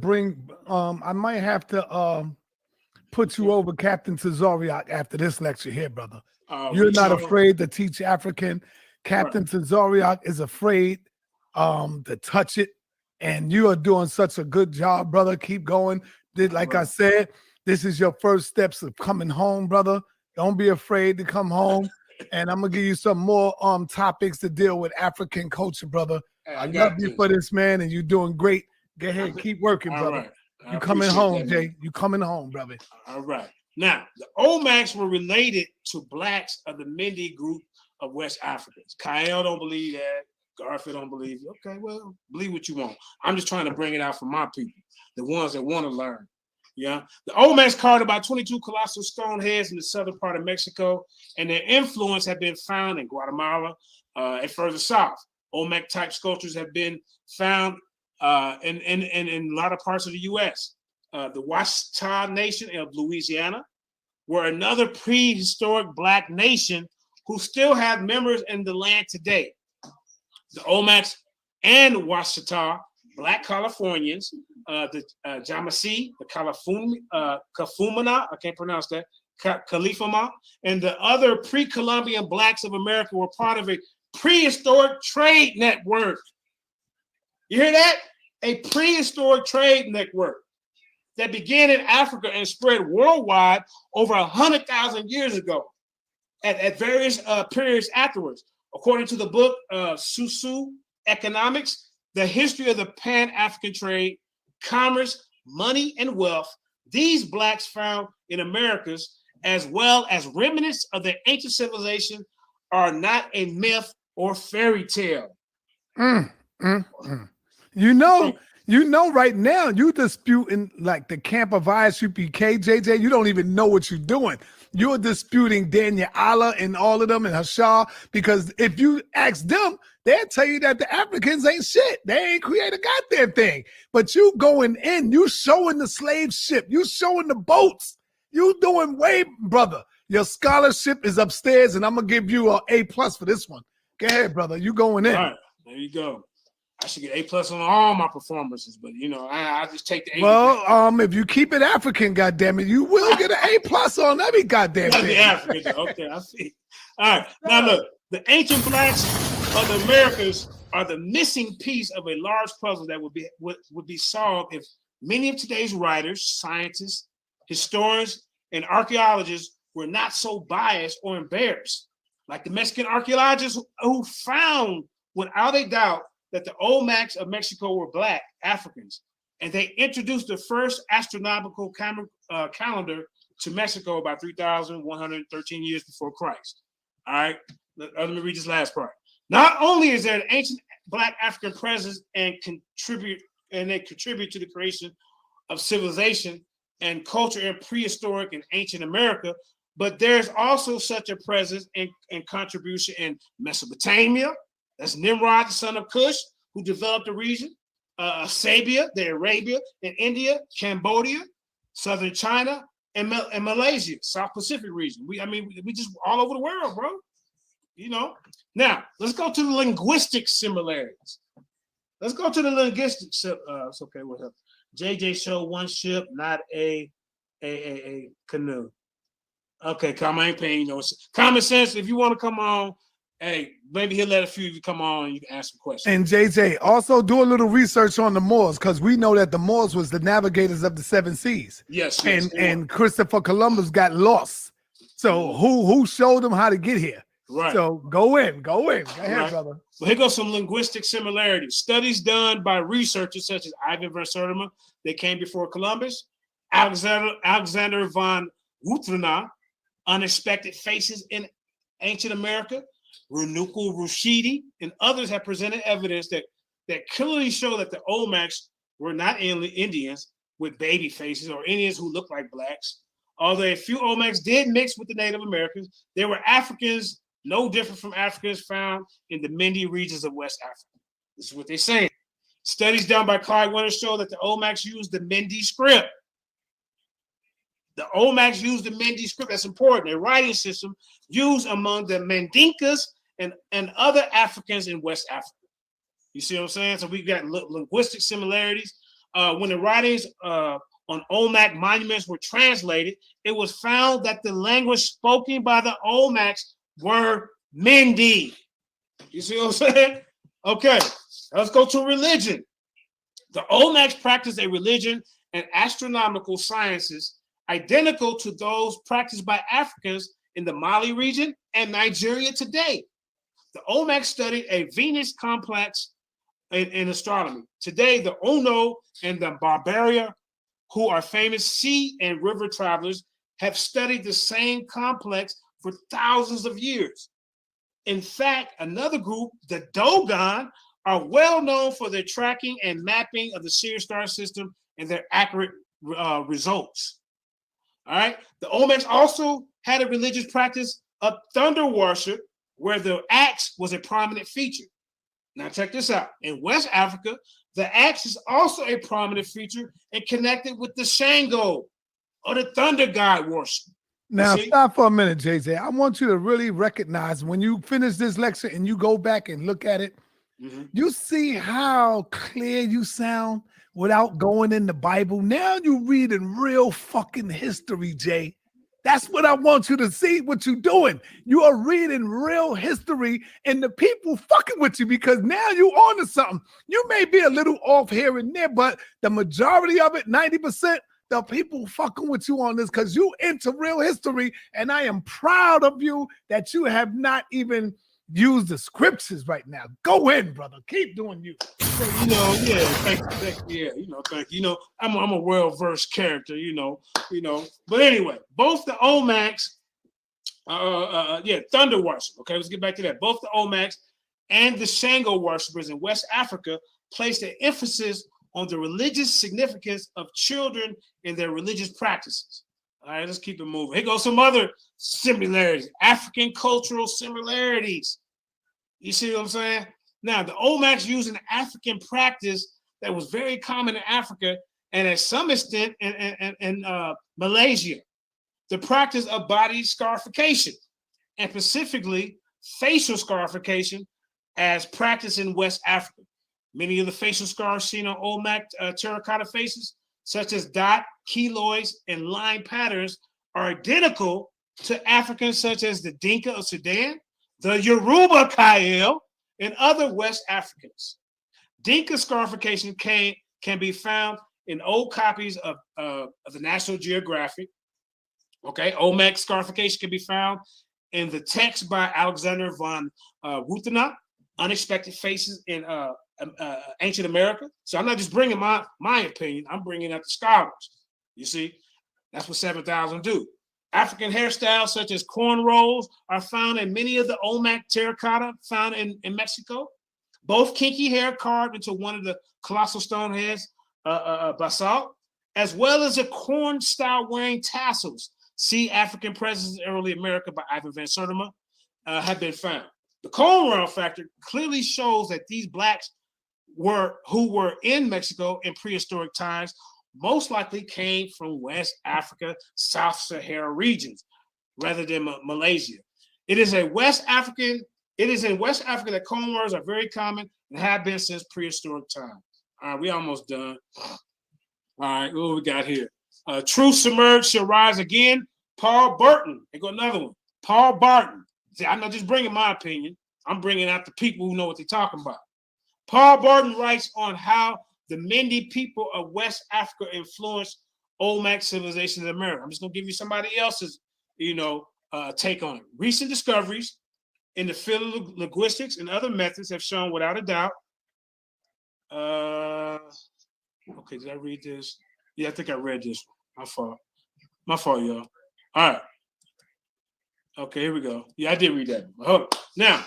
put you over Captain Tazariak after this lecture here, brother. You're not afraid to teach African. Captain Tazariak is afraid to touch it. And you are doing such a good job, brother. Keep going. Like I said, this is your first steps of coming home, brother. Don't be afraid to come home. And I'm going to give you some more topics to deal with African culture, brother. Hey, I love you for this, man, and you're doing great. Go ahead, keep working, brother. Right. You coming home, Jay. You coming home, brother. All right. Now, the Olmecs were related to Blacks of the Mende group of West Africans. Kyle don't believe that. Garfield don't believe it. Okay, well, believe what you want. I'm just trying to bring it out for my people, the ones that want to learn. Yeah, the Olmecs carved about 22 colossal stone heads in the southern part of Mexico, and their influence had been found in Guatemala and further south. Olmec type sculptures have been found in a lot of parts of the U.S. The Ouachita Nation of Louisiana were another prehistoric Black nation who still have members in the land today. The Olmecs and Ouachita, Black Californians, the Yamasee, the Kafumana, I can't pronounce that, Califama, and the other pre-Columbian Blacks of America were part of a prehistoric trade network. You hear that? A prehistoric trade network that began in Africa and spread worldwide over 100,000 years ago at various periods afterwards. According to the book Susu Economics, the history of the Pan-African trade, commerce, money, and wealth, these Blacks found in Americas, as well as remnants of their ancient civilization, are not a myth or fairy tale. You know, right now you disputing like the camp of ISUPK, JJ. You don't even know what you're doing. You're disputing Daniel Allah and all of them and Hashar, because if you ask them, they'll tell you that the Africans ain't shit. They ain't create a goddamn thing. But you going in, you showing the slave ship, you showing the boats, you doing way, brother. Your scholarship is upstairs, and I'm gonna give you an A+ for this one. Go ahead, brother. You going in. All right, there you go. I should get A+ on all my performances, but you know, I just take the A. Well, if you keep it African, goddammit, you will get an A+ on every goddamn thing. The African, okay, I see. All right, now look, the ancient Blacks of the Americas are the missing piece of a large puzzle that would be solved if many of today's writers, scientists, historians, and archaeologists were not so biased or embarrassed, like the Mexican archaeologists who found without a doubt that the Olmecs of Mexico were Black Africans, and they introduced the first astronomical calendar to Mexico about 3,113 years before Christ. All right, let me read this last part. Not only is there an ancient Black African presence and they contribute to the creation of civilization and culture in prehistoric and ancient America, but there's also such a presence and contribution in Mesopotamia. That's Nimrod, the son of Cush, who developed the region. Sabia, the Arabia, in India, Cambodia, southern China, and Malaysia, South Pacific region. We just all over the world, bro. You know. Now, let's go to the linguistic similarities. Let's go to the linguistic. It's okay, whatever. JJ show one ship, not a canoe. Okay, I ain't paying you no common sense. If you want to come on, hey, maybe he'll let a few of you come on and you can ask some questions. And JJ, also do a little research on the Moors, because we know that the Moors was the navigators of the 7 seas. Yes. And Christopher Columbus got lost. So who showed them how to get here? Right. So go in. Go ahead, brother. Well, here goes some linguistic similarities. Studies done by researchers such as Ivan van Sertima, they came before Columbus, Alexander von Wutrina, unexpected faces in ancient America, Renuku Rushidi, and others have presented evidence that clearly show that the Olmecs were not Indians with baby faces or Indians who look like Blacks. Although a few Olmecs did mix with the Native Americans, they were Africans no different from Africans found in the Mende regions of West Africa. This is what they're saying. Studies done by Clyde Winter show that the Olmecs used the Mende script. The Olmecs used the Mende script. That's important. A writing system used among the Mandinkas and other Africans in West Africa. You see what I'm saying? So we got linguistic similarities. When the writings on Olmec monuments were translated, it was found that the language spoken by the Olmecs were Mende. You see what I'm saying? Okay, let's go to religion. The Olmecs practiced a religion and astronomical sciences identical to those practiced by Africans in the Mali region and Nigeria today. The Olmecs studied a Venus complex in astronomy. Today, the Ono and the Barbaria, who are famous sea and river travelers, have studied the same complex for thousands of years. In fact, another group, the Dogon, are well known for their tracking and mapping of the Sirius star system and their accurate results. All right. The Olmecs also had a religious practice of thunder worship, where the axe was a prominent feature. Now check this out. In West Africa, the axe is also a prominent feature and connected with the Shango, or the thunder god worship. Now, stop for a minute, JJ. I want you to really recognize when you finish this lecture and you go back and look at it, you see how clear you sound without going in the Bible. Now you're reading real fucking history, Jay. That's what I want you to see, what you're doing. You are reading real history and the people fucking with you, because now you're on to something. You may be a little off here and there, but the majority of it, 90%, the people fucking with you on this because you into real history, and I am proud of you that you have not even used the scriptures right now. Go in, brother. Keep doing you. You know, yeah, thank you. Yeah, thank you. You know, I'm a well-versed character, But anyway, both the Olmecs, thunder worship. Okay, let's get back to that. Both the Olmecs and the Shango worshippers in West Africa placed an emphasis on the religious significance of children in their religious practices. All right, let's keep it moving. Here goes some other similarities. African cultural similarities. You see what I'm saying? Now, the Olmecs used an African practice that was very common in Africa and at some extent in Malaysia, the practice of body scarification, and specifically facial scarification as practiced in West Africa. Many of the facial scars seen on Olmec terracotta faces, such as dot, keloids, and line patterns, are identical to Africans such as the Dinka of Sudan, the Yoruba Kael, and other West Africans. Dinka scarification can be found in old copies of the National Geographic. Okay, Olmec scarification can be found in the text by Alexander von Wuthenach, Unexpected Faces in Ancient America. So I'm not just bringing my opinion, I'm bringing out the scholars. You see, that's what 7000 do. African hairstyles such as cornrows are found in many of the Olmec terracotta found in Mexico. Both kinky hair carved into one of the colossal stone heads, basalt, as well as a corn style wearing tassels. See African presence in early America by Ivan van Sertima have been found. The cornrow factor clearly shows that these blacks who were in Mexico in prehistoric times most likely came from West Africa, South Sahara regions, rather than Malaysia. It is in West Africa that cornrows are very common and have been since prehistoric times. All right, we almost done. All right, what we got here? Truth submerged shall rise again. Paul Burton. Here go another one. Paul Barton. See, I'm not just bringing my opinion. I'm bringing out the people who know what they're talking about. Paul Barton writes on how the Mende people of West Africa influenced Olmec civilizations in America. I'm just going to give you somebody else's, take on it. Recent discoveries in the field of linguistics and other methods have shown without a doubt. Okay, did I read this? Yeah, I think I read this one. My fault, y'all. All right. Okay, here we go. Yeah, I did read that. Hold on. Now,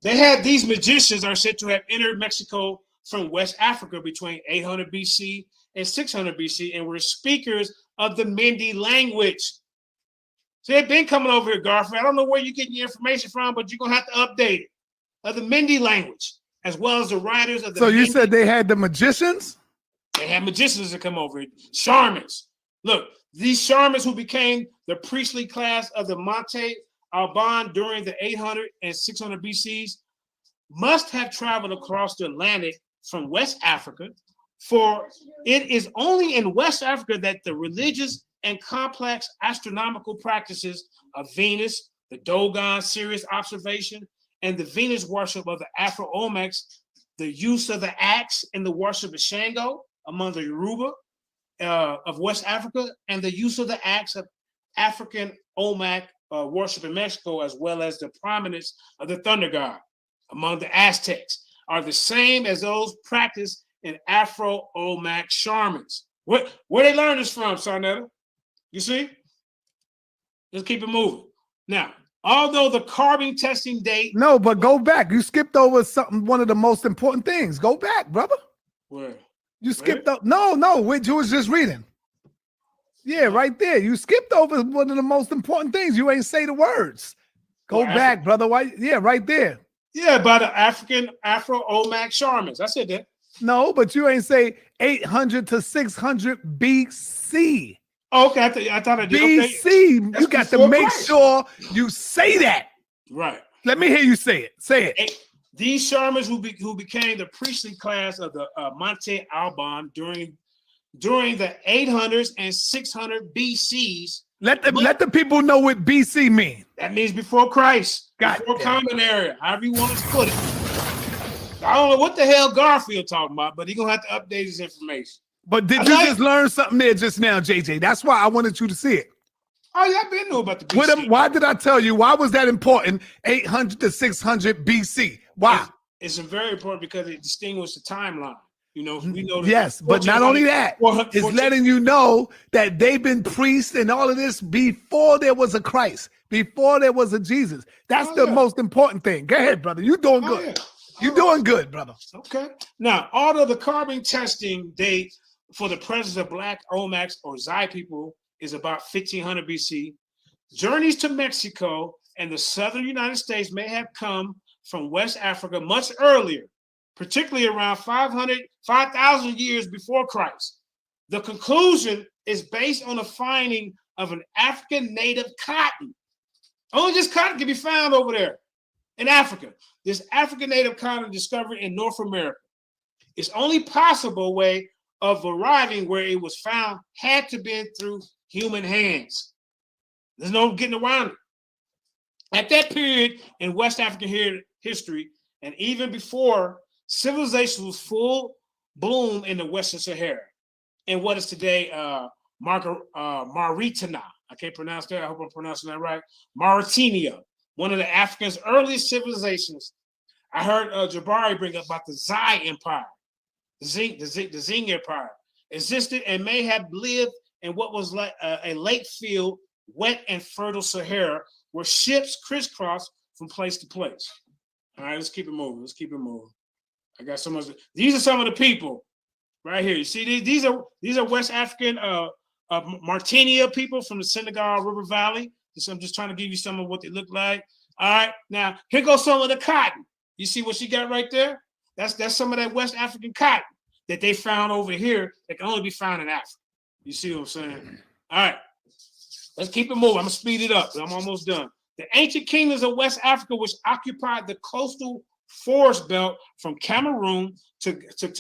they had these magicians are said to have entered Mexico from West Africa between 800 BC and 600 BC and were speakers of the Mende language. So they've been coming over here, Garfield. I don't know where you're getting your information from, but you're going to have to update it. Of the Mende language, as well as the writers of the So you said they had the magicians? They had magicians that come over here. Shamans. Look, these shamans who became the priestly class of the Monte Alban during the 800 and 600 BCs must have traveled across the Atlantic from West Africa, for it is only in West Africa that the religious and complex astronomical practices of Venus, the Dogon Sirius observation, and the Venus worship of the Afro-Olmecs, the use of the axe in the worship of Shango among the Yoruba of West Africa, and the use of the axe of African Olmec worship in Mexico, as well as the prominence of the thunder god among the Aztecs, are the same as those practiced in Afro-Olmec shamans. Where they learn this from, Sarnetta? You see? Let's keep it moving. Now, although the carbon testing date... No, but go back. You skipped over one of the most important things. Go back, brother. Where? You skipped up. No, what you was just reading. Yeah, right there. You skipped over one of the most important things. You ain't say the words. Go back, brother. Why? Yeah, right there. Yeah, by the Afro Olmec shamans. I said that. No, but you ain't say 800 to 600 BC. Okay, I thought I did. BC. Okay. You got to make sure you say that. Right. Let me hear you say it. Say it. These shamans who became the priestly class of the Monte Alban during the 800s and 600 BCs. Let the people know what BC mean. That means before Christ, before Common Era, however you want to put it. I don't know what the hell Garfield talking about, but he's gonna have to update his information. But did you just learn something there just now, JJ? That's why I wanted you to see it. Oh, yeah, I've been know about the BC. Why did I tell you? Why was that important? 800 to 600 BC. Why? It's very important because it distinguishes the timeline. You know, we know that. Yes, but not only that, it's letting you know that they've been priests and all of this before there was a Christ, before there was a Jesus. That's the most important thing. Go ahead, brother. You're doing good. You're doing good, brother. Okay. Now, although the carbon testing date for the presence of Black Olmecs or Zai people is about 1500 BC, journeys to Mexico and the southern United States may have come from West Africa much earlier, particularly around 5,000 years before Christ. The conclusion is based on the finding of an African native cotton. Only just cotton can be found over there in Africa. This African native cotton discovered in North America. Its only possible way of arriving where it was found had to be through human hands. There's no getting around it. At that period in West African history, and even before, civilization was full bloom in the Western Sahara, in what is today Mauritania. I can't pronounce that. I hope I'm pronouncing that right. Mauritania, one of the Africa's earliest civilizations. I heard Jabari bring up about the Zai Empire, the Zing Empire, existed and may have lived in what was like a lake-filled, wet and fertile Sahara, where ships crisscrossed from place to place. All right, let's keep it moving. Let's keep it moving. I got so much. These are some of the people right here. You see, these are West African Mauritania people from the Senegal River Valley. So I'm just trying to give you some of what they look like. All right, now here goes some of the cotton. You see what she got right there? That's some of that West African cotton that they found over here that can only be found in Africa. You see what I'm saying? All right, let's keep it moving. I'm gonna speed it up. I'm almost done. The ancient kingdoms of West Africa, which occupied the coastal forest belt from Cameroon to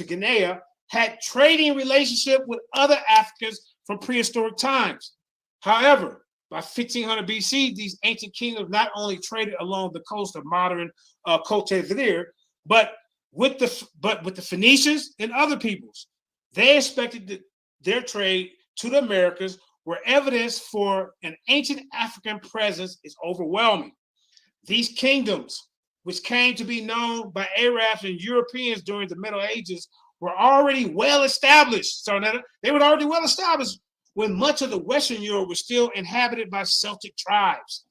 Guinea, had trading relationship with other Africans from prehistoric times. However, by 1500 BC, these ancient kingdoms not only traded along the coast of modern Cote d'Ivoire, but with the Phoenicians and other peoples. They expected their trade to the Americas, where evidence for an ancient African presence is overwhelming. These kingdoms, which came to be known by Arabs and Europeans during the Middle Ages, were already well established. So they were already well established when much of the Western Europe was still inhabited by Celtic tribes.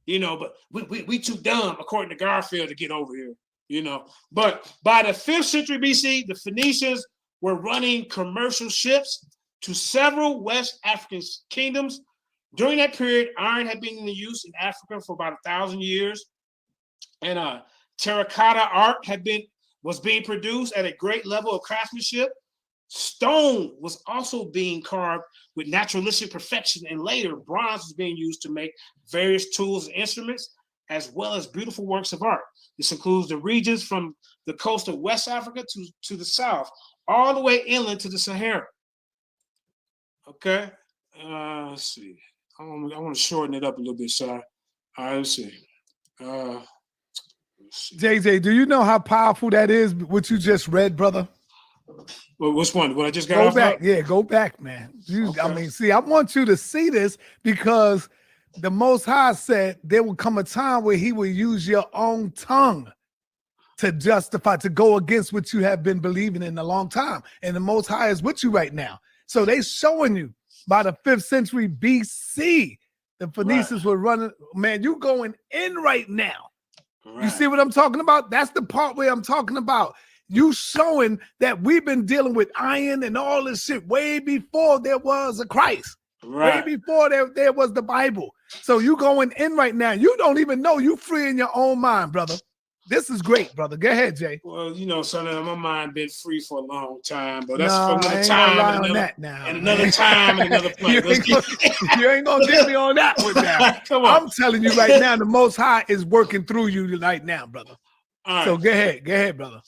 You know, but we too dumb, according to Garfield, to get over here. You know, but by the 5th century BC, the Phoenicians were running commercial ships to several West African kingdoms. During that period, iron had been in use in Africa for about 1,000 years, and terracotta art was being produced at a great level of craftsmanship. Stone was also being carved with naturalistic perfection, and later bronze was being used to make various tools and instruments, as well as beautiful works of art. This includes the regions from the coast of West Africa to the south, all the way inland to the Sahara. Okay, let's see. I want to shorten it up a little bit, sorry. All right, let's see. JJ, do you know how powerful that is, what you just read, brother? Well, which one? What I just got Go off back. of? Yeah, go back, man. Okay. I mean, see, I want you to see this because the Most High said there will come a time where he will use your own tongue to justify, to go against what you have been believing in a long time. And the Most High is with you right now. So they showing you by the 5th century BC, the Phoenicians were running. Man, you going in right now. Right. You see what I'm talking about? That's the part where I'm talking about. You showing that we've been dealing with iron and all this shit way before there was a Christ. Right. Way before there was the Bible. So you going in right now. You don't even know you free in your own mind, brother. This is great, brother. Go ahead, Jay. Well, you know, son, my mind been free for a long time, but that's No, for I another ain't time. gonna lie And on another, that now, and man. another time and another place. You ain't gonna get me on that one now. Come on. I'm telling you right now, the Most High is working through you right now, brother. All So right. go ahead, brother.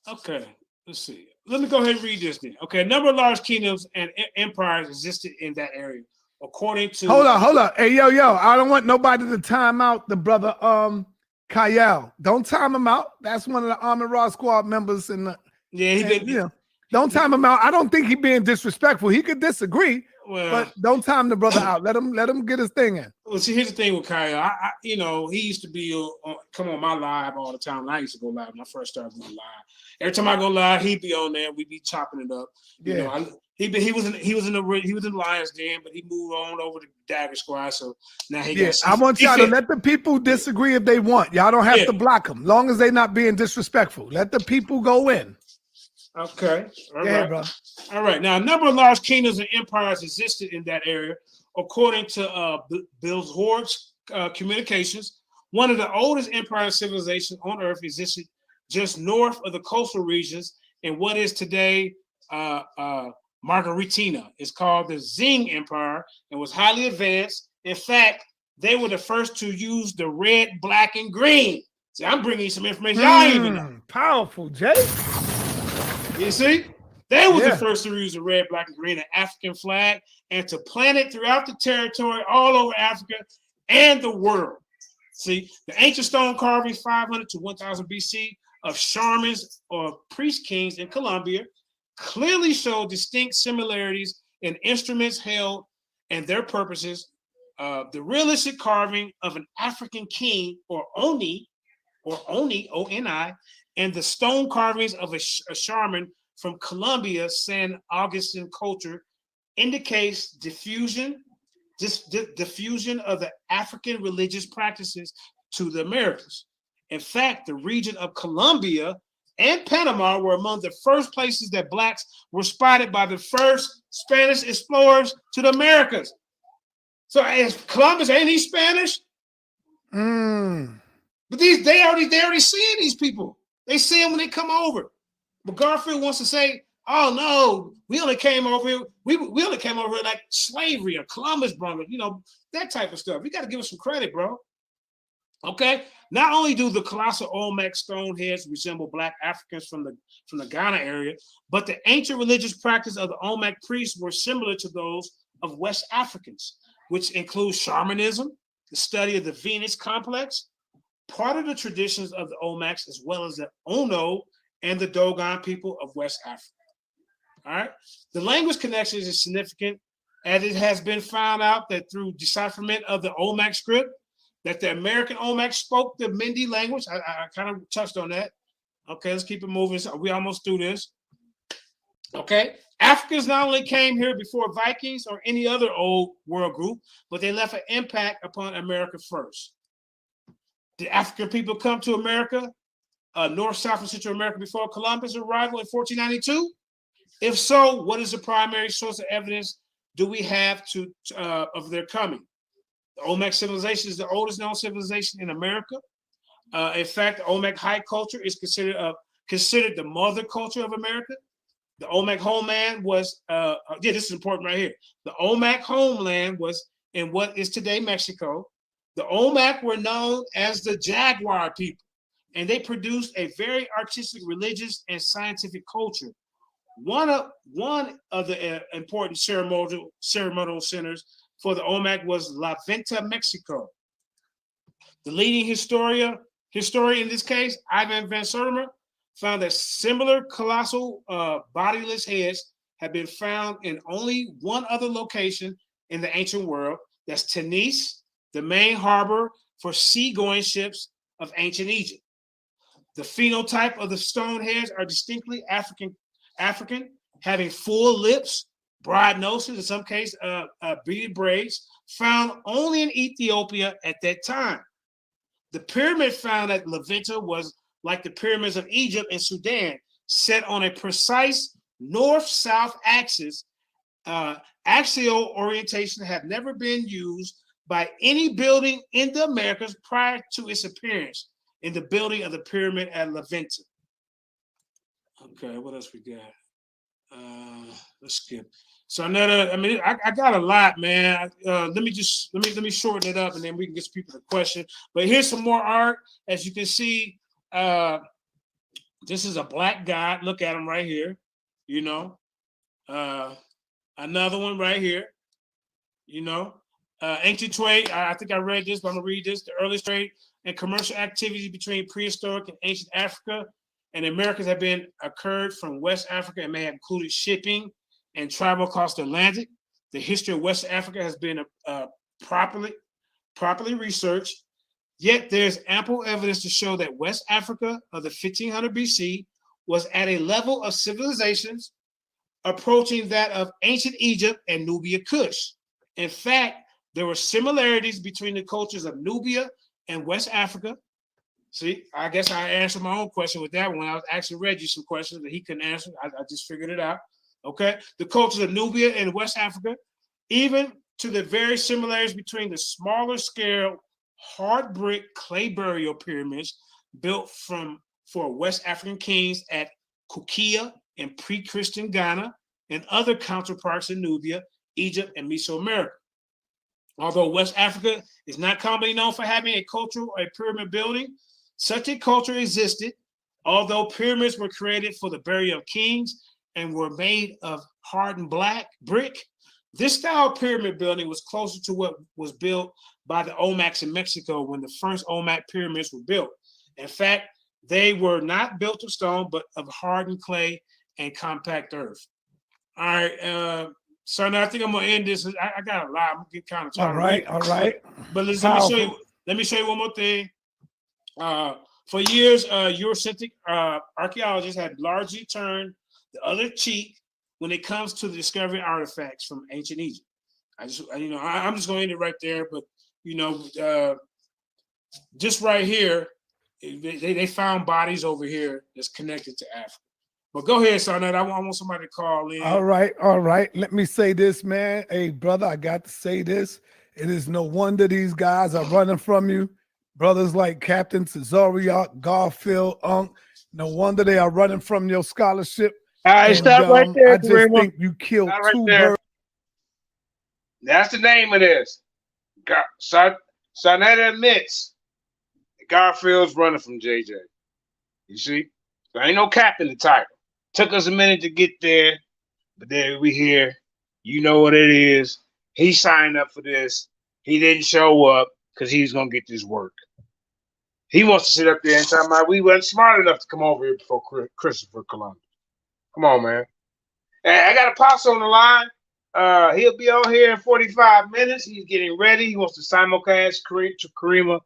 Okay, let's see. Let me go ahead and read this then. Okay, a number of large kingdoms and empires existed in that area, according to. Hold on. Hey, yo, I don't want nobody to time out the brother Kyle. Don't time him out. That's one of the Army Raw Squad members. Don't time him out. I don't think he being disrespectful. He could disagree, but don't time the brother out. Let him get his thing in. Well, see, here's the thing with Kyle. I you know, he used to be come on my live all the time. And I used to go live when I first started going live. Every time I go live, he'd be on there. We'd be chopping it up. You know, he was in the Lions Den, but he moved on over to Dagger Squad. So now he got. I want y'all to let the people disagree if they want. Y'all don't have to block them, long as they not being disrespectful. Let the people go in. Okay. All ahead, right. bro. All right. Now, a number of large kingdoms and empires existed in that area, according to Bill's Hordes Communications. One of the oldest empire civilizations on Earth existed just north of the coastal regions in what is today Margaritina. It's called the Zing Empire and was highly advanced. In fact, they were the first to use the red, black, and green. See, I'm bringing you some information y'all ain't even know. Powerful, Jay. You see? They were the first to use the red, black, and green, an African flag, and to plant it throughout the territory all over Africa and the world. See, the ancient stone carvings 500 to 1000 BC of shamans or priest kings in Colombia clearly show distinct similarities in instruments held and their purposes. The realistic carving of an African king or Oni, O-N-I, and the stone carvings of a shaman from Colombia, San Augustine culture indicates diffusion of the African religious practices to the Americas. In fact, the region of Colombia and Panama were among the first places that blacks were spotted by the first Spanish explorers to the Americas. So as Columbus, ain't he Spanish? But they already seeing these people. They see them when they come over. But Garfield wants to say, oh no, we only came over here. We only came over here like slavery or Columbus brought it, you know, that type of stuff. We got to give us some credit, bro. Okay. Not only do the colossal Olmec stone heads resemble Black Africans from the Ghana area, but the ancient religious practice of the Olmec priests were similar to those of West Africans, which includes shamanism, the study of the Venus complex, part of the traditions of the Olmecs, as well as the Ono and the Dogon people of West Africa. All right. The language connection is significant, as it has been found out that through decipherment of the Olmec script, that the American Olmec spoke the Mindi language. I kind of touched on that. Okay, let's keep it moving. So we almost through this. Okay. Africans not only came here before Vikings or any other old world group, but they left an impact upon America first. Did African people come to America, North, South, and Central America before Columbus' arrival in 1492? If so, what is the primary source of evidence do we have of their coming? The Olmec civilization is the oldest known civilization in America. In fact, the Olmec high culture is considered the mother culture of America. The Olmec homeland was, this is important right here. The Olmec homeland was in what is today Mexico. The Olmec were known as the Jaguar people, and they produced a very artistic, religious, and scientific culture. One of the important ceremonial centers for the Olmec was La Venta, Mexico. The leading historian in this case, Ivan Van Sertima, found that similar colossal bodiless heads have been found in only one other location in the ancient world. That's Tunis, the main harbor for seagoing ships of ancient Egypt. The phenotype of the stone heads are distinctly African, having full lips, broad noses, in some cases beaded braids, found only in Ethiopia at that time. The pyramid found at La Venta was like the pyramids of Egypt and Sudan, set on a precise north-south axis. Axial orientation have never been used by any building in the Americas prior to its appearance in the building of the pyramid at Levanto. Okay, what else we got? Let's skip. So another, I mean, I got a lot, man. Let me shorten it up, and then we can get some people to question. But here's some more art. As you can see, this is a black god. Look at him right here. You know, another one right here. You know, ancient trade. I think I read this, but I'm gonna read this. The earliest trade and commercial activity between prehistoric and ancient Africa and Americas have been occurred from West Africa and may have included shipping and travel across the Atlantic. The history of West Africa has been properly researched, yet there's ample evidence to show that West Africa of the 1500 BC was at a level of civilizations approaching that of ancient Egypt and Nubia Kush. In fact, there were similarities between the cultures of Nubia and West Africa. See, I guess I answered my own question with that one. I actually read you some questions that he couldn't answer. I just figured it out. Okay. The cultures of Nubia and West Africa, even to the very similarities between the smaller scale hard brick clay burial pyramids built for West African kings at Kukia in pre-Christian Ghana and other counterparts in Nubia, Egypt, and Mesoamerica. Although West Africa is not commonly known for having a culture or a pyramid building, such a culture existed. Although pyramids were created for the burial of kings and were made of hardened black brick, this style of pyramid building was closer to what was built by the Olmecs in Mexico when the first Olmec pyramids were built. In fact, they were not built of stone, but of hardened clay and compact earth. All right, so now I think I'm gonna end this. I got a lot. I'm gonna get kind of tired. All right. But let me show you one more thing. For years, Eurocentric archaeologists have largely turned the other cheek when it comes to the discovery of artifacts from ancient Egypt. I'm just going to end it right there. But just right here, they found bodies over here that's connected to Africa. But go ahead, Sarnett. I want somebody to call in. All right. Let me say this, man. Hey, brother, I got to say this. It is no wonder these guys are running from you. Brothers like Captain Cesariot, Garfield, no wonder they are running from your scholarship. All right, stop right there. I just think you killed two birds. That's the name of this. Sarnett admits Garfield's running from JJ. You see? There ain't no cap in the title. Took us a minute to get there, but there we here. You know what it is. He signed up for this. He didn't show up because he's going to get this work. He wants to sit up there and tell me we weren't smart enough to come over here before Christopher Columbus. Come on, man. And I got a pops on the line. He'll be on here in 45 minutes. He's getting ready. He wants to simulcast Karima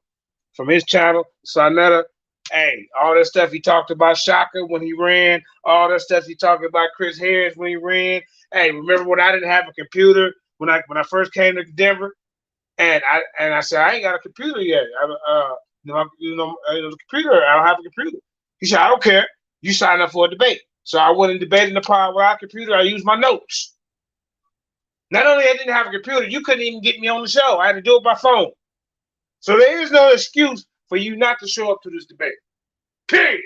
from his channel, Sarnetta. Hey, all that stuff he talked about Shaka when he ran, all that stuff he talked about Chris Harris when he ran. Hey, remember when I didn't have a computer when I first came to Denver, and I said I ain't got a computer yet. The computer. I don't have a computer. He said I don't care. You signed up for a debate, so I went and debated in the pod without a computer. I used my notes. Not only I didn't have a computer, you couldn't even get me on the show. I had to do it by phone. So there is no excuse for you not to show up to this debate. Period.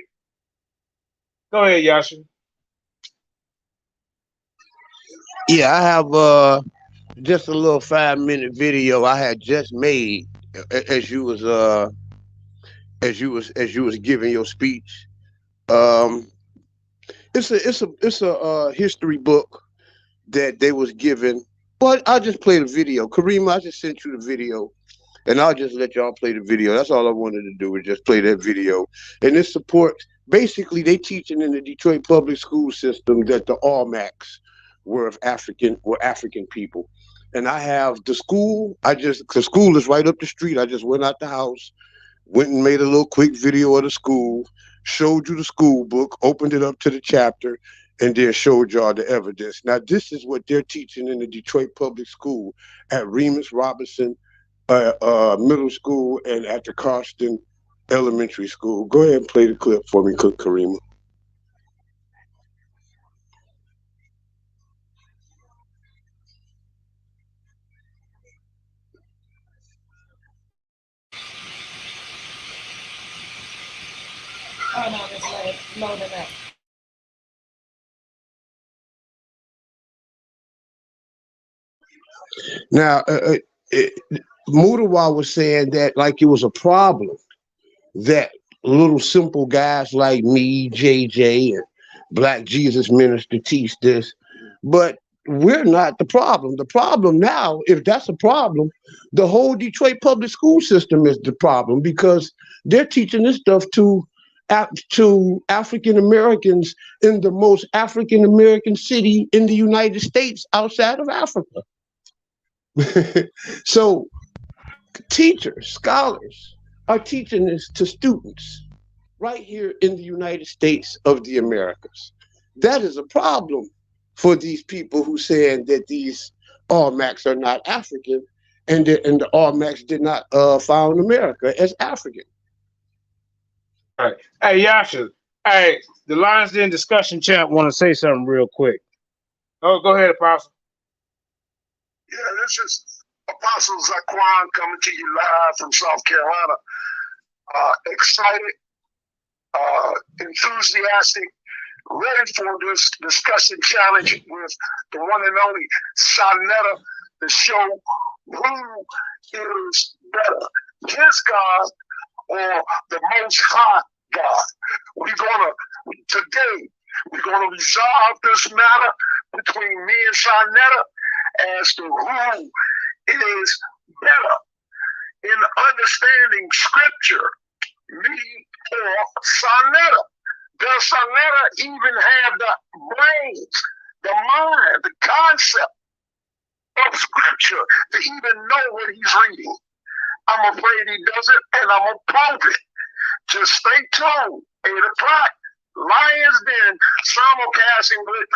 Go ahead, Yasha. Yeah, I have just a little 5-minute video I had just made as you was giving your speech. It's a history book that they was given. But I just played a video. Karima, I just sent you the video. And I'll just let y'all play the video. That's all I wanted to do, is just play that video. And it supports, basically, they teaching in the Detroit public school system that the Olmecs were African people. And I have the school, the school is right up the street. I just went out the house, went and made a little quick video of the school, showed you the school book, opened it up to the chapter, and then showed y'all the evidence. Now, this is what they're teaching in the Detroit public school at Remus Robinson Middle School and at the Carston Elementary School. Go ahead and play the clip for me, Karima. Hold on, it's loading up. Now, Mutawa was saying that like it was a problem that little simple guys like me, JJ, and Black Jesus Minister teach this, but we're not the problem. The problem now, if that's a problem, the whole Detroit public school system is the problem because they're teaching this stuff to African Americans in the most African American city in the United States outside of Africa. So teachers, scholars are teaching this to students right here in the United States of the Americas. That is a problem for these people who saying that these Olmecs are not African and the Olmecs did not found America as African. All right. Hey, Yasha. Hey, the Lions Den discussion champ want to say something real quick. Oh, go ahead, Apostle. Yeah, this is Apostle Zaquan coming to you live from South Carolina. Excited, enthusiastic, ready for this discussion challenge with the one and only Sonetta to show who is better, his God or the Most High God. Today, we're gonna resolve this matter between me and Sonetta as to who is better in understanding scripture, me or Sonetta. Does Sonetta even have the brains, the mind, the concept of scripture to even know what he's reading? I'm afraid he doesn't, and I'm gonna prove it. Just stay tuned. 8 o'clock, Lions Den, simulcasting with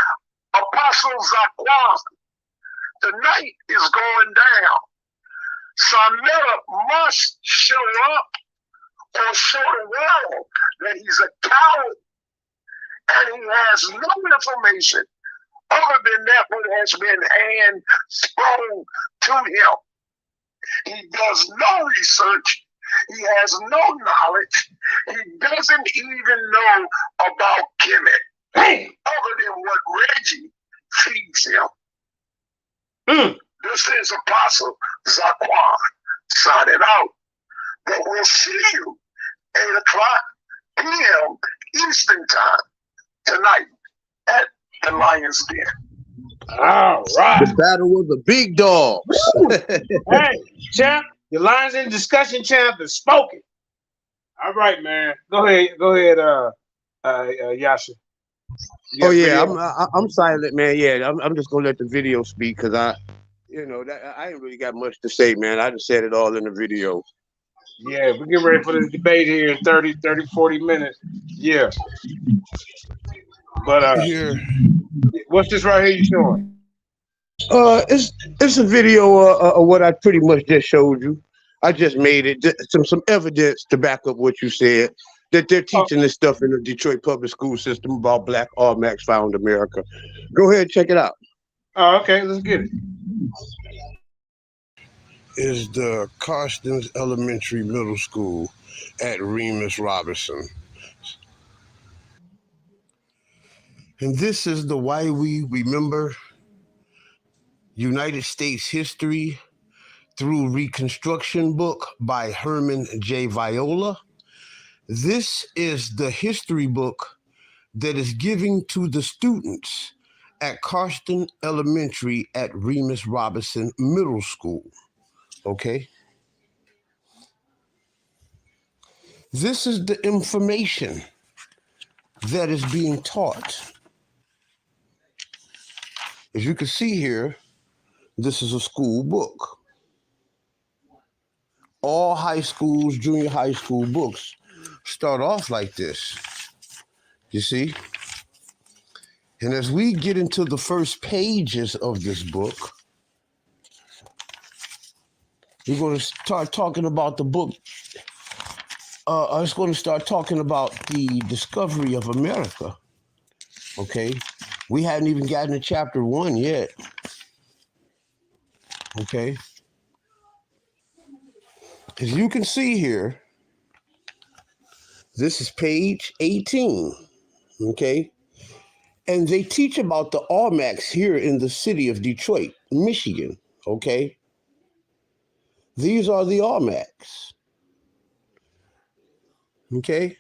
Apostle Zaquan. Tonight is going down. Sonetta must show up or show the world that he's a coward and he has no information other than that what has been hand-sprung to him. He does no research. He has no knowledge. He doesn't even know about Kemet, other than what Reggie feeds him. This is Apostle Zaquan signing out. But we'll see you 8 o'clock p.m. Eastern Time tonight at the Lions Den. All right. The battle of the big dogs. Hey, champ, the Lions in discussion champ is spoken. All right, man. Go ahead, Yasha. Oh yeah, I'm silent, man. Yeah, I'm just gonna let the video speak because I ain't really got much to say, man. I just said it all in the video. Yeah, we get ready for this debate here in 30, 40 minutes. Yeah. But what's this right here you showing? It's a video of what I pretty much just showed you. I just made it some evidence to back up what you said, that they're teaching this stuff in the Detroit public school system about Black Olmecs found America. Go ahead, check it out. Oh, okay, let's get it. Is the Carstens Elementary Middle School at Remus Robinson. And this is the Why We Remember United States History Through Reconstruction book by Herman J. Viola. This is the history book that is given to the students at Carstens Elementary at Remus Robinson Middle School. Okay? This is the information that is being taught. As you can see here, this is a school book. All high schools, junior high school books start off like this. You see? And as we get into the first pages of this book, we're going to start talking about the book. It's going to start talking about the discovery of America. Okay? We hadn't even gotten to chapter 1 yet. Okay? As you can see here, This is page 18, okay? And they teach about the Olmecs here in the city of Detroit, Michigan, okay? These are the Olmecs, okay?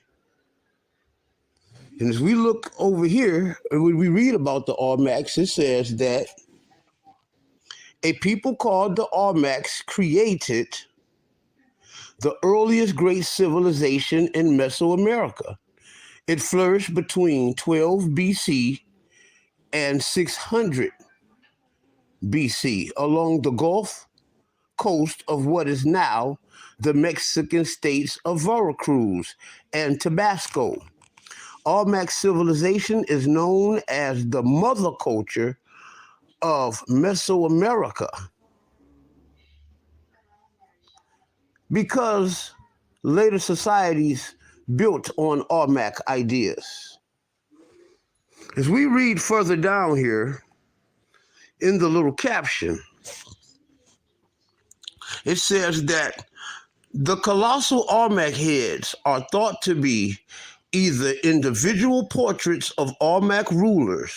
And as we look over here, when we read about the Olmecs, it says that a people called the Olmecs created the earliest great civilization in Mesoamerica. It flourished between 12 BC and 600 BC along the Gulf coast of what is now the Mexican states of Veracruz and Tabasco. Olmec civilization is known as the mother culture of Mesoamerica because later societies built on Olmec ideas. As we read further down here in the little caption, it says that the colossal Olmec heads are thought to be either individual portraits of Olmec rulers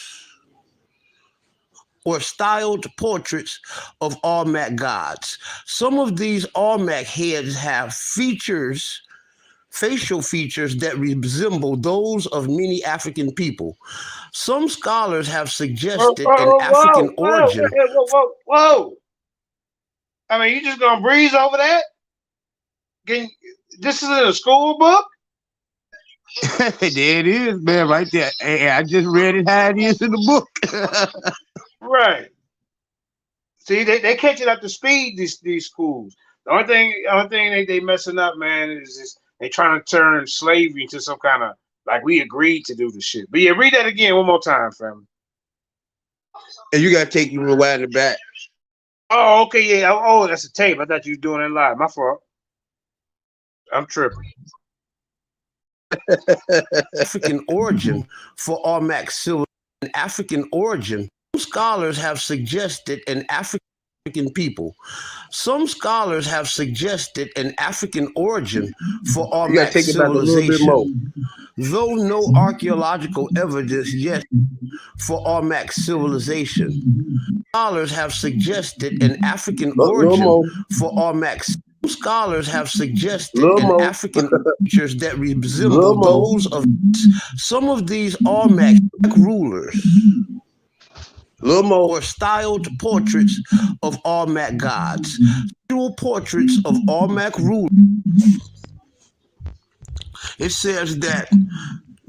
or styled portraits of Olmec gods. Some of these Olmec heads have features, facial features that resemble those of many African people. Some scholars have suggested an African origin. Whoa. I mean, you just gonna breeze over that? This is in a school book? There it is, man, right there. Hey, I just read it how it is in the book. Right. See, they catching up to speed, these schools. The only thing they messing up, man, is just they trying to turn slavery into some kind of like we agreed to do the shit. But yeah, read that again one more time, family. And you gotta take you rewind the back. Oh, okay, yeah. Oh, that's a tape. I thought you were doing it live. My fault. I'm tripping. African origin for Olmec silver. An African origin. Some scholars have suggested an African people. Some scholars have suggested an African origin for Olmec civilization. Though no archaeological evidence yet for Olmec civilization, scholars have suggested an African origin for Olmec. Scholars have suggested an African features that resemble those of some of these Olmec rulers or styled portraits of Olmec gods. Visual portraits of Olmec rulers. It says that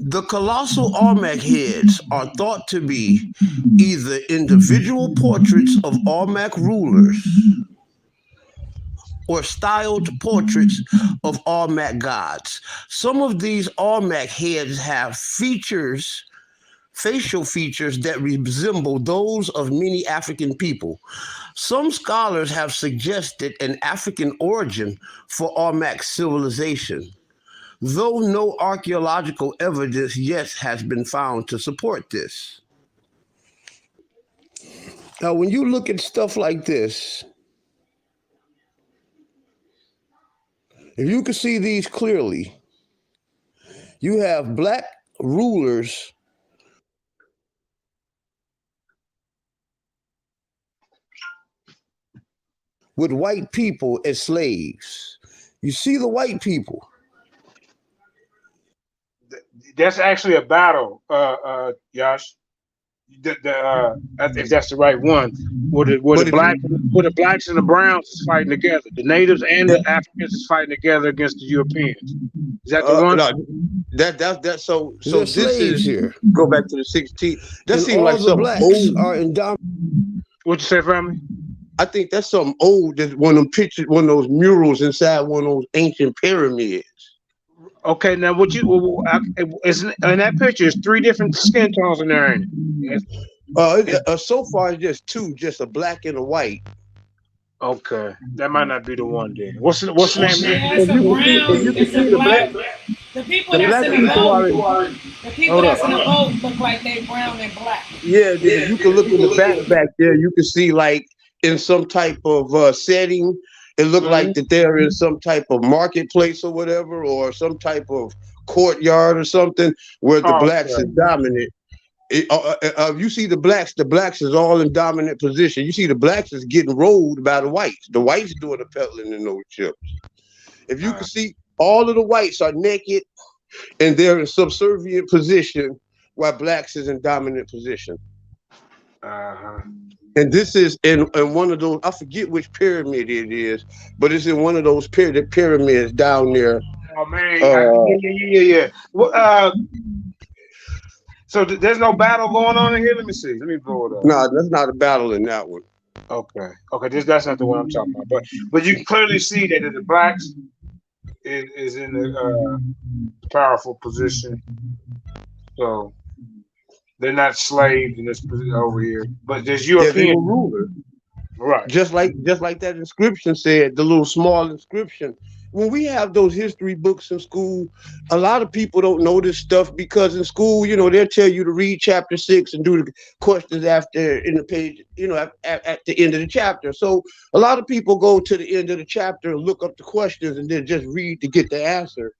the colossal Olmec heads are thought to be either individual portraits of Olmec rulers or styled portraits of Olmec gods. Some of these Olmec heads have features, facial features that resemble those of many African people. Some scholars have suggested an African origin for Olmec civilization, though no archaeological evidence yet has been found to support this. Now, when you look at stuff like this, if you can see these clearly, you have black rulers with white people as slaves. You see the white people. That's actually a battle, Josh. If that's the right one, where the blacks and the browns is fighting together. The natives and the Africans is fighting together against the Europeans. Is that the one? No, that so this is here. Go back to the 16th. That seems like some old. Are in what you say, family? I think that's something old. That's one of them pictures, one of those murals inside one of those ancient pyramids. Okay, now what you is in that picture is 3 different skin tones in there, ain't it? So far it's just 2, just a black and a white. Okay, that might not be the one then. What's the name? It's a brown. It's a black. The people that's in the boat. The people that's in the boat look like they brown and black. Yeah, you can look in the back there. You can see like in some type of setting, It looked like that they're in some type of marketplace or whatever, or some type of courtyard or something where the blacks is dominant. You see the blacks is all in dominant position. You see the blacks is getting rolled by the whites. The whites doing the peddling in those ships. If you can see, all of the whites are naked and they're in subservient position while blacks is in dominant position. And this is in one of those, I forget which pyramid it is, but it's in one of those pyramids down there. Oh man, yeah. Well, so there's no battle going on in here. Let me see. Let me blow it up. No, that's not a battle in that one. Okay. That's not the one I'm talking about. But you can clearly see that the blacks is in the powerful position. So they're not slaves in this position over here, but there's European ruler. Right. Just like that inscription said, the little small inscription. When we have those history books in school, a lot of people don't know this stuff because in school, they'll tell you to read chapter 6 and do the questions after in the page, at the end of the chapter. So a lot of people go to the end of the chapter and look up the questions and then just read to get the answer.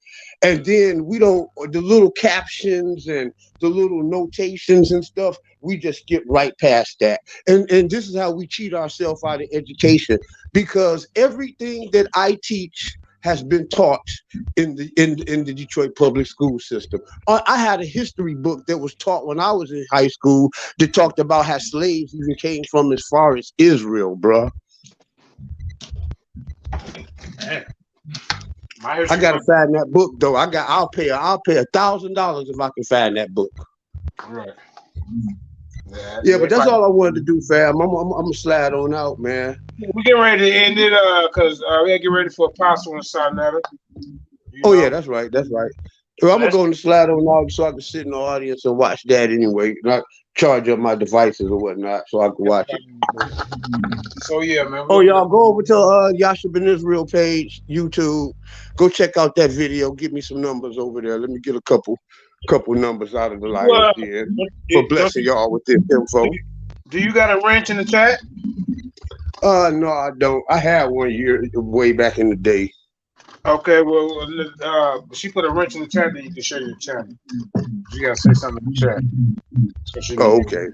And then the little captions and the little notations and stuff, we just skip right past that. And this is how we cheat ourselves out of education, because everything that I teach has been taught in the Detroit public school system. I had a history book that was taught when I was in high school that talked about how slaves even came from as far as Israel, bruh. I gotta find that book though. I'll pay $1,000 if I can find that book. Right. Yeah, but that's all I wanted to do, fam. I'm gonna slide on out, man. We getting ready to end it, cause we gotta get ready for Apostle and Sarnetta. Yeah, that's right. Well, I'm gonna go and slide on out so I can sit in the audience and watch that anyway. Not charge up my devices or whatnot so I can watch it. So yeah, man. Oh, y'all go over to Yasha Ben Israel page, YouTube. Go check out that video. Give me some numbers over there. Let me get a couple numbers out of the lion's den for blessing y'all with this info. Do you got a wrench in the chat? No, I don't. I had one way back in the day. Okay, well, she put a wrench in the chat, then you can share your channel. You gotta say something in the chat. Oh, okay.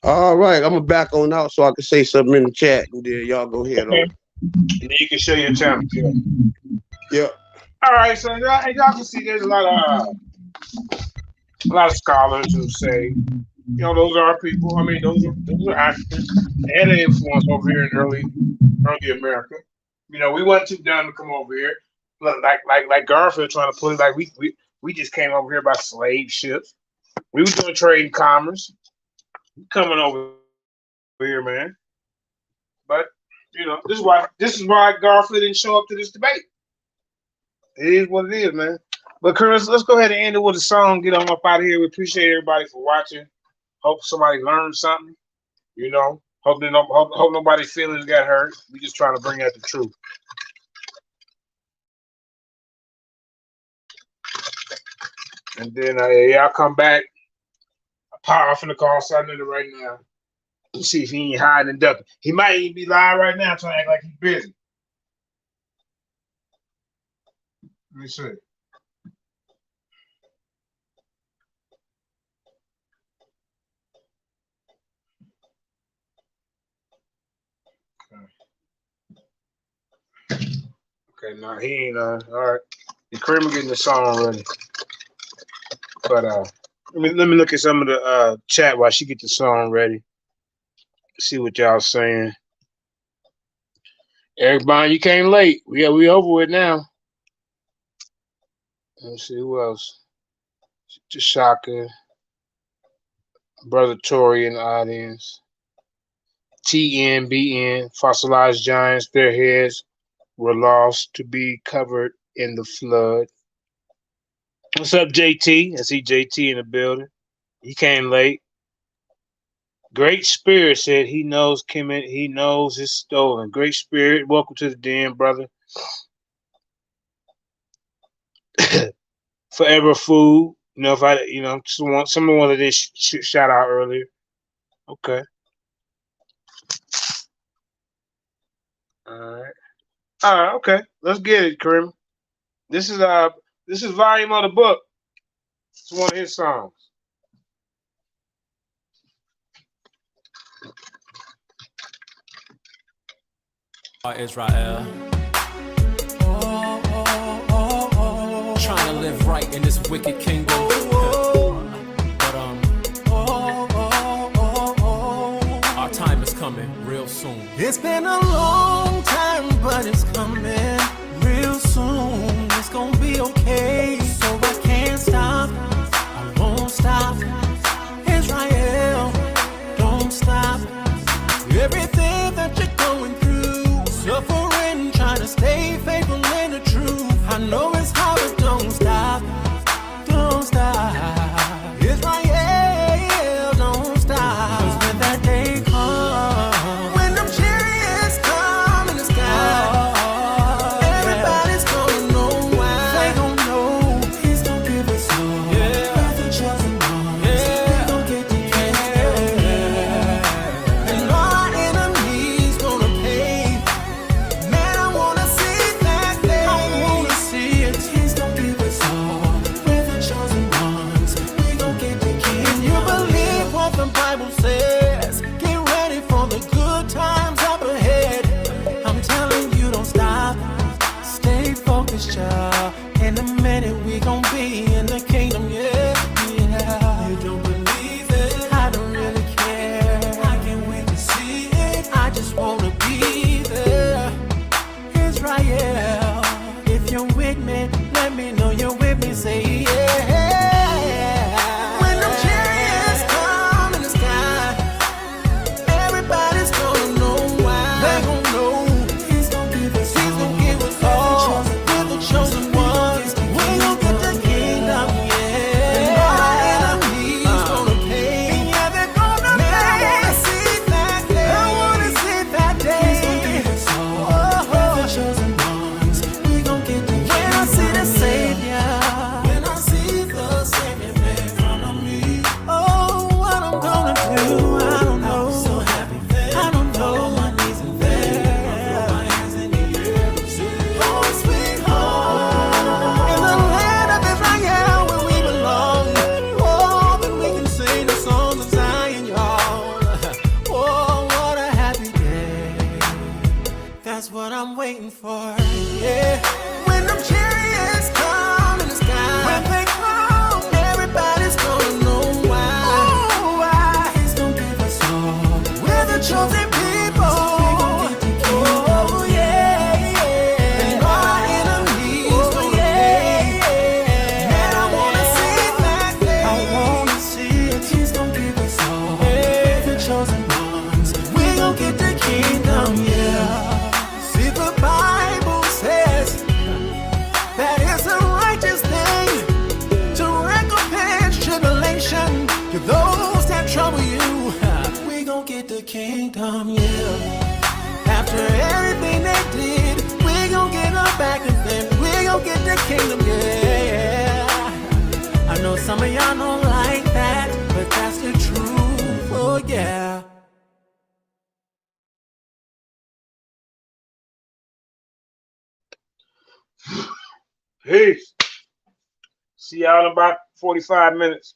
All right, I'm gonna back on out so I can say something in the chat, and then y'all go ahead on. And then you can share your channel. Yeah. All right, so y'all can see there's a lot of scholars who say, those are our people. I mean, those are Africans. They had an influence over here in early America. We wasn't too dumb to come over here. Like Garfield trying to put it, like we just came over here by slave ships. We were doing trade and commerce. Coming over here, man. But this is why Garfield didn't show up to this debate. It is what it is, man. But Curtis, let's go ahead and end it with a song. Get on up out of here. We appreciate everybody for watching. Hope somebody learned something. Hope nobody's feelings got hurt. We just trying to bring out the truth. And then I'll come back. Power off in the call Sarnetta right now. Let's see if he ain't hiding and ducking. He might even be live right now trying to act like he's busy. Let me see. Okay, no, he ain't all right. The Kramer getting the song ready. But let me look at some of the chat while she get the song ready. See what y'all saying. Eric Bond, you came late. We over with now. Let's see who else. Shaka, Brother Tory in the audience. TNBN, fossilized giants, their heads were lost to be covered in the flood. What's up, JT? I see JT in the building. He came late. Great Spirit said he knows he knows it's stolen. Great Spirit, welcome to the den, brother. Forever Food. If I, someone wanted this shout out earlier. Okay. All right, okay. Let's get it, Kareem. This is volume of the book. It's one of his songs. Israel. Trying to live right in this wicked kingdom. But our time is coming real soon. It's been a long time, but it's coming real soon. It's gonna be okay, so I can't stop. I won't stop. Israel, don't stop. Everything that you're going through, suffering, trying to stay faithful in the truth. I know it's hard, but don't stop. Don't stop. Israel, don't stop. 'Cause when that day comes, when them chariots come in the sky, everybody's gonna know why. They gon' know he's gonna give us all. Yeah. We're the chosen ones. Yeah. We gon' get the kingdom. And all our enemies gonna pay. Man, I wanna see that day. I wanna see it. He's gonna give us all. We're the chosen ones. We gon' get the king. Can you believe what the Bible says? Get ready for the good times up ahead. I'm telling you, don't stop. Stay focused, y'all. In a minute, we gon' be in the kingdom, yeah, yeah. You don't believe it? I don't really care. I can't wait to see it. I just wanna be there. Israel, if you're with me, let me know you're with me. Say yeah. When them chariots come in the sky, everybody's gonna know why. They gon' know he's gon' give us all. He's gon' give us all. We're the chosen ones. We gon' get the kingdom, yeah. And all our enemies gonna pay. Yeah, they're gonna pay. I wanna see that day. I wanna see that day. He's gon' give us all. We're the chosen ones. We gon' get the kingdom. When I see the Savior, when I see the Savior in front of me, oh, what I'm gonna do, I don't know. I'm so happy then. I don't know. My knees in there. My hands in the air. Oh, sweet home. In the land of Israel where we belong. Oh, then we can sing the songs of Zion, y'all. Oh, what a happy day. That's what I'm waiting for, yeah. When them chariots come in the sky, when they come, everybody's gonna know why. Oh, why? He's gonna give us all. We're the chosen people. Oh, yeah, yeah. And all our enemies gonna pay. Man, I wanna see that day. I wanna see it. He's gonna give us all. We're the chosen ones. We gon' get the kingdom, yeah. See, the Bible says that it's a righteous thing to recompense tribulation to those that trouble you. We gon' get the kingdom, yeah. After everything they did, we gon' get them back and then we gon' get the kingdom, yeah. I know some of y'all don't like that, but that's the truth, oh yeah. Peace. See y'all in about 45 minutes.